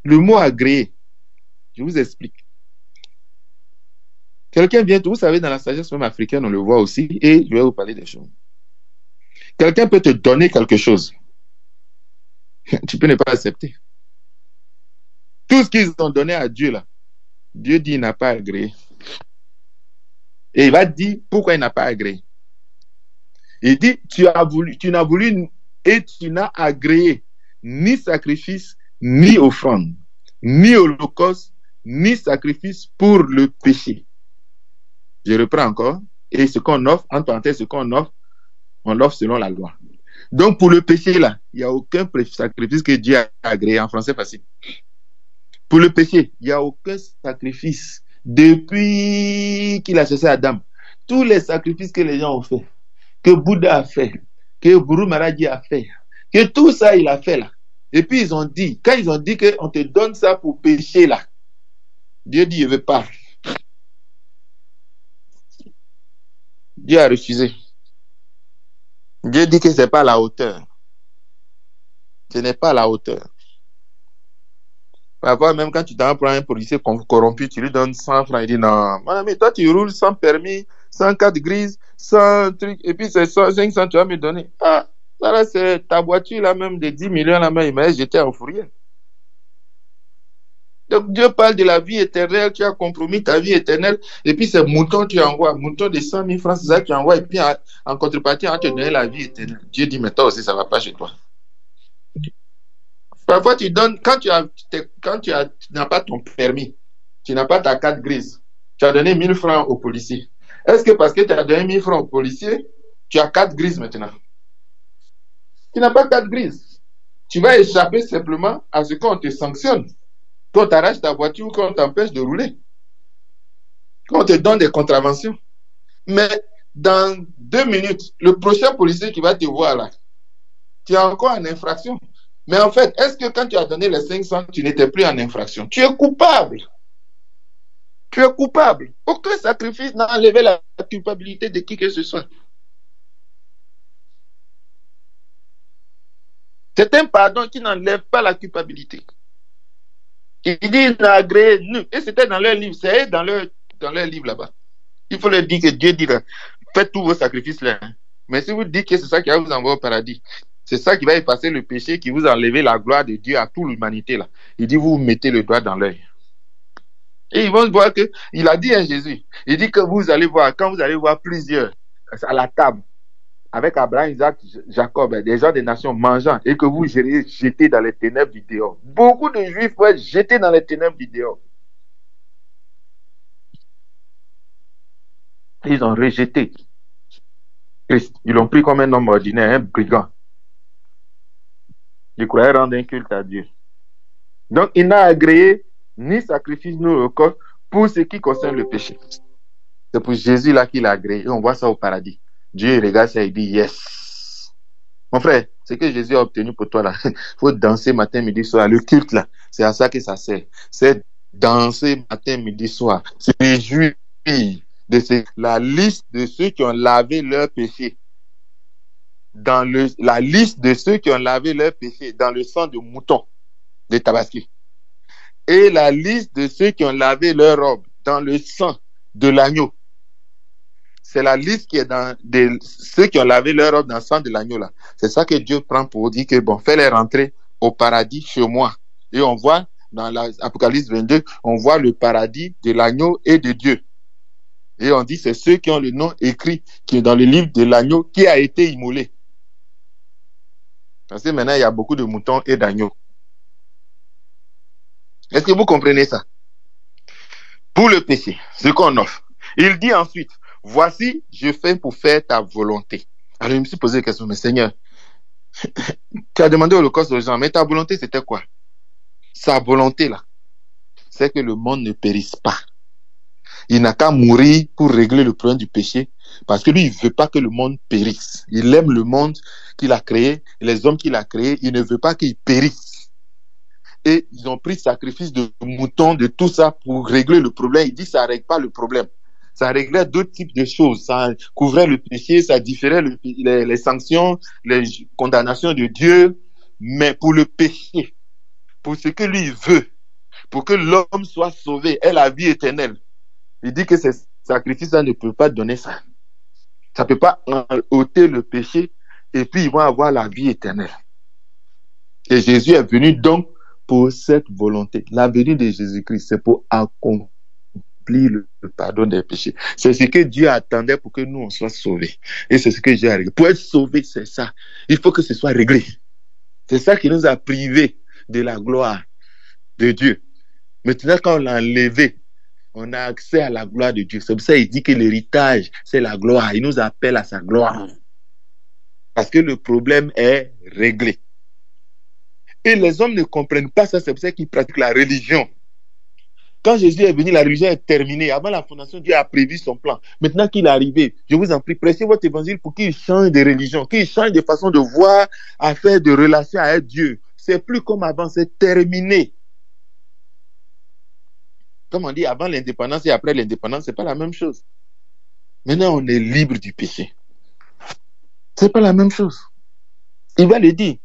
Le mot agréé, je vous explique. Quelqu'un vient, vous savez, dans la sagesse même africaine, on le voit aussi, et je vais vous parler des choses. Quelqu'un peut te donner quelque chose. Tu peux ne pas accepter. Tout ce qu'ils ont donné à Dieu, là, Dieu dit qu'il n'a pas agréé. Et il va dire pourquoi il n'a pas agréé. Il dit, tu n'as voulu et tu n'as agréé ni sacrifice, ni offrande, ni holocauste, ni sacrifice pour le péché. Je reprends encore. Et ce qu'on offre, en parenthèse, ce qu'on offre, on l'offre selon la loi. Donc, pour le péché, là, il n'y a aucun sacrifice que Dieu a agréé. En français facile. Pour le péché, il n'y a aucun sacrifice. Depuis qu'il a cherché Adam, tous les sacrifices que les gens ont fait, que Bouddha a fait, que Guru Maharaj a fait, que tout ça, il a fait là. Et puis, ils ont dit, quand ils ont dit qu'on te donne ça pour pécher là, Dieu dit, je ne veux pas. Dieu a refusé. Dieu dit que ce n'est pas à la hauteur. Ce n'est pas à la hauteur. Parfois, même quand tu t'en prends un policier corrompu, tu lui donnes 100 francs, il dit non, mon ami, toi tu roules sans permis, sans carte grise, sans truc, et puis c'est 500, tu vas me donner. Ah, ça là, c'est ta voiture là même de 10 millions là même, il m'a jeté en fourrière. Donc Dieu parle de la vie éternelle, tu as compromis ta vie éternelle, et puis c'est mouton tu envoies, mouton de 100 000 francs, c'est ça que tu envoies, et puis en contrepartie, on va te donner la vie éternelle. Dieu dit, mais toi aussi, ça ne va pas chez toi. Parfois, tu donnes, quand tu n'as pas ton permis, tu n'as pas ta carte grise, tu as donné 1000 francs au policier. Est-ce que parce que tu as donné 1000 francs au policier, tu as carte grise maintenant? Tu n'as pas carte grise. Tu vas échapper simplement à ce qu'on te sanctionne, qu'on t'arrache ta voiture ou qu'on t'empêche de rouler, qu'on te donne des contraventions. Mais dans 2 minutes, le prochain policier qui va te voir là, tu es encore en infraction. Mais en fait, est-ce que quand tu as donné les 500, tu n'étais plus en infraction? Tu es coupable. Tu es coupable. Aucun sacrifice n'a enlevé la culpabilité de qui que ce soit. C'est un pardon qui n'enlève pas la culpabilité. Il dit, il n'a agréé nous. Et c'était dans leur livre. C'est dans leur livre là-bas. Il faut leur dire que Dieu dit, là, faites tous vos sacrifices là. Mais si vous dites que c'est ça qui va vous envoyer au paradis, c'est ça qui va effacer le péché, qui vous enlève la gloire de Dieu à toute l'humanité là. Il dit, vous mettez le doigt dans l'œil. Et ils vont voir que, il a dit à Jésus, il dit que vous allez voir, quand vous allez voir plusieurs à la table, avec Abraham, Isaac, Jacob, des gens des nations mangeant, et que vous serez jetés dans les ténèbres du dehors. Beaucoup de Juifs vont être jetés dans les ténèbres du dehors. Ils ont rejeté Christ. Ils l'ont pris comme un homme ordinaire, un brigand. Ils croyaient rendre un culte à Dieu. Donc, il n'a agréé ni sacrifice ni holocauste pour ce qui concerne le péché. C'est pour Jésus là qu'il a agréé. Et on voit ça au paradis. Dieu regarde ça et dit yes. Mon frère, ce que Jésus a obtenu pour toi là, il faut danser matin, midi, soir. Le culte là, c'est à ça que ça sert. C'est danser matin, midi, soir. C'est réjouir de la liste de ceux qui ont lavé leur péché. Dans la liste de ceux qui ont lavé leur péché dans le sang de mouton, de Tabaski. Et la liste de ceux qui ont lavé leur robe dans le sang de l'agneau. C'est la liste qui est dans ceux qui ont lavé leur robe dans le sang de l'agneau là. C'est ça que Dieu prend pour dire que bon, fais-les rentrer au paradis chez moi. Et on voit dans l'Apocalypse 22, on voit le paradis de l'agneau et de Dieu. Et on dit c'est ceux qui ont le nom écrit qui est dans le livre de l'agneau qui a été immolé. Parce que maintenant il y a beaucoup de moutons et d'agneaux. Est-ce que vous comprenez ça? Pour le péché, ce qu'on offre. Il dit ensuite, voici, je fais pour faire ta volonté. Alors je me suis posé la question, mais Seigneur, tu as demandé l'holocauste aux gens, mais ta volonté c'était quoi? Sa volonté là, c'est que le monde ne périsse pas. Il n'a qu'à mourir pour régler le problème du péché, parce que lui, il ne veut pas que le monde périsse. Il aime le monde qu'il a créé, les hommes qu'il a créés, il ne veut pas qu'ils périssent. Et ils ont pris sacrifice de moutons, de tout ça pour régler le problème. Il dit que ça ne règle pas le problème. Ça réglait d'autres types de choses. Ça couvrait le péché, ça différait les sanctions, les condamnations de Dieu. Mais pour le péché, pour ce que lui veut, pour que l'homme soit sauvé, ait la vie éternelle, il dit que ces sacrifices-là ne peuvent pas donner ça. Ça ne peut pas ôter le péché et puis ils vont avoir la vie éternelle. Et Jésus est venu donc pour cette volonté. La venue de Jésus-Christ, c'est pour accomplir le pardon des péchés. C'est ce que Dieu attendait pour que nous, on soit sauvés. Et c'est ce que Dieu a réglé. Pour être sauvé, c'est ça. Il faut que ce soit réglé. C'est ça qui nous a privés de la gloire de Dieu. Maintenant, quand on l'a enlevé, on a accès à la gloire de Dieu. C'est pour ça qu'il dit que l'héritage, c'est la gloire. Il nous appelle à sa gloire. Parce que le problème est réglé. Et les hommes ne comprennent pas ça, c'est pour ça qu'ils pratiquent la religion. Quand Jésus est venu, la religion est terminée. Avant la fondation, Dieu a prévu son plan. Maintenant qu'il est arrivé, je vous en prie, prêchez votre évangile pour qu'il change de religion, qu'il change de façon de voir, à faire de relations avec Dieu. C'est plus comme avant, c'est terminé. Comme on dit, avant l'indépendance et après l'indépendance, c'est pas la même chose. Maintenant, on est libre du péché. C'est pas la même chose. Il va le dire.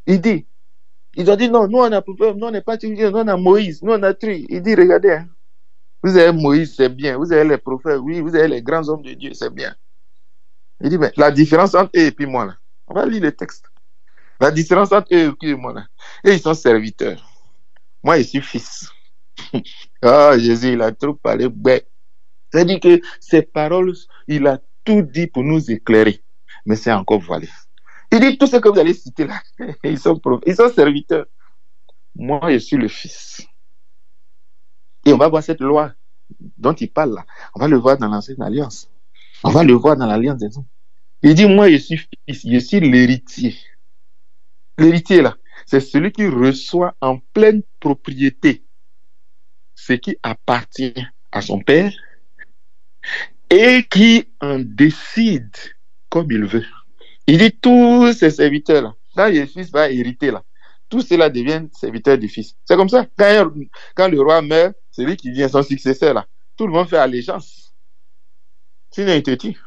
Il dit. Ils ont dit non, nous on a problème, nous on n'est pas tué, nous on a Moïse, nous on a truc. Il dit, regardez, hein, vous avez Moïse, c'est bien. Vous avez les prophètes, oui, vous avez les grands hommes de Dieu, c'est bien. Il dit, mais la différence entre eux et puis moi, là, on va lire le texte. La différence entre eux et moi, là, eux, ils sont serviteurs. Moi, je suis fils. Ah, Jésus, il a trop parlé. C'est-à-dire que ces paroles, il a tout dit pour nous éclairer. Mais c'est encore voilé. Il dit tout ce que vous allez citer là. Ils sont serviteurs. Moi, je suis le fils. Et on va voir cette loi dont il parle là. On va le voir dans l'ancienne alliance. On va le voir dans l'alliance des hommes. Il dit, moi, je suis fils, je suis l'héritier. L'héritier là, c'est celui qui reçoit en pleine propriété ce qui appartient à son père et qui en décide comme il veut. Il dit, tous ces serviteurs là, quand le fils va hériter là, tous ceux-là deviennent serviteurs du fils. C'est comme ça. Quand le roi meurt, c'est lui qui devient son successeur là. Tout le monde fait allégeance. Sinon, il te tue.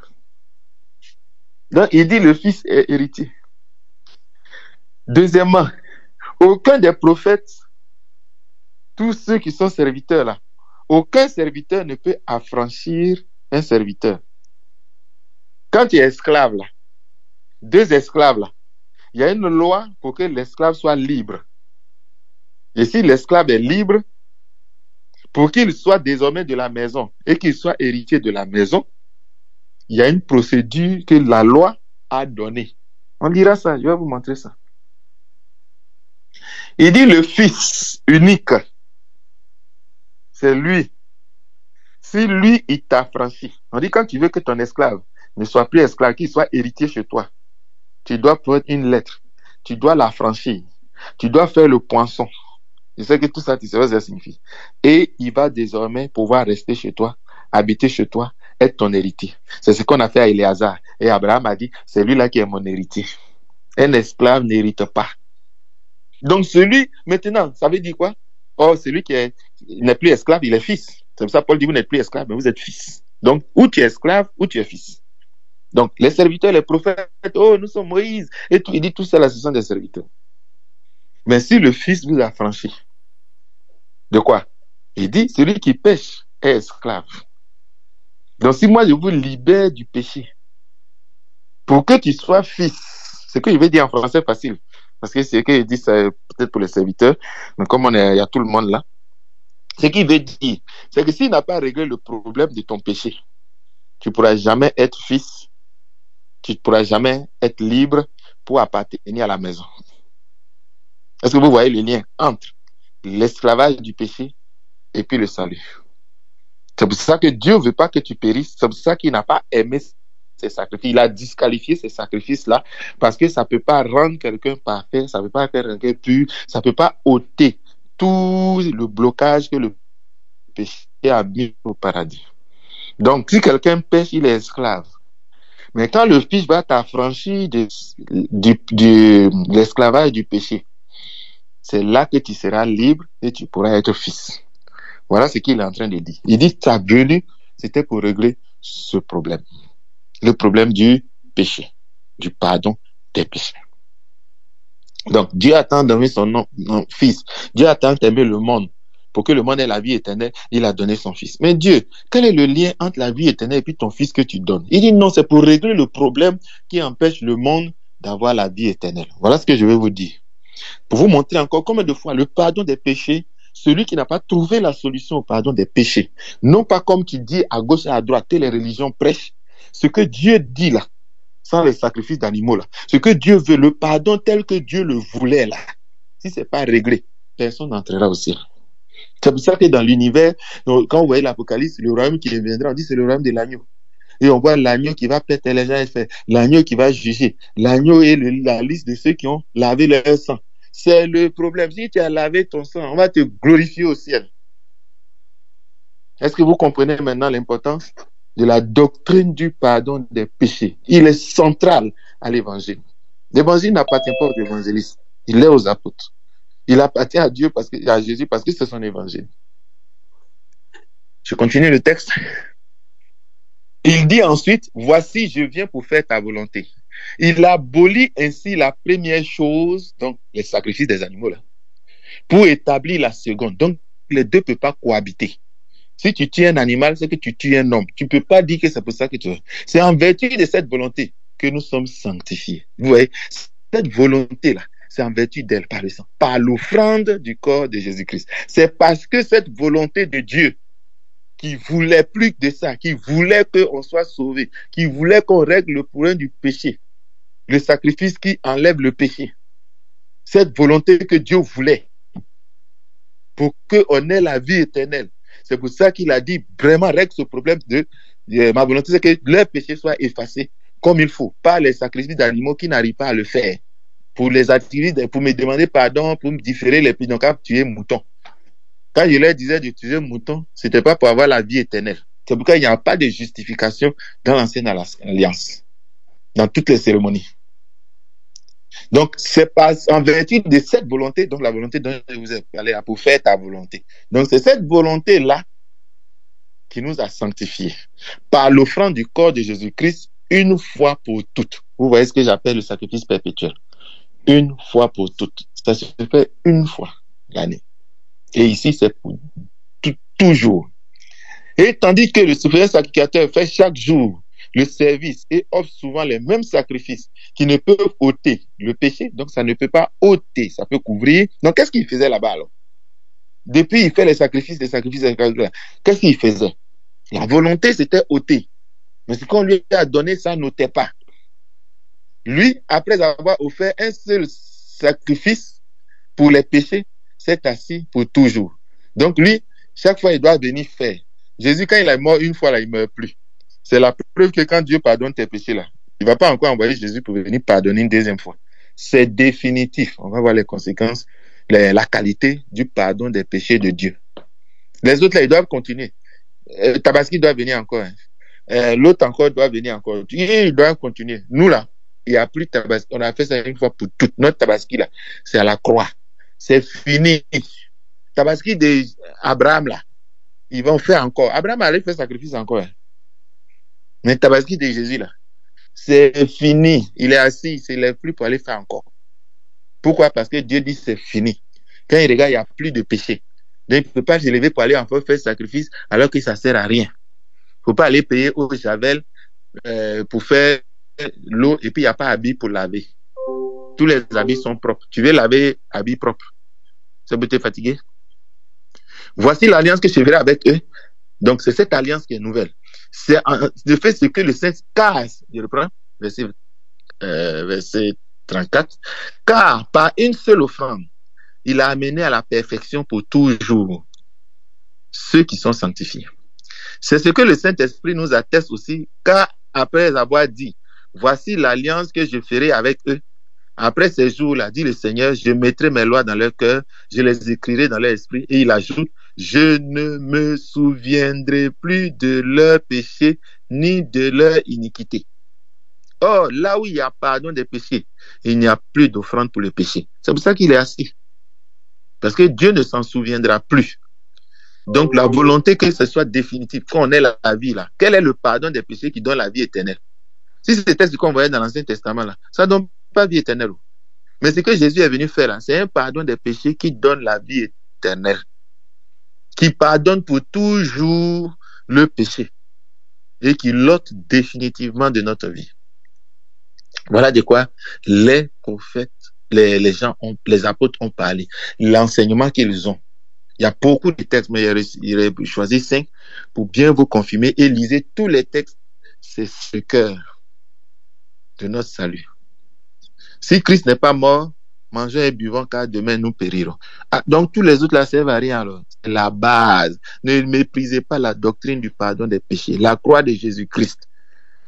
Donc, il dit le fils est héritier. Deuxièmement, aucun des prophètes, tous ceux qui sont serviteurs là, aucun serviteur ne peut affranchir un serviteur. Quand tu es esclave là, deux esclaves là, il y a une loi pour que l'esclave soit libre. Et si l'esclave est libre, pour qu'il soit désormais de la maison et qu'il soit héritier de la maison, il y a une procédure que la loi a donnée. On lira ça, je vais vous montrer ça. Il dit le fils unique, c'est lui. Si lui, il t'affranchit. On dit quand tu veux que ton esclave ne soit plus esclave, qu'il soit héritier chez toi, tu dois prendre une lettre, tu dois l'affranchir, tu dois faire le poinçon. Je sais que tout ça, tu sais ce que ça signifie. Et il va désormais pouvoir rester chez toi, habiter chez toi, être ton héritier. C'est ce qu'on a fait à Éléazar. Et Abraham a dit, c'est lui là qui est mon héritier. Un esclave n'hérite pas. Donc celui, maintenant, ça veut dire quoi? Oh, celui qui n'est plus esclave, il est fils. C'est pour ça que Paul dit, vous n'êtes plus esclave, mais vous êtes fils. Donc, ou tu es esclave, ou tu es fils. Donc, les serviteurs, les prophètes, oh, nous sommes Moïse. Et tout, il dit tout ça, là, ce sont des serviteurs. Mais si le fils vous a franchi, de quoi? Il dit, celui qui pêche est esclave. Donc, si moi, je vous libère du péché, pour que tu sois fils, c'est ce que je vais dire en français facile, parce que c'est ce qu'il dit, c'est peut-être pour les serviteurs, mais comme il y a tout le monde là, ce qu'il veut dire, c'est que s'il n'a pas réglé le problème de ton péché, tu ne pourras jamais être fils, tu ne pourras jamais être libre pour appartenir à la maison. Est-ce que vous voyez le lien entre l'esclavage du péché et puis le salut? C'est pour ça que Dieu ne veut pas que tu périsses, c'est pour ça qu'il n'a pas aimé ces sacrifices. Il a disqualifié ces sacrifices-là parce que ça ne peut pas rendre quelqu'un parfait, ça ne peut pas faire quelqu'un pur, ça ne peut pas ôter tout le blocage que le péché a mis au paradis. Donc, si quelqu'un pêche, il est esclave. Mais quand le Fils va t'affranchir de l'esclavage du péché, c'est là que tu seras libre et tu pourras être fils. Voilà ce qu'il est en train de dire. Il dit, ta venue, c'était pour régler ce problème. Le problème du péché, du pardon des péchés. Donc, Dieu a tant donné son fils. Dieu a tant aimé le monde. Pour que le monde ait la vie éternelle, il a donné son fils. Mais Dieu, quel est le lien entre la vie éternelle et puis ton fils que tu donnes? Il dit non, c'est pour régler le problème qui empêche le monde d'avoir la vie éternelle. Voilà ce que je vais vous dire. Pour vous montrer encore combien de fois le pardon des péchés, celui qui n'a pas trouvé la solution au pardon des péchés, non pas comme tu dis à gauche et à droite, que les religions prêchent, ce que Dieu dit là, sans les sacrifices d'animaux là, ce que Dieu veut, le pardon tel que Dieu le voulait là, si c'est pas réglé, personne n'entrera au ciel. C'est pour ça que dans l'univers, quand vous voyez l'Apocalypse, le royaume qui viendra, on dit c'est le royaume de l'agneau. Et on voit l'agneau qui va péter les gens et faire, l'agneau qui va juger, l'agneau est la liste de ceux qui ont lavé leur sang. C'est le problème. Si tu as lavé ton sang, on va te glorifier au ciel. Est-ce que vous comprenez maintenant l'importance de la doctrine du pardon des péchés? Il est central à l'évangile. L'évangile n'appartient pas aux évangélistes, il est aux apôtres. Il appartient à Dieu, à Jésus, parce que c'est son évangile. Je continue le texte. Il dit ensuite, voici, je viens pour faire ta volonté. Il abolit ainsi la première chose, donc les sacrifices des animaux, là, pour établir la seconde. Donc, les deux ne peuvent pas cohabiter. Si tu tues un animal, c'est que tu tues un homme. Tu ne peux pas dire que c'est pour ça que tu... C'est en vertu de cette volonté que nous sommes sanctifiés. Vous voyez, cette volonté-là, c'est en vertu d'elle, par le sang, par l'offrande du corps de Jésus-Christ. C'est parce que cette volonté de Dieu qui voulait plus de ça, qui voulait qu'on soit sauvé, qui voulait qu'on règle le problème du péché, le sacrifice qui enlève le péché. Cette volonté que Dieu voulait pour qu'on ait la vie éternelle. C'est pour ça qu'il a dit, vraiment, règle ce problème de ma volonté, c'est que leur péché soit effacé comme il faut, pas les sacrifices d'animaux qui n'arrivent pas à le faire. Pour les attirer, pour me demander pardon, pour me différer les péchés, donc à tuer mouton. Quand je leur disais de tuer mouton, c'était pas pour avoir la vie éternelle. C'est pourquoi il n'y a pas de justification dans l'ancienne alliance, dans toutes les cérémonies. Donc, c'est pas en vertu de cette volonté, donc la volonté dont je vous ai parlé, pour faire ta volonté. Donc, c'est cette volonté-là qui nous a sanctifiés par l'offrande du corps de Jésus-Christ une fois pour toutes. Vous voyez ce que j'appelle le sacrifice perpétuel. Une fois pour toutes. Ça se fait une fois l'année. Et ici, c'est pour toujours. Et tandis que le souverain sacrificateur fait chaque jour le service et offre souvent les mêmes sacrifices qui ne peuvent ôter le péché, donc ça ne peut pas ôter, ça peut couvrir. Donc, qu'est-ce qu'il faisait là-bas alors? Depuis, il fait les sacrifices, qu'est-ce qu'il faisait? La volonté, c'était ôter. Mais ce qu'on lui a donné, ça n'ôtait pas. Lui, après avoir offert un seul sacrifice pour les péchés, s'est assis pour toujours. Donc lui, chaque fois, il doit venir faire. Jésus, quand il est mort une fois, là, il ne meurt plus. C'est la preuve que quand Dieu pardonne tes péchés, là, il ne va pas encore envoyer Jésus pour venir pardonner une deuxième fois. C'est définitif. On va voir les conséquences, la qualité du pardon des péchés de Dieu. Les autres, là, ils doivent continuer. Tabaski doit venir encore. L'autre encore doit venir encore. Ils doivent continuer. Nous, là, il n'y a plus de Tabaski. On a fait ça une fois pour toutes. Notre Tabaski, là, c'est à la croix. C'est fini. Tabaski d'Abraham, là, ils vont faire encore. Abraham allait faire sacrifice encore. Mais Tabaski de Jésus, là, c'est fini. Il est assis, il ne se lève plus pour aller faire encore. Pourquoi? Parce que Dieu dit c'est fini. Quand il regarde, il n'y a plus de péché. Donc, il ne peut pas se lever pour aller encore faire sacrifice alors que ça ne sert à rien. Il ne faut pas aller payer au Javel pour faire l'eau et puis il n'y a pas d'habits pour laver. Tous les habits sont propres. Tu veux laver habits propres. Ça peut te fatiguer. Voici l'alliance que je ferai avec eux. Donc, c'est cette alliance qui est nouvelle. C'est de fait ce que le Saint casse. Je reprends, verset 34. Car par une seule offrande, il a amené à la perfection pour toujours ceux qui sont sanctifiés. C'est ce que le Saint-Esprit nous atteste aussi, car après avoir dit, voici l'alliance que je ferai avec eux. Après ces jours-là, dit le Seigneur, je mettrai mes lois dans leur cœur, je les écrirai dans leur esprit. Et il ajoute, je ne me souviendrai plus de leur péché ni de leur iniquité. Or, là où il y a pardon des péchés, il n'y a plus d'offrande pour le péché. C'est pour ça qu'il est assis. Parce que Dieu ne s'en souviendra plus. Donc, la volonté que ce soit définitif, qu'on ait la vie là. Quel est le pardon des péchés qui donne la vie éternelle? Si c'était ce qu'on voyait dans l'Ancien Testament là, ça ne donne pas vie éternelle. Mais ce que Jésus est venu faire là, c'est un pardon des péchés qui donne la vie éternelle. Qui pardonne pour toujours le péché. Et qui l'ôte définitivement de notre vie. Voilà de quoi les prophètes, les apôtres ont parlé. L'enseignement qu'ils ont. Il y a beaucoup de textes, mais il a choisi 5 pour bien vous confirmer et lisez tous les textes. C'est ce cœur de notre salut. Si Christ n'est pas mort, mangeons et buvons car demain nous périrons. Ah, donc tous les autres là servent à rien alors. C'est la base. Ne méprisez pas la doctrine du pardon des péchés. La croix de Jésus-Christ.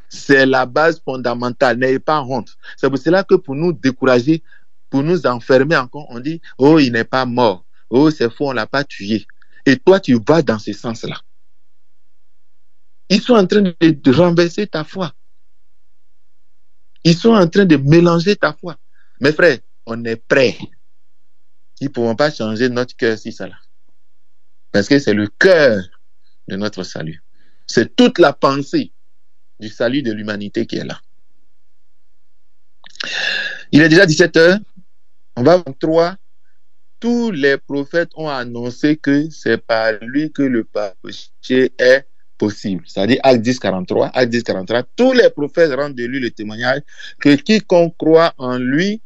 C'est la base fondamentale. N'ayez pas honte. C'est pour cela que pour nous décourager, pour nous enfermer encore, on dit, oh, il n'est pas mort. Oh, c'est faux, on ne l'a pas tué. Et toi, tu vas dans ce sens-là. Ils sont en train de renverser ta foi. Ils sont en train de mélanger ta foi. Mes frères, on est prêts. Ils ne pourront pas changer notre cœur si ça là. Parce que c'est le cœur de notre salut. C'est toute la pensée du salut de l'humanité qui est là. Il est déjà 17 heures. On va en 3. Tous les prophètes ont annoncé que c'est par lui que le péché est possible. C'est-à-dire Acte 10, 43. Acte 10, 43. Tous les prophètes rendent de lui le témoignage que quiconque croit en lui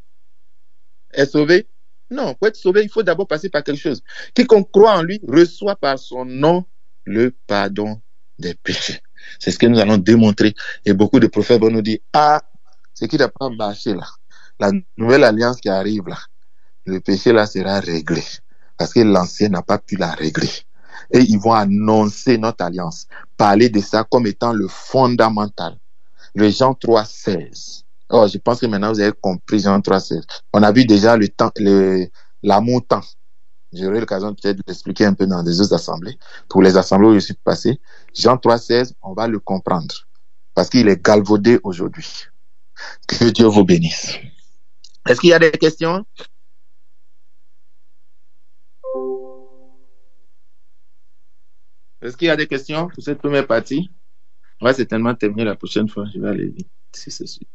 est sauvé. Non, pour être sauvé, il faut d'abord passer par quelque chose. Quiconque croit en lui reçoit par son nom le pardon des péchés. C'est ce que nous allons démontrer. Et beaucoup de prophètes vont nous dire, ah, ce qui n'a pas marché là, la nouvelle alliance qui arrive là, le péché là sera réglé. Parce que l'ancien n'a pas pu la régler. Et ils vont annoncer notre alliance. Parler de ça comme étant le fondamental. Le Jean 3, 16. Oh, je pense que maintenant vous avez compris Jean 3, 16. On a vu déjà le temps, l'amour temps. J'aurai l'occasion peut-être de l'expliquer un peu dans des autres assemblées. Pour les assemblées où je suis passé, Jean 3, 16, on va le comprendre. Parce qu'il est galvaudé aujourd'hui. Que Dieu vous bénisse. Est-ce qu'il y a des questions? Est-ce qu'il y a des questions pour cette première partie? On va certainement terminer la prochaine fois. Je vais aller vite, si c'est sûr.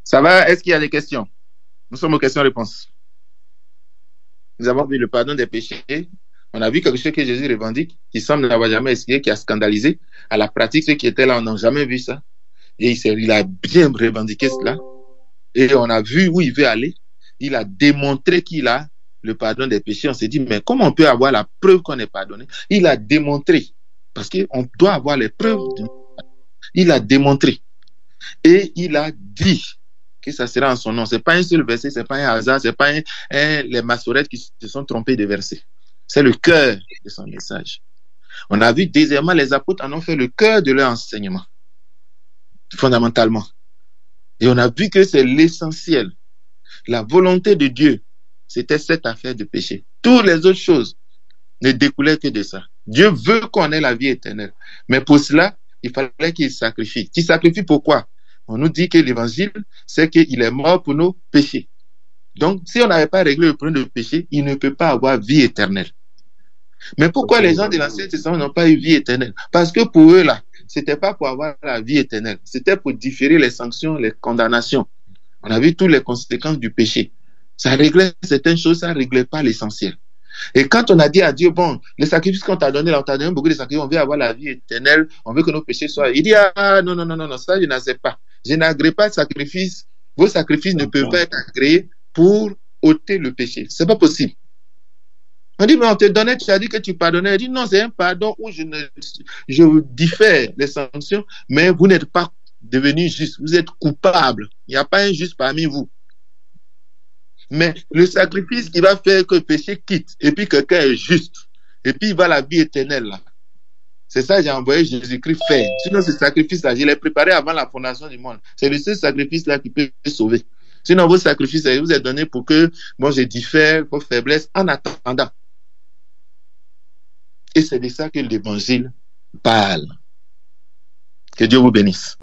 Ça va? Est-ce qu'il y a des questions? Nous sommes aux questions-réponses. Nous avons vu le pardon des péchés. On a vu quelque chose que Jésus revendique, qui semble n'avoir jamais expliqué, qui a scandalisé. À la pratique, ceux qui étaient là, on n'a jamais vu ça. Et il a bien revendiqué cela. Et on a vu où il veut aller. Il a démontré qu'il a le pardon des péchés. On s'est dit, mais comment on peut avoir la preuve qu'on est pardonné? Il a démontré. Parce qu'on doit avoir les preuves. Il a démontré. Et il a dit que ça sera en son nom. Ce n'est pas un seul verset, ce n'est pas un hasard, ce n'est pas les massorettes qui se sont trompés de versets. C'est le cœur de son message. On a vu deuxièmement, les apôtres en ont fait le cœur de leur enseignement. Fondamentalement. Et on a vu que c'est l'essentiel. La volonté de Dieu, c'était cette affaire de péché. Toutes les autres choses ne découlaient que de ça. Dieu veut qu'on ait la vie éternelle. Mais pour cela, il fallait qu'il sacrifie. Qu'il sacrifie pourquoi? On nous dit que l'évangile, c'est qu'il est mort pour nos péchés. Donc, si on n'avait pas réglé le problème de péché, il ne peut pas avoir vie éternelle. Mais pourquoi les gens de l'Ancien Testament n'ont pas eu vie éternelle? Parce que pour eux, là, c'était pas pour avoir la vie éternelle. C'était pour différer les sanctions, les condamnations. On a vu toutes les conséquences du péché. Ça réglait certaines choses, ça ne réglait pas l'essentiel. Et quand on a dit à Dieu, bon, les sacrifices qu'on t'a donné, là, on t'a donné beaucoup de sacrifices, on veut avoir la vie éternelle, on veut que nos péchés soient... Il dit, ah, non, non, non, non, non, ça, je n'accepte pas. Je n'agrée pas de sacrifices. Vos sacrifices ne peuvent pas être agréés pour ôter le péché. C'est pas possible. On dit, mais on te donnait, tu as dit que tu pardonnais. Il dit, non, c'est un pardon où je vous diffère les sanctions, mais vous n'êtes pas devenu juste. Vous êtes coupable. Il n'y a pas un juste parmi vous. Mais le sacrifice qui va faire que le péché quitte, et puis quelqu'un est juste, et puis il va à la vie éternelle là. C'est ça que j'ai envoyé Jésus-Christ faire. Sinon, ce sacrifice-là, je l'ai préparé avant la fondation du monde. C'est le seul sacrifice-là qui peut sauver. Sinon, vos sacrifices, vous êtes donnés pour que, bon, je diffère vos faiblesses en attendant. Et c'est de ça que l'évangile parle. Que Dieu vous bénisse.